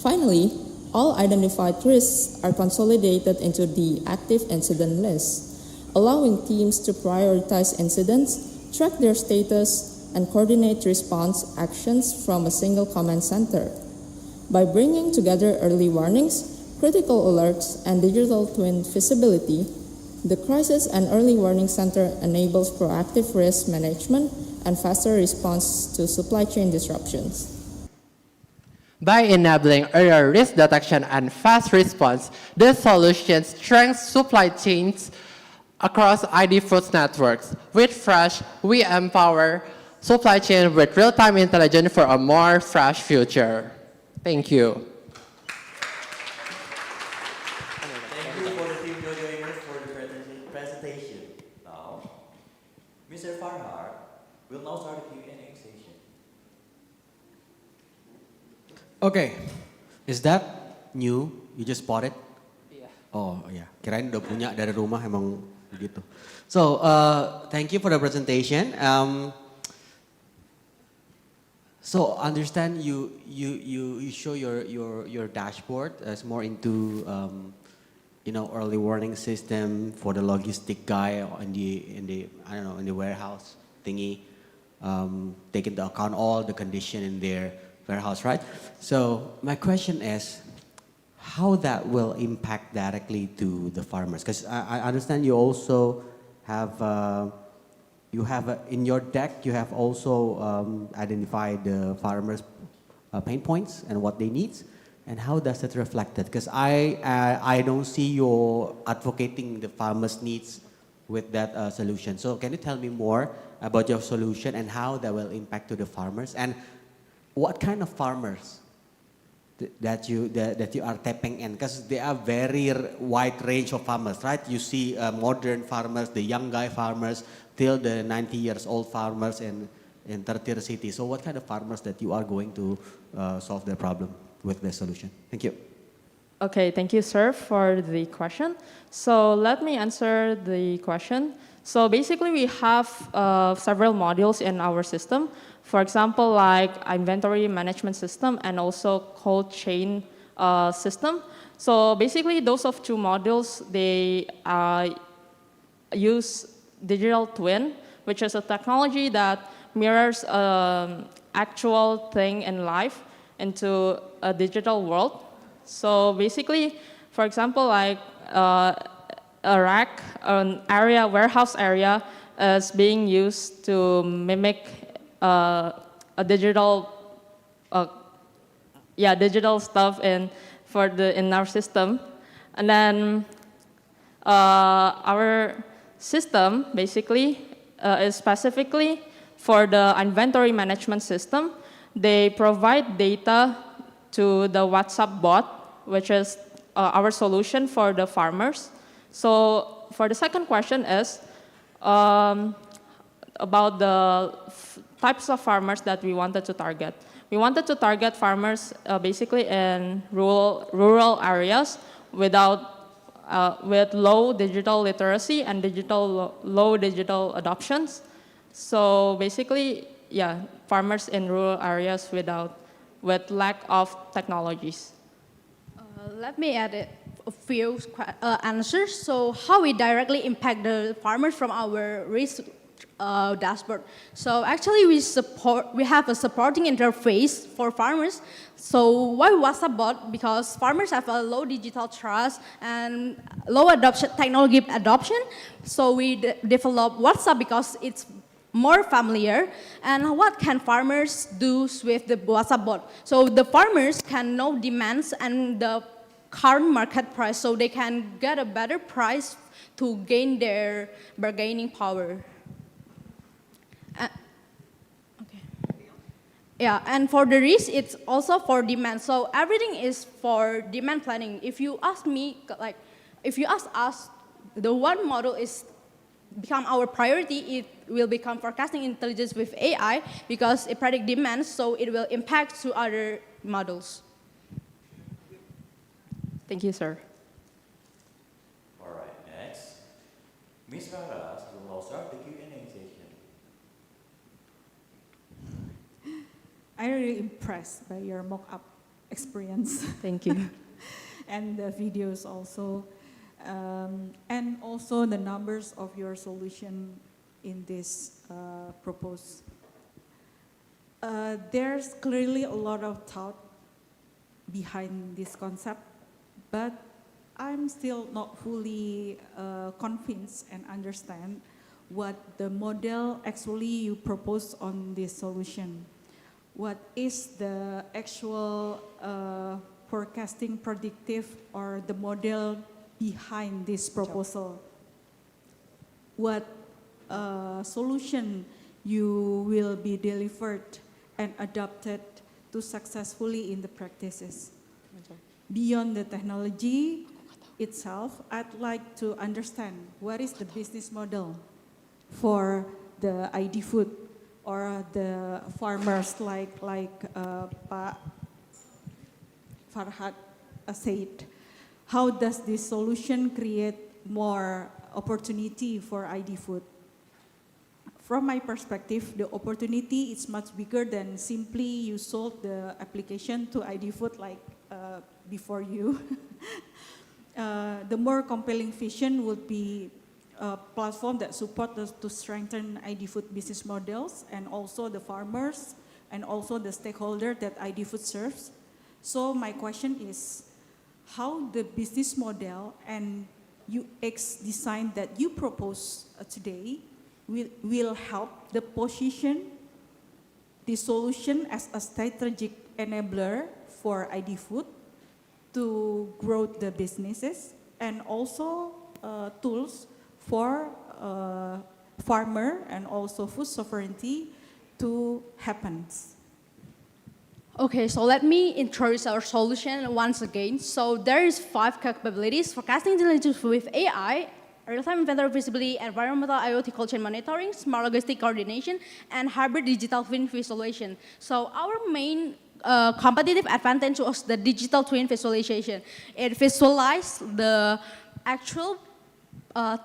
Finally, all identified risks are consolidated into the active incident list, allowing teams to prioritize incidents, track their status, and coordinate response actions from a single command center. By bringing together early warnings, critical alerts, and digital twin visibility, the Crisis and Early Warning Center enables proactive risk management and faster response to supply chain disruptions. By enabling earlier risk detection and fast response, this solution strengthens supply chains across ID Foods networks. With Fresh, we empower supply chain with real-time intelligence for a more fresh future. Thank you. Thank you for the team joiners for the presentation. Now, Mr. Farhar will now start the Q&A session. Okay, is that new? You just bought it? Yeah. Oh yeah, kirain udah punya dari rumah emang begitu. So thank you for the presentation. So understand you show your dashboard as more into early warning system for the logistic guy in the warehouse thingy, take into account all the condition in their warehouse, right? So my question is, how that will impact directly to the farmers? Because I understand you also have in your deck you have also identified the farmers' pain points and what they need, and how does it reflect it? Because I don't see you advocating the farmers' needs with that solution. So can you tell me more about your solution and how that will impact to the farmers, and what kind of farmers that you are tapping in? Because there are very wide range of farmers, right? You see modern farmers, the young guy farmers, till the 90 years old farmers in third-tier cities. So what kind of farmers that you are going to solve the problem with the solution? Thank you. Okay, thank you, sir, for the question. So let me answer the question. So basically, we have several modules in our system. For example, like inventory management system and also cold chain system. So basically, those of two modules, they use digital twin, which is a technology that mirrors actual thing in life into a digital world. So basically, for example, like a rack, an area, warehouse area, is being used to mimic a digital, digital stuff in our system, and then our system basically is specifically for the inventory management system. They provide data to the WhatsApp bot, which is our solution for the farmers. So for the second question is about the types of farmers that we wanted to target. We wanted to target farmers basically in rural areas with low digital literacy and low digital adoptions. So basically, yeah, farmers in rural areas with lack of technologies. Let me add a few answers. So how we directly impact the farmers from our risk dashboard. So actually we have a supporting interface for farmers. So why WhatsApp bot? Because farmers have a low digital trust and low technology adoption. So we develop WhatsApp because it's more familiar. And what can farmers do with the WhatsApp bot? So the farmers can know demands and the current market price, so they can get a better price to gain their bargaining power. Yeah, and for the risk, it's also for demand. So everything is for demand planning. If you ask me, if you ask us, the one model is become our priority, it will become forecasting intelligence with AI because it predicts demand, so it will impact to other models. Thank you, sir. All right, next. Ms. Varas will now start the Q&A session. I'm really impressed by your mock-up experience. Thank you. And the videos also. And also the numbers of your solution in this proposed. There's clearly a lot of thought behind this concept, but I'm still not fully convinced and understand what the model actually you propose on this solution. What is the actual forecasting predictive or the model behind this proposal? What solution you will be delivered and adopted to successfully in the practices? Beyond the technology itself, I'd like to understand what is the business model for the ID food or the farmers like Pak Farhad said. How does this solution create more opportunity for ID food? From my perspective, the opportunity is much bigger than simply you sold the application to ID food like before you. The more compelling vision would be a platform that supports us to strengthen ID food business models and also the farmers and also the stakeholder that ID food serves. So my question is, how the business model and UX design that you propose today will help the position, the solution as a strategic enabler for ID food to grow the businesses and also tools for farmer and also food sovereignty to happen. Okay, so let me introduce our solution once again. So there is 5 capabilities: forecasting intelligence with AI, real-time inventory visibility, environmental IoT cold chain monitoring, smart logistic coordination, and hybrid digital twin visualization. So our main competitive advantage was the digital twin visualization. It visualizes the actual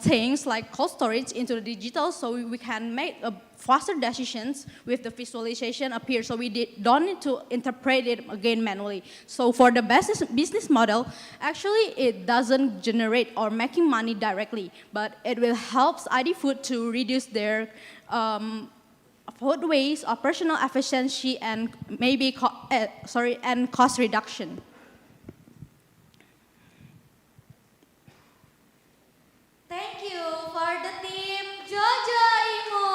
things like cold storage into the digital, so we can make faster decisions with the visualization appear, so we don't need to interpret it again manually. So for the business model, actually it doesn't generate or making money directly, but it will help ID Food to reduce their food waste, operational efficiency, and maybe and cost reduction. Thank you for the team Jojo Imo.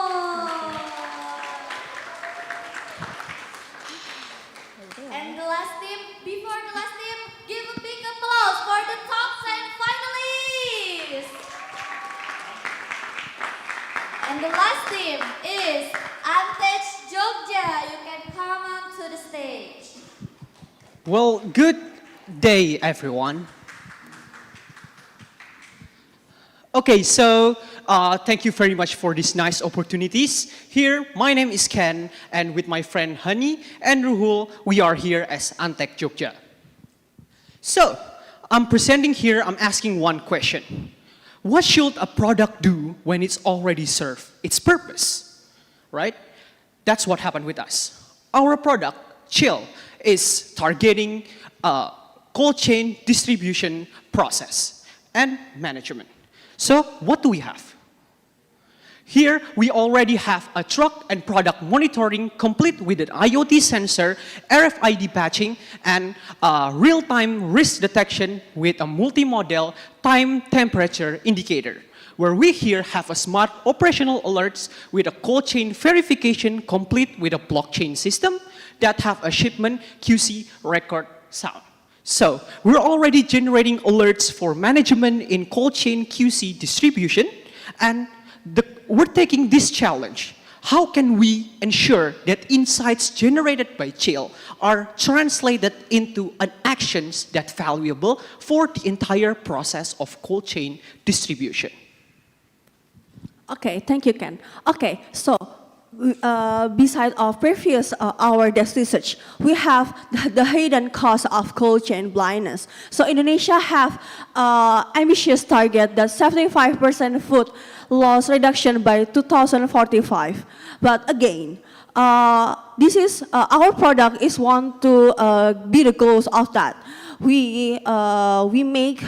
And the last team, before the last team, give a big applause for the top 10 finalists. And the last team is Antech Jogja. You can come on to the stage. Well, good day, everyone. Okay, so thank you very much for these nice opportunities. Here, my name is Ken, and with my friend Hani and Ruhul, we are here as Antec Jogja. So, I'm presenting here, I'm asking one question. What should a product do when it's already served its purpose? Right? That's what happened with us. Our product, Chill, is targeting cold chain distribution process and management. So what do we have? Here, we already have a truck and product monitoring complete with an IoT sensor, RFID patching, and real-time risk detection with a multimodal time temperature indicator, where we here have a smart operational alerts with a cold chain verification complete with a blockchain system that have a shipment QC record sound. So we're already generating alerts for management in cold chain QC distribution, and we're taking this challenge. How can we ensure that insights generated by Chill are translated into an actions that valuable for the entire process of cold chain distribution? Okay, thank you, Ken. Okay, so beside our previous our desk research, we have the hidden cause of cold chain blindness. So Indonesia have ambitious target that 75% food loss reduction by 2045. But again, this is our product is want to be the goals of that. We make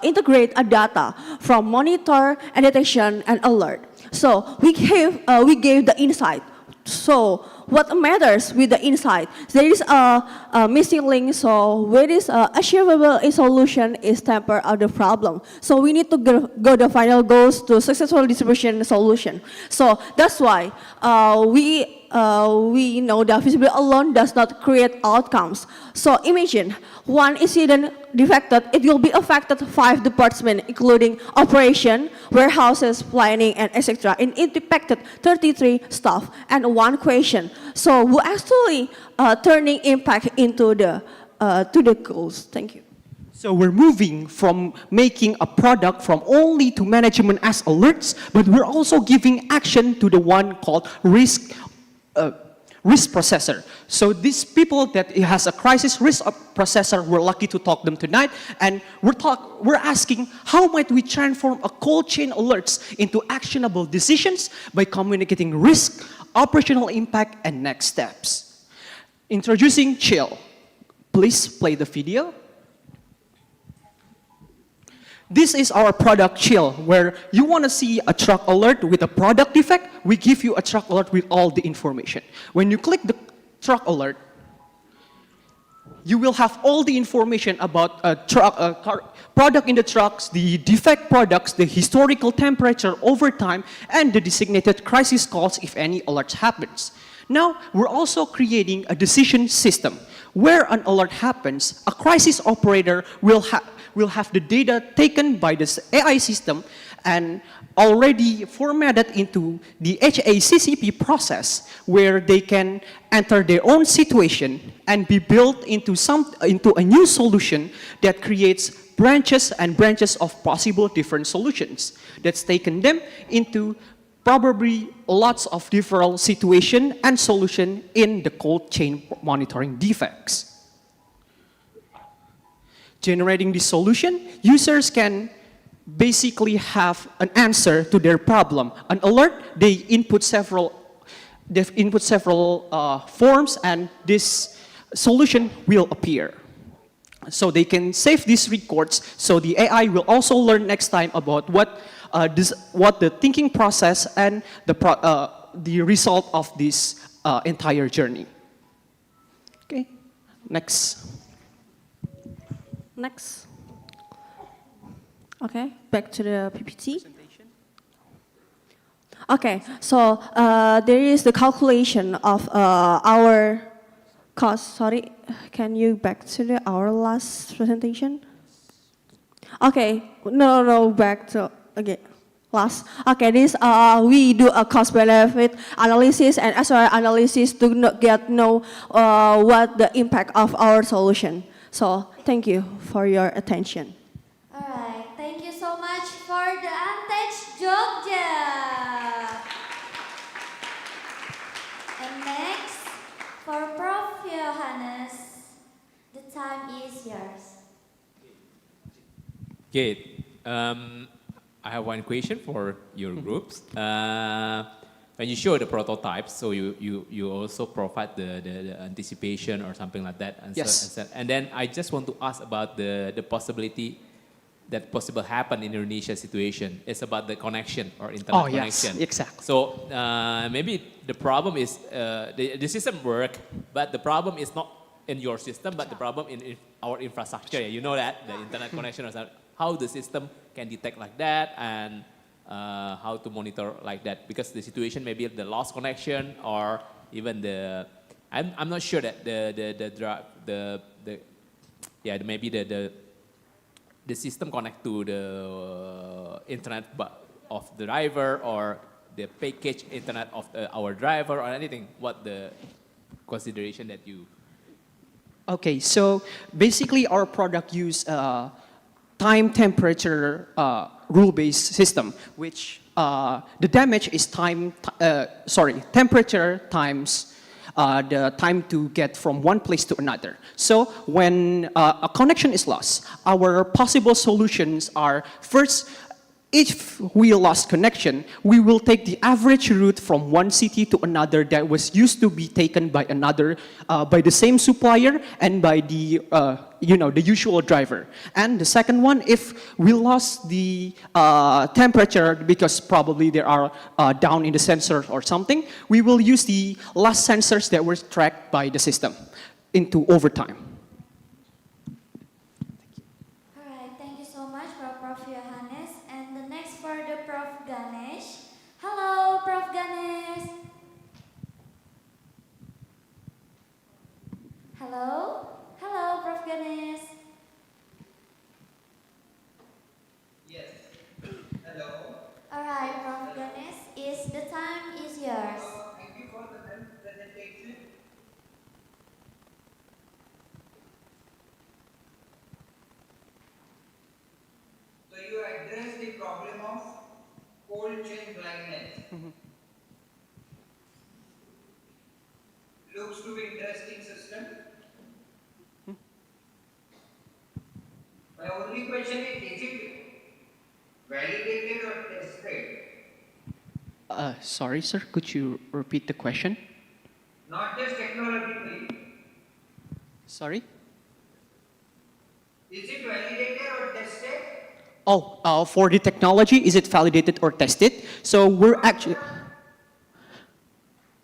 integrate a data from monitor and detection and alert. So we gave the insight. So what matters with the insight? There is a missing link. So where is achievable a solution is temper of the problem. So we need to go the final goals to successful distribution solution. So that's why we know that feasibility alone does not create outcomes. So imagine one incident defected, it will be affected 5 departments, including operation, warehouses, planning, and etc. And it impacted 33 staff and 1 question. So we're actually turning impact into the to the goals. Thank you. So we're moving from making a product from only to management as alerts, but we're also giving action to the one called risk processor. So these people that it has a crisis risk processor, we're lucky to talk them tonight, and we're asking how might we transform a cold chain alerts into actionable decisions by communicating risk, operational impact, and next steps. Introducing Chill. Please play the video. This is our product Chill, where you want to see a truck alert with a product defect, we give you a truck alert with all the information. When you click the truck alert, you will have all the information about a product in the trucks, the defect products, the historical temperature over time, and the designated crisis calls if any alerts happens. Now, we're also creating a decision system. Where an alert happens, a crisis operator will have the data taken by this AI system and already formatted into the HACCP process, where they can enter their own situation and be built into a new solution that creates branches and branches of possible different solutions. That's taken them into probably lots of different situation and solution in the cold chain monitoring defects. Generating this solution, users can basically have an answer to their problem. An alert, they input several forms, and this solution will appear. So they can save these records, so the AI will also learn next time about what the thinking process and the result of this entire journey. Okay, next. Next. Okay, back to the PPT. Okay, so there is the calculation of our cost. Sorry, can you back to our last presentation? Okay, no, back to again. Last. Okay, this we do a cost benefit analysis and as well analysis to know what the impact of our solution. So thank you for your attention. Alright, thank you so much for the Antec Jogja. Okay. I have one question for your groups. When you show the prototypes, so you also provide the anticipation or something like that. And Yes. and then I just want to ask about the possibility that possible happen in Indonesia situation. It's about the connection or internet Oh, yes, connection. exactly. So maybe the problem is the system work, but the problem is not in your system, but the problem in our infrastructure. You know that the internet connection or something, how the system can detect like that and how to monitor like that, because the situation may be the lost connection or even the I'm not sure that maybe the system connect to the internet of the driver or the package internet of our driver or anything. What the consideration that you Okay, so basically our product use time temperature rule-based system, which the damage is temperature times the time to get from one place to another. So when a connection is lost, our possible solutions are first, if we lost connection, we will take the average route from one city to another that was used to be taken by another, by the same supplier and by the the usual driver. And the second one, if we lost the temperature because probably they are down in the sensor or something, we will use the last sensors that were tracked by the system into overtime. Alright, thank you so much for Prof. Johannes. And the next for the Prof. Ganesh. Hello, Prof. Ganesh. Hello? Hello, Prof. Ganesh. Yes. Hello. Alright, Prof. Ganesh, the time is yours. Thank you for the presentation. So you address the problem of cold chain blindness. Looks to be interesting system. My only question is it validated or tested? Sorry, sir, could you repeat the question? Not just technologically. Sorry? Is it validated or tested? Oh, for the technology, is it validated or tested? So we're actually...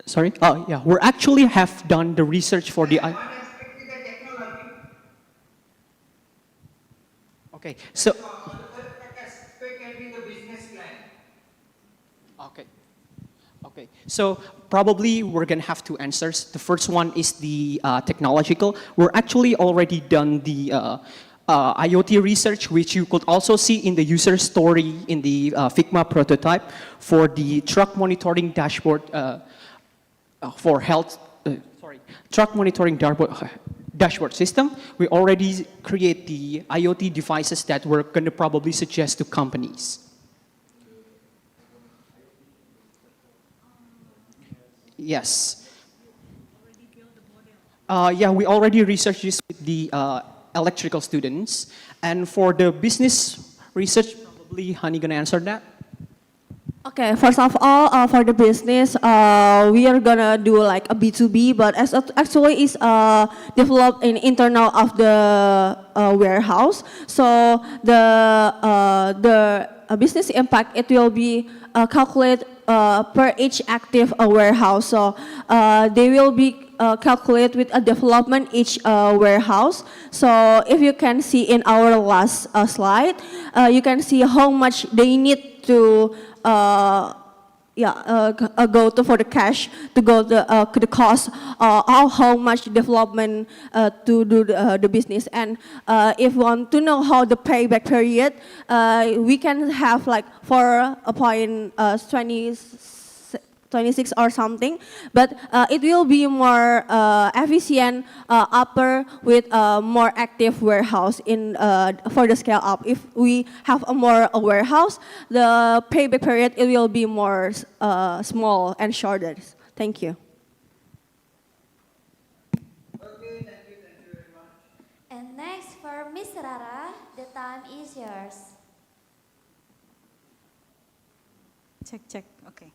Sorry? Oh, yeah, we're actually have done the research for the... One aspect is the technology. Okay, so... The first aspect can be the business plan. Okay. Okay, so probably we're gonna have two answers. The first one is the technological. We're actually already done the IoT research, which you could also see in the user story in the Figma prototype for the truck monitoring dashboard for health. Truck monitoring dashboard system. We already create the IoT devices that we're gonna probably suggest to companies. Yes. Yeah, we already researched this with the electrical students. And for the business research, probably Hani gonna answer that. Okay, first of all, for the business, we are gonna do like a B2B, but actually is developed in internal of the warehouse. So the business impact, it will be calculated per each active warehouse. So they will be calculate with a development each warehouse. So if you can see in our last slide, you can see how much they need to go to for the cash to go the cost how much development to do the business. And if you want to know how the payback period, we can have like for a point 26 or something, but it will be more efficient upper with a more active warehouse in for the scale up. If we have a more warehouse, the payback period it will be more small and shorter. Thank you. And next for Miss Rara. the time is yours. Check. Okay.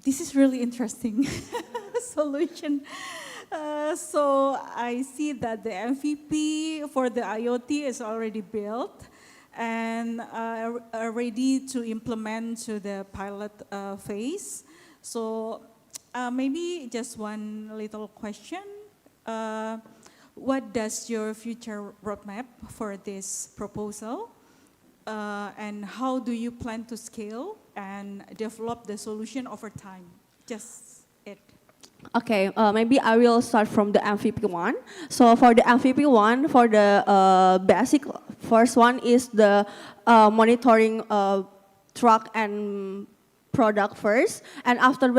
This is really interesting solution. So I see that the MVP for the IoT is already built and are ready to implement to the pilot phase. So maybe just one little question. What does your future roadmap for this proposal? And how do you plan to scale and develop the solution over time? Just it. Okay, maybe I will start from the MVP one. So for the MVP one, for the basic first one is the monitoring truck and product first, and after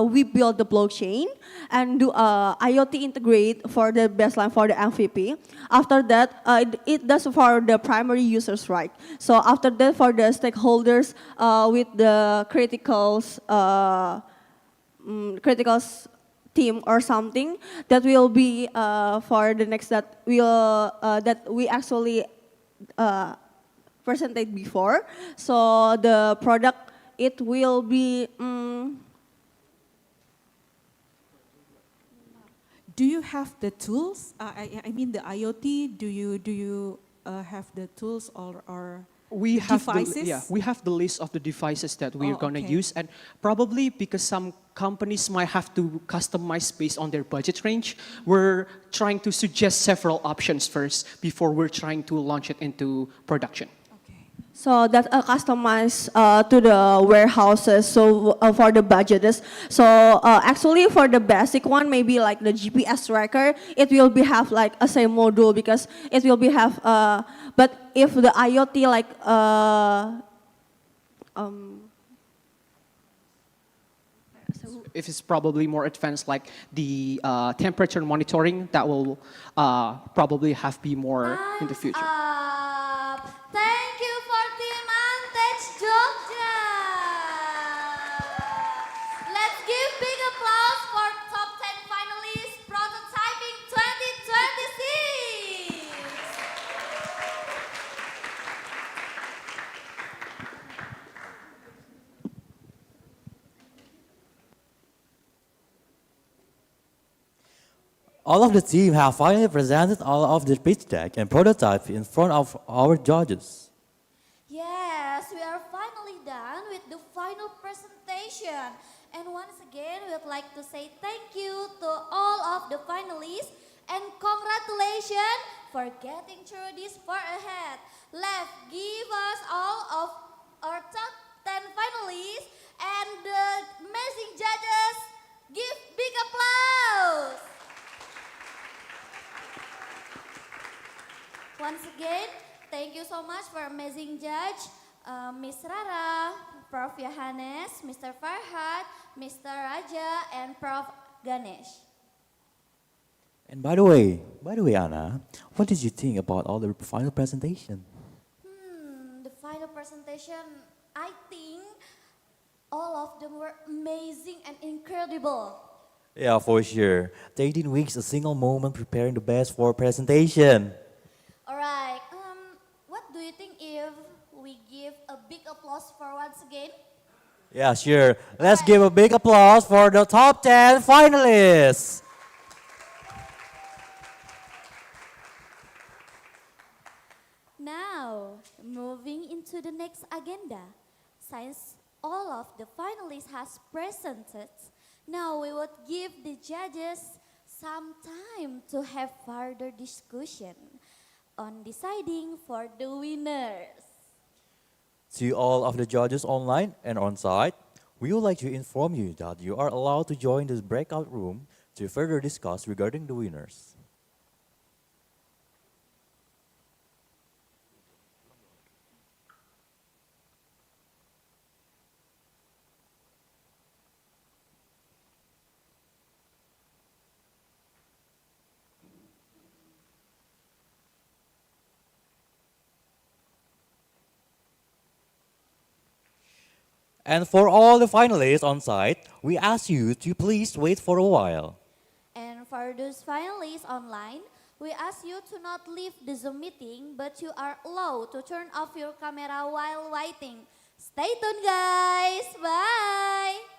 we build the blockchain and do IoT integrate for the baseline for the MVP. After that, it does for the primary users, right? So after that, for the stakeholders with the criticals team or something that will be for the next that we actually presented before. So the product it will be. Do you have the tools? I mean the IoT. Do you have the tools or We the have devices? we have the list of the devices that we're Oh, gonna okay. use, and probably because some companies might have to customize based on their budget range, we're trying to suggest several options first before we're trying to launch it into production. So that customized to the warehouses. So for the budgets. So actually for the basic one, maybe like the GPS tracker, it will be have like a same module because it will be have. But if the IoT like If it's probably more advanced, like the temperature monitoring, that will probably have be more in the future. Thank you for Team Antek Jogja. Let's give big applause for top 10 finalists prototyping 2026. All of the team have finally presented all of the pitch deck and prototype in front of our judges. Yes, we are finally done with the final presentation. And once again, we would like to say thank you to all of the finalists and congratulations for getting through this far ahead. Let's give us all of our top 10 finalists and the amazing judges give big applause. Once again, thank you so much for amazing judge, Miss Rara, Prof. Yohanes, Mr. Farhad, Mr. Raja, and Prof. Ganesh. And by the way, Anna, what did you think about all the final presentation? The final presentation, I think all of them were amazing and incredible. Yeah, for sure. 18 weeks, a single moment preparing the best for presentation. Alright, what do you think if we give a big applause for once again? Yeah, sure. Let's give a big applause for the top 10 finalists. Now, moving into the next agenda. Since all of the finalists has presented, now we would give the judges some time to have further discussion on deciding for the winners. To all of the judges online and on site, we would like to inform you that you are allowed to join this breakout room to further discuss regarding the winners. And for all the finalists on site, we ask you to please wait for a while. And for those finalists online, We ask you to not leave the Zoom meeting, but you are allowed to turn off your camera while waiting. Stay tuned, guys. Bye.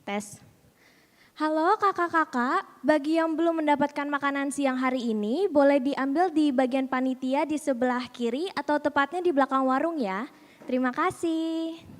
Tes. Halo kakak-kakak, bagi yang belum mendapatkan makanan siang hari ini, boleh diambil di bagian panitia di sebelah kiri atau tepatnya di belakang warung ya. Terima kasih.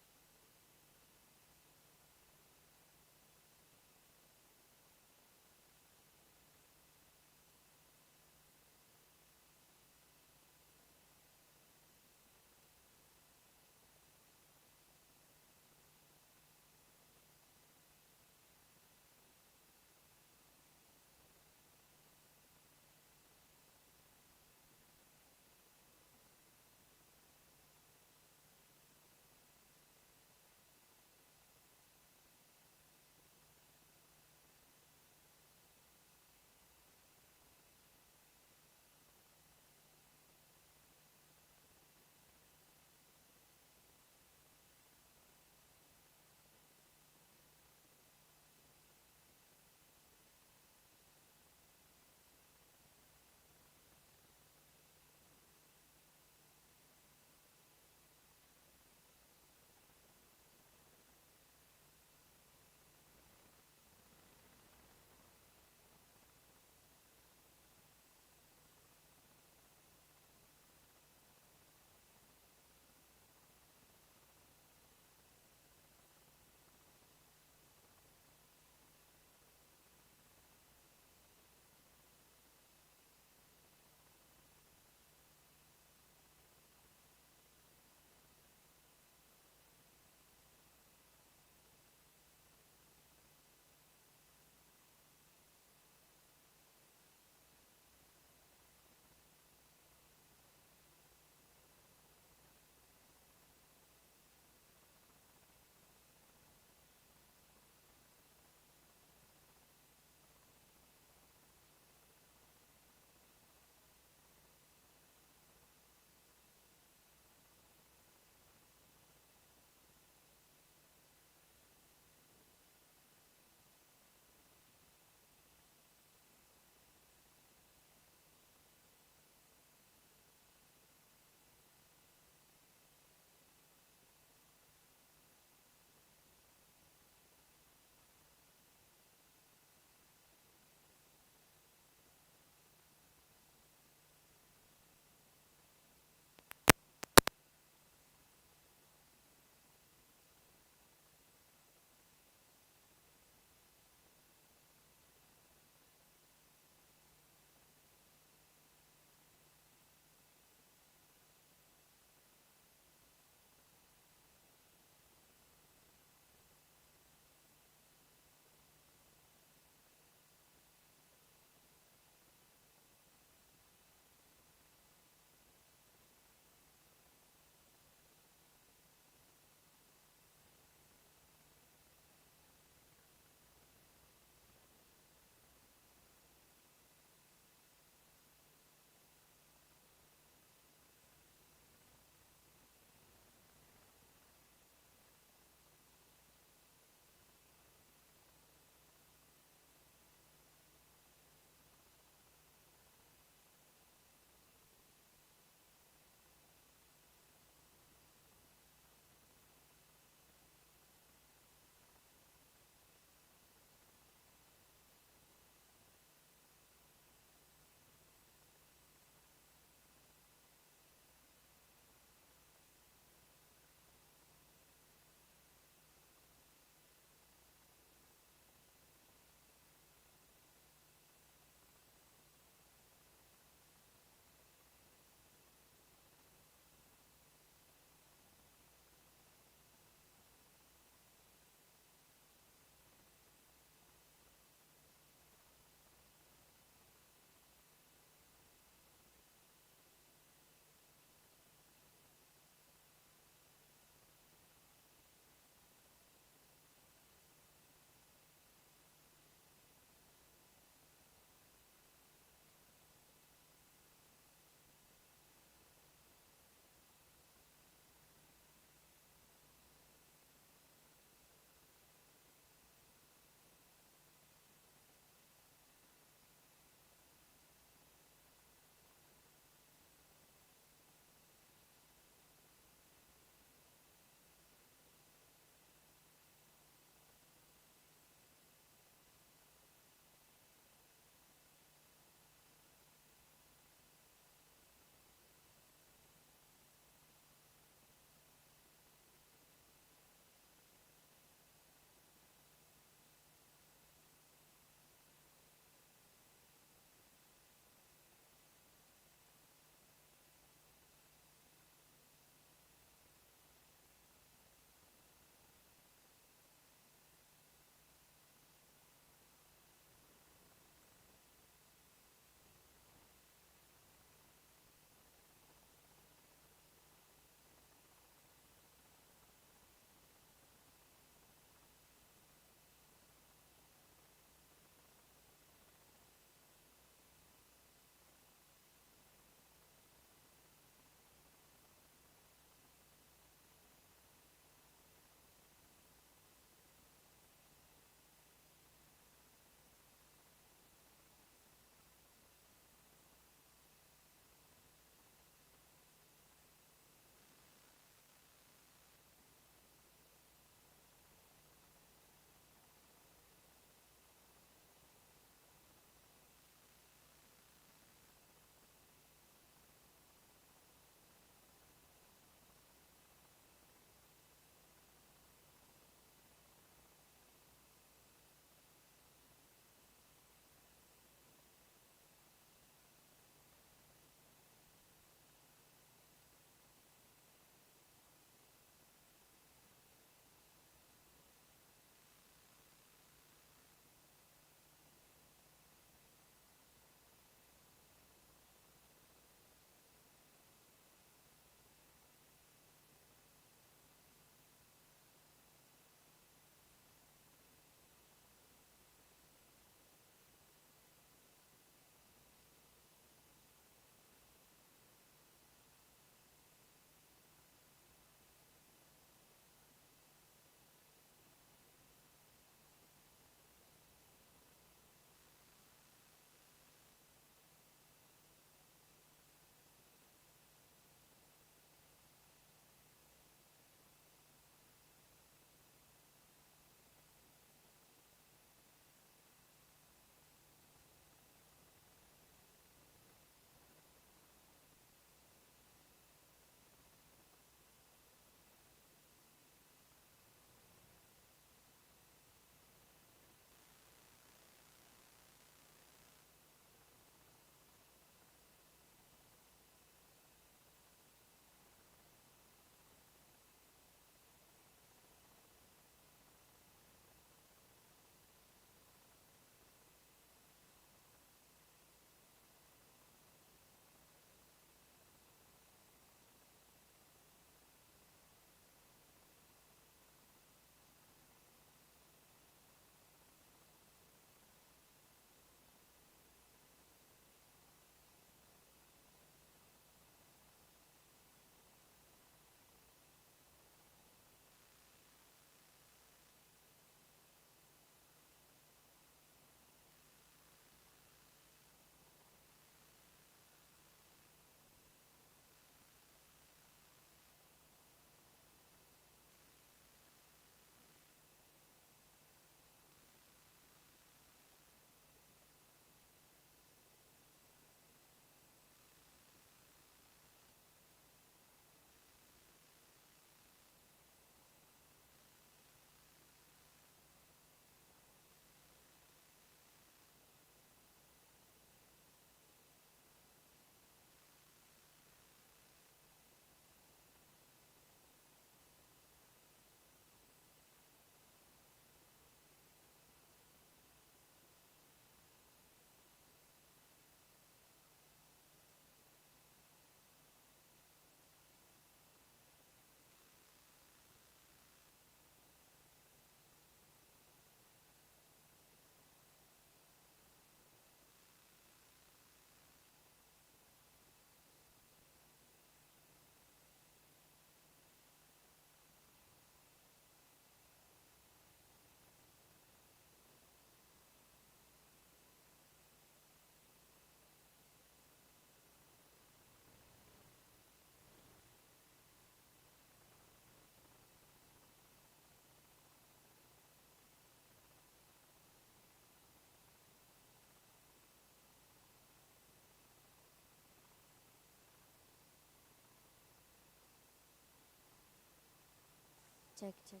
Check, check.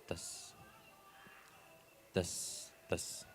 Tes. Tes. Tes.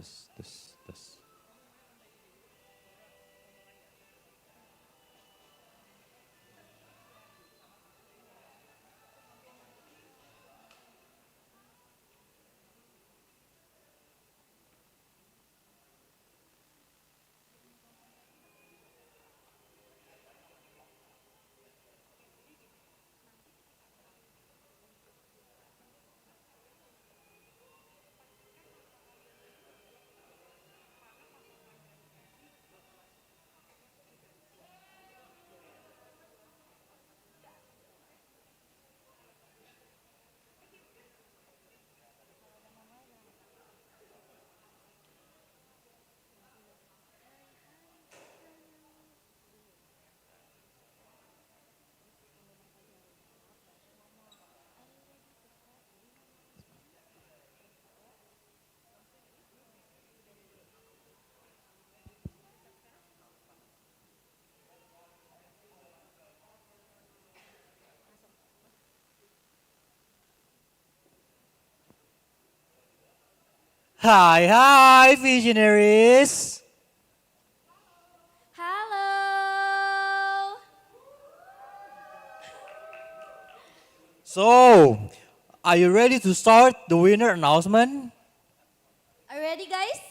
Tes. Tes. Tes. Hi, hi, visionaries! Hello. So, are you ready to start the winner announcement? Are you ready, guys?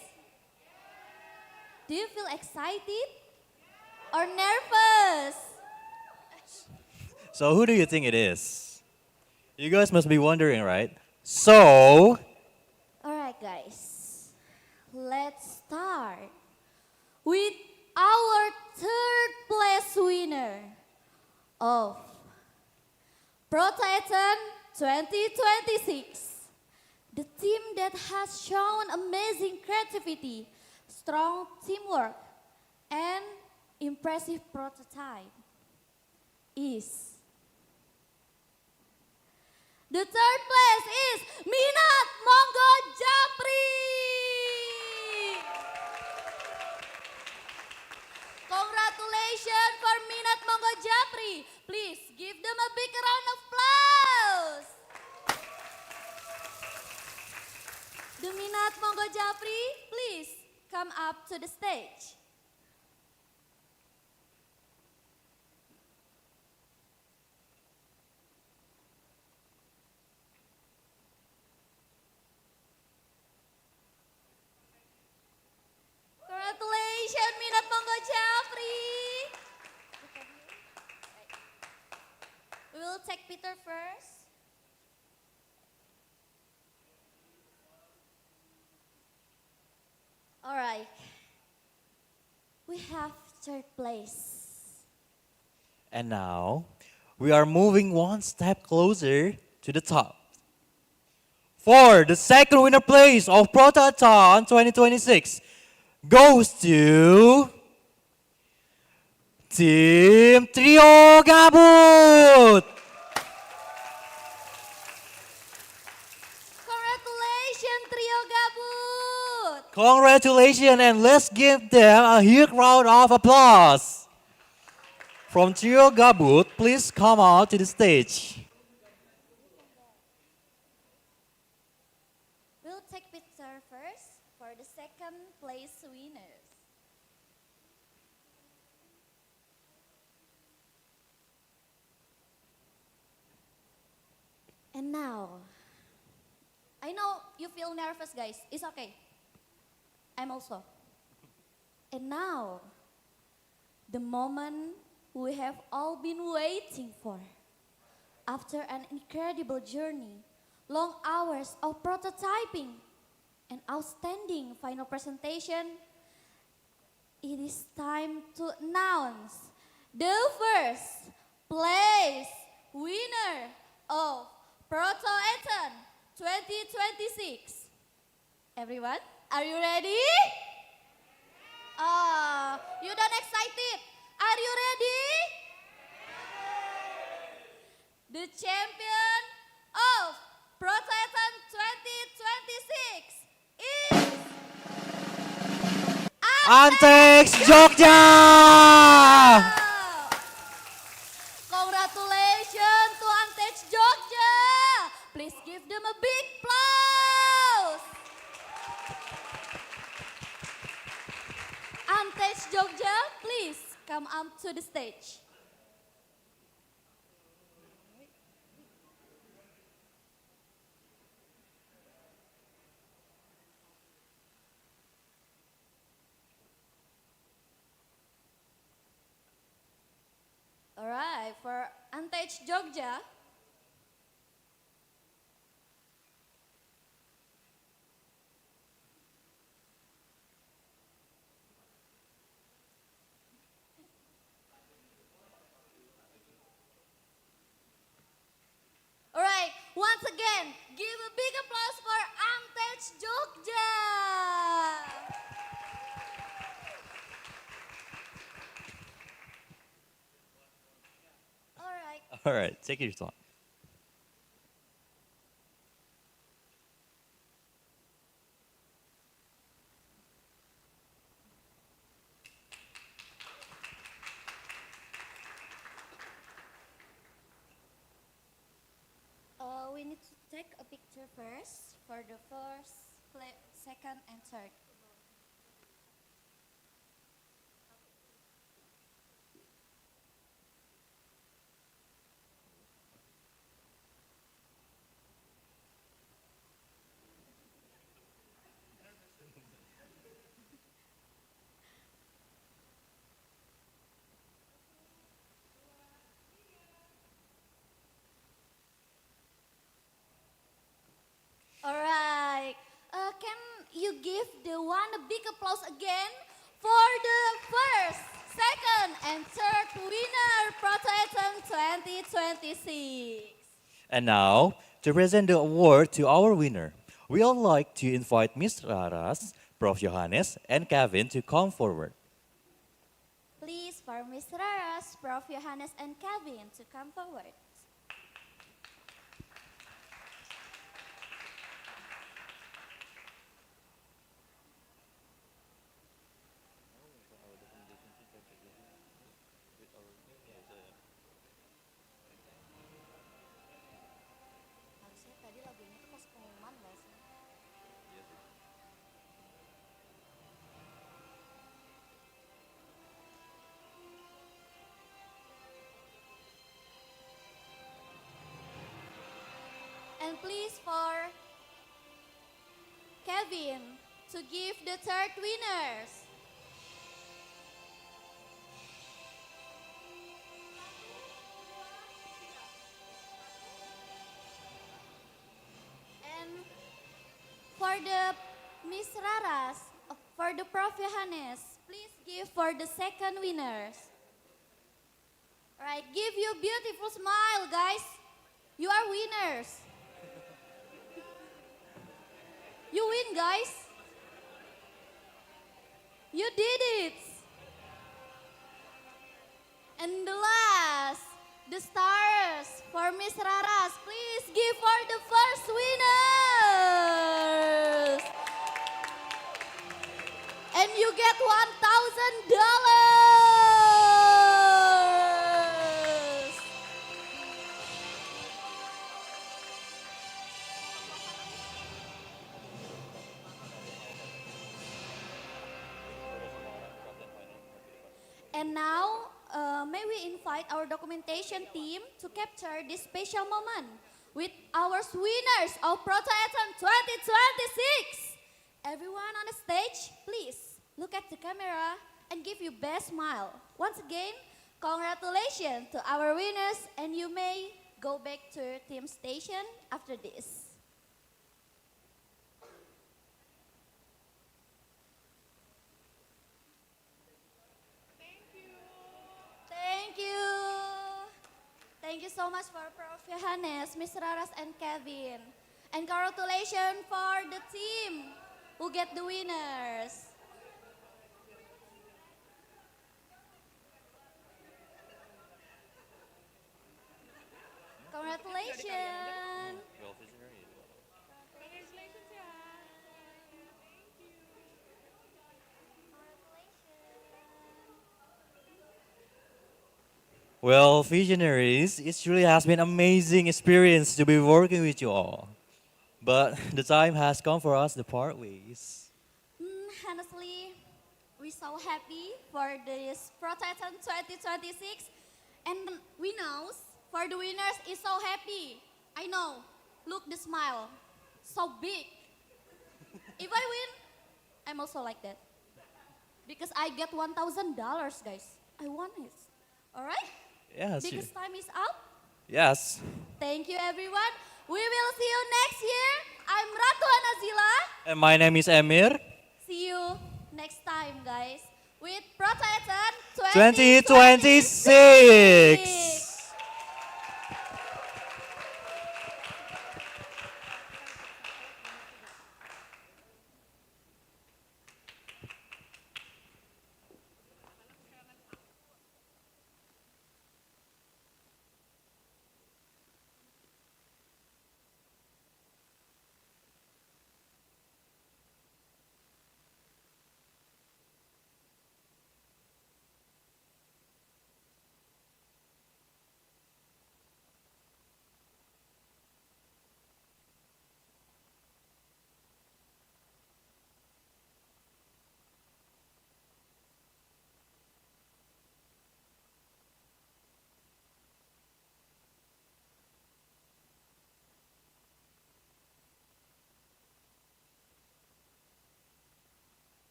Do you feel excited or nervous? So, who do you think it is? You guys must be wondering, right? So, Alright, guys. Let's start with our third place winner of Proto-A-Thon 2026. The team that has shown amazing creativity, strong teamwork, and impressive prototype is. The third place is Minat Monggo Japri. Congratulations for Minat Monggo Japri. Please give them a big round of applause. The Minat Monggo Japri, please come up to the stage. We'll take Peter first. All right. We have third place. And now, we are moving one step closer to the top. For the second winner place of Proto-A-Thon 2026 goes to Team Trio Gabut! Congratulations, Trio Gabut! Congratulations, and let's give them a huge round of applause. From Trio Gabut, please come out to the stage. We'll take picture first for the second place winners. And now, I know you feel nervous, guys. It's okay. I'm also. And now, the moment we have all been waiting for. After an incredible journey, long hours of prototyping, and outstanding final presentation, it is time to announce the first place winner of Proto-A-Thon 2026. Everyone, are you ready? You don't excited? Are you ready? The champion of Proto-A-Thon 2026 is Antex Jogja! Congratulations to Antex Jogja. Please give them a big applause. Antex Jogja, please come up to the stage. All right, for Antex Jogja. All right, once again, give a big applause for Antex Jogja. All right. All right, take your time. We need to take a picture first for the first, second, and third. All right. Can you give the one a big applause again for the first, second, and third winner Proto-A-Thon 2026? And now, to present the award to our winner, we would like to invite Ms. Raras, Prof. Johannes, and Kevin to come forward. Please for Mr. Raras, Prof. Johannes, and Kevin to come forward. Harusnya tadi lagu ini tuh pas pengumuman gak sih? And please for Kevin to give the third winners. the Miss Raras, for the Prof. Johannes, please give for the second winners. Alright, give you beautiful smile, guys. You are winners. You win, guys. You did it. And the last, the stars for Miss Raras. Please give for the first winners. And you get $1,000. And now, may we invite our documentation team to capture this special moment with our winners of Proto-A-Thon 2026. Everyone on the stage, please look at the camera and give your best smile. Once again, congratulations to our winners, and you may go back to your team station after this. Thank you. Thank you so much for Prof. Johannes, Miss Raras, and Kevin. And congratulations for the team who get the winners. Congratulations. Well, visionaries, it really has been amazing experience to be working with you all. But the time has come for us to part ways. Honestly, we're so happy for this Proto-A-Thon 2026. And we know for the winners is so happy. I know. Look the smile. So big. If I win, I'm also like that. Because I get $1,000, guys. I want it. All right? Yes. Because time is up. Yes. Thank you, everyone. We will see you next year. I'm Ratu Anazila. And my name is Emir. See you next time, guys, with Proto-A-Thon 2026.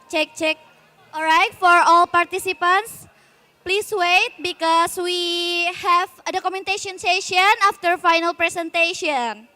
Check, check. All right, for all participants, please wait because we have a documentation session after final presentation.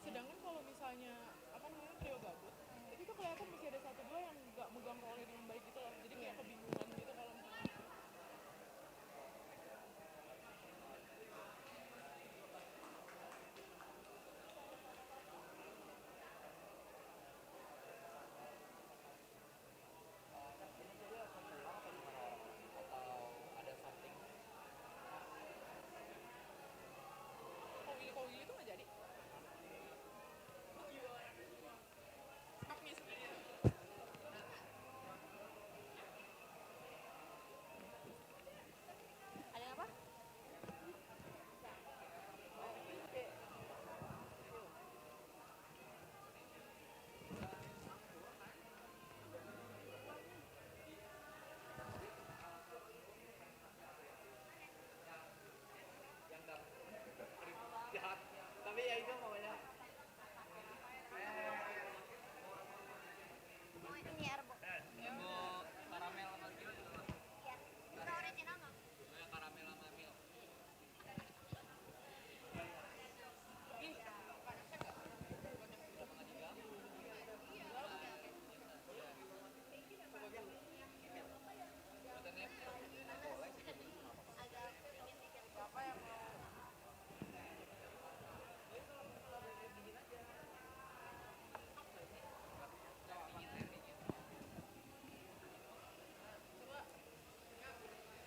Sedangkan kalau misalnya apa namanya trio gabut, itu tuh kelihatan masih ada satu dua yang nggak megang rolnya dengan baik gitu loh. Jadi kayak kebingungan gitu kalau misalnya. Kalau Willy tuh nggak jadi. Ada apa? Tapi ya itu pokoknya. Karamel sama milk. Original nggak? Karamel sama milk.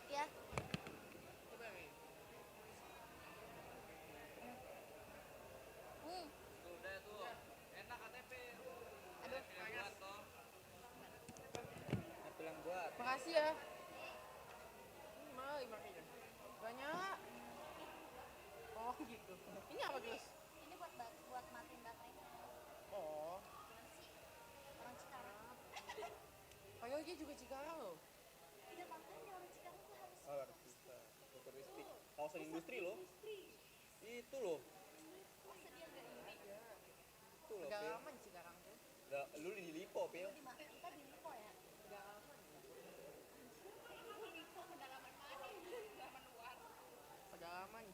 Ya. Udah tuh. Enak KTP. Aduh, buat toh. Bilang buat. Makasih ya. Ini malah 5 banyak. Oh gitu. Ini apa Gus? Ini buat matiin baterai. Oh. Orang Cikarang. Padahal dia juga Cikarang loh. Iya makanya orang Cikarang tuh harus. Oh, harus bisa. Futuristik. Kawasan industri loh. Itu loh. Masa dia nggak ini? Itu loh. Gak Pil. aman Cikarang tuh. Lu di Lipo, Pil. Kita di Lipo ya. Gak aman. Lipo kedalaman mana? Kedalaman luar. Pedalaman.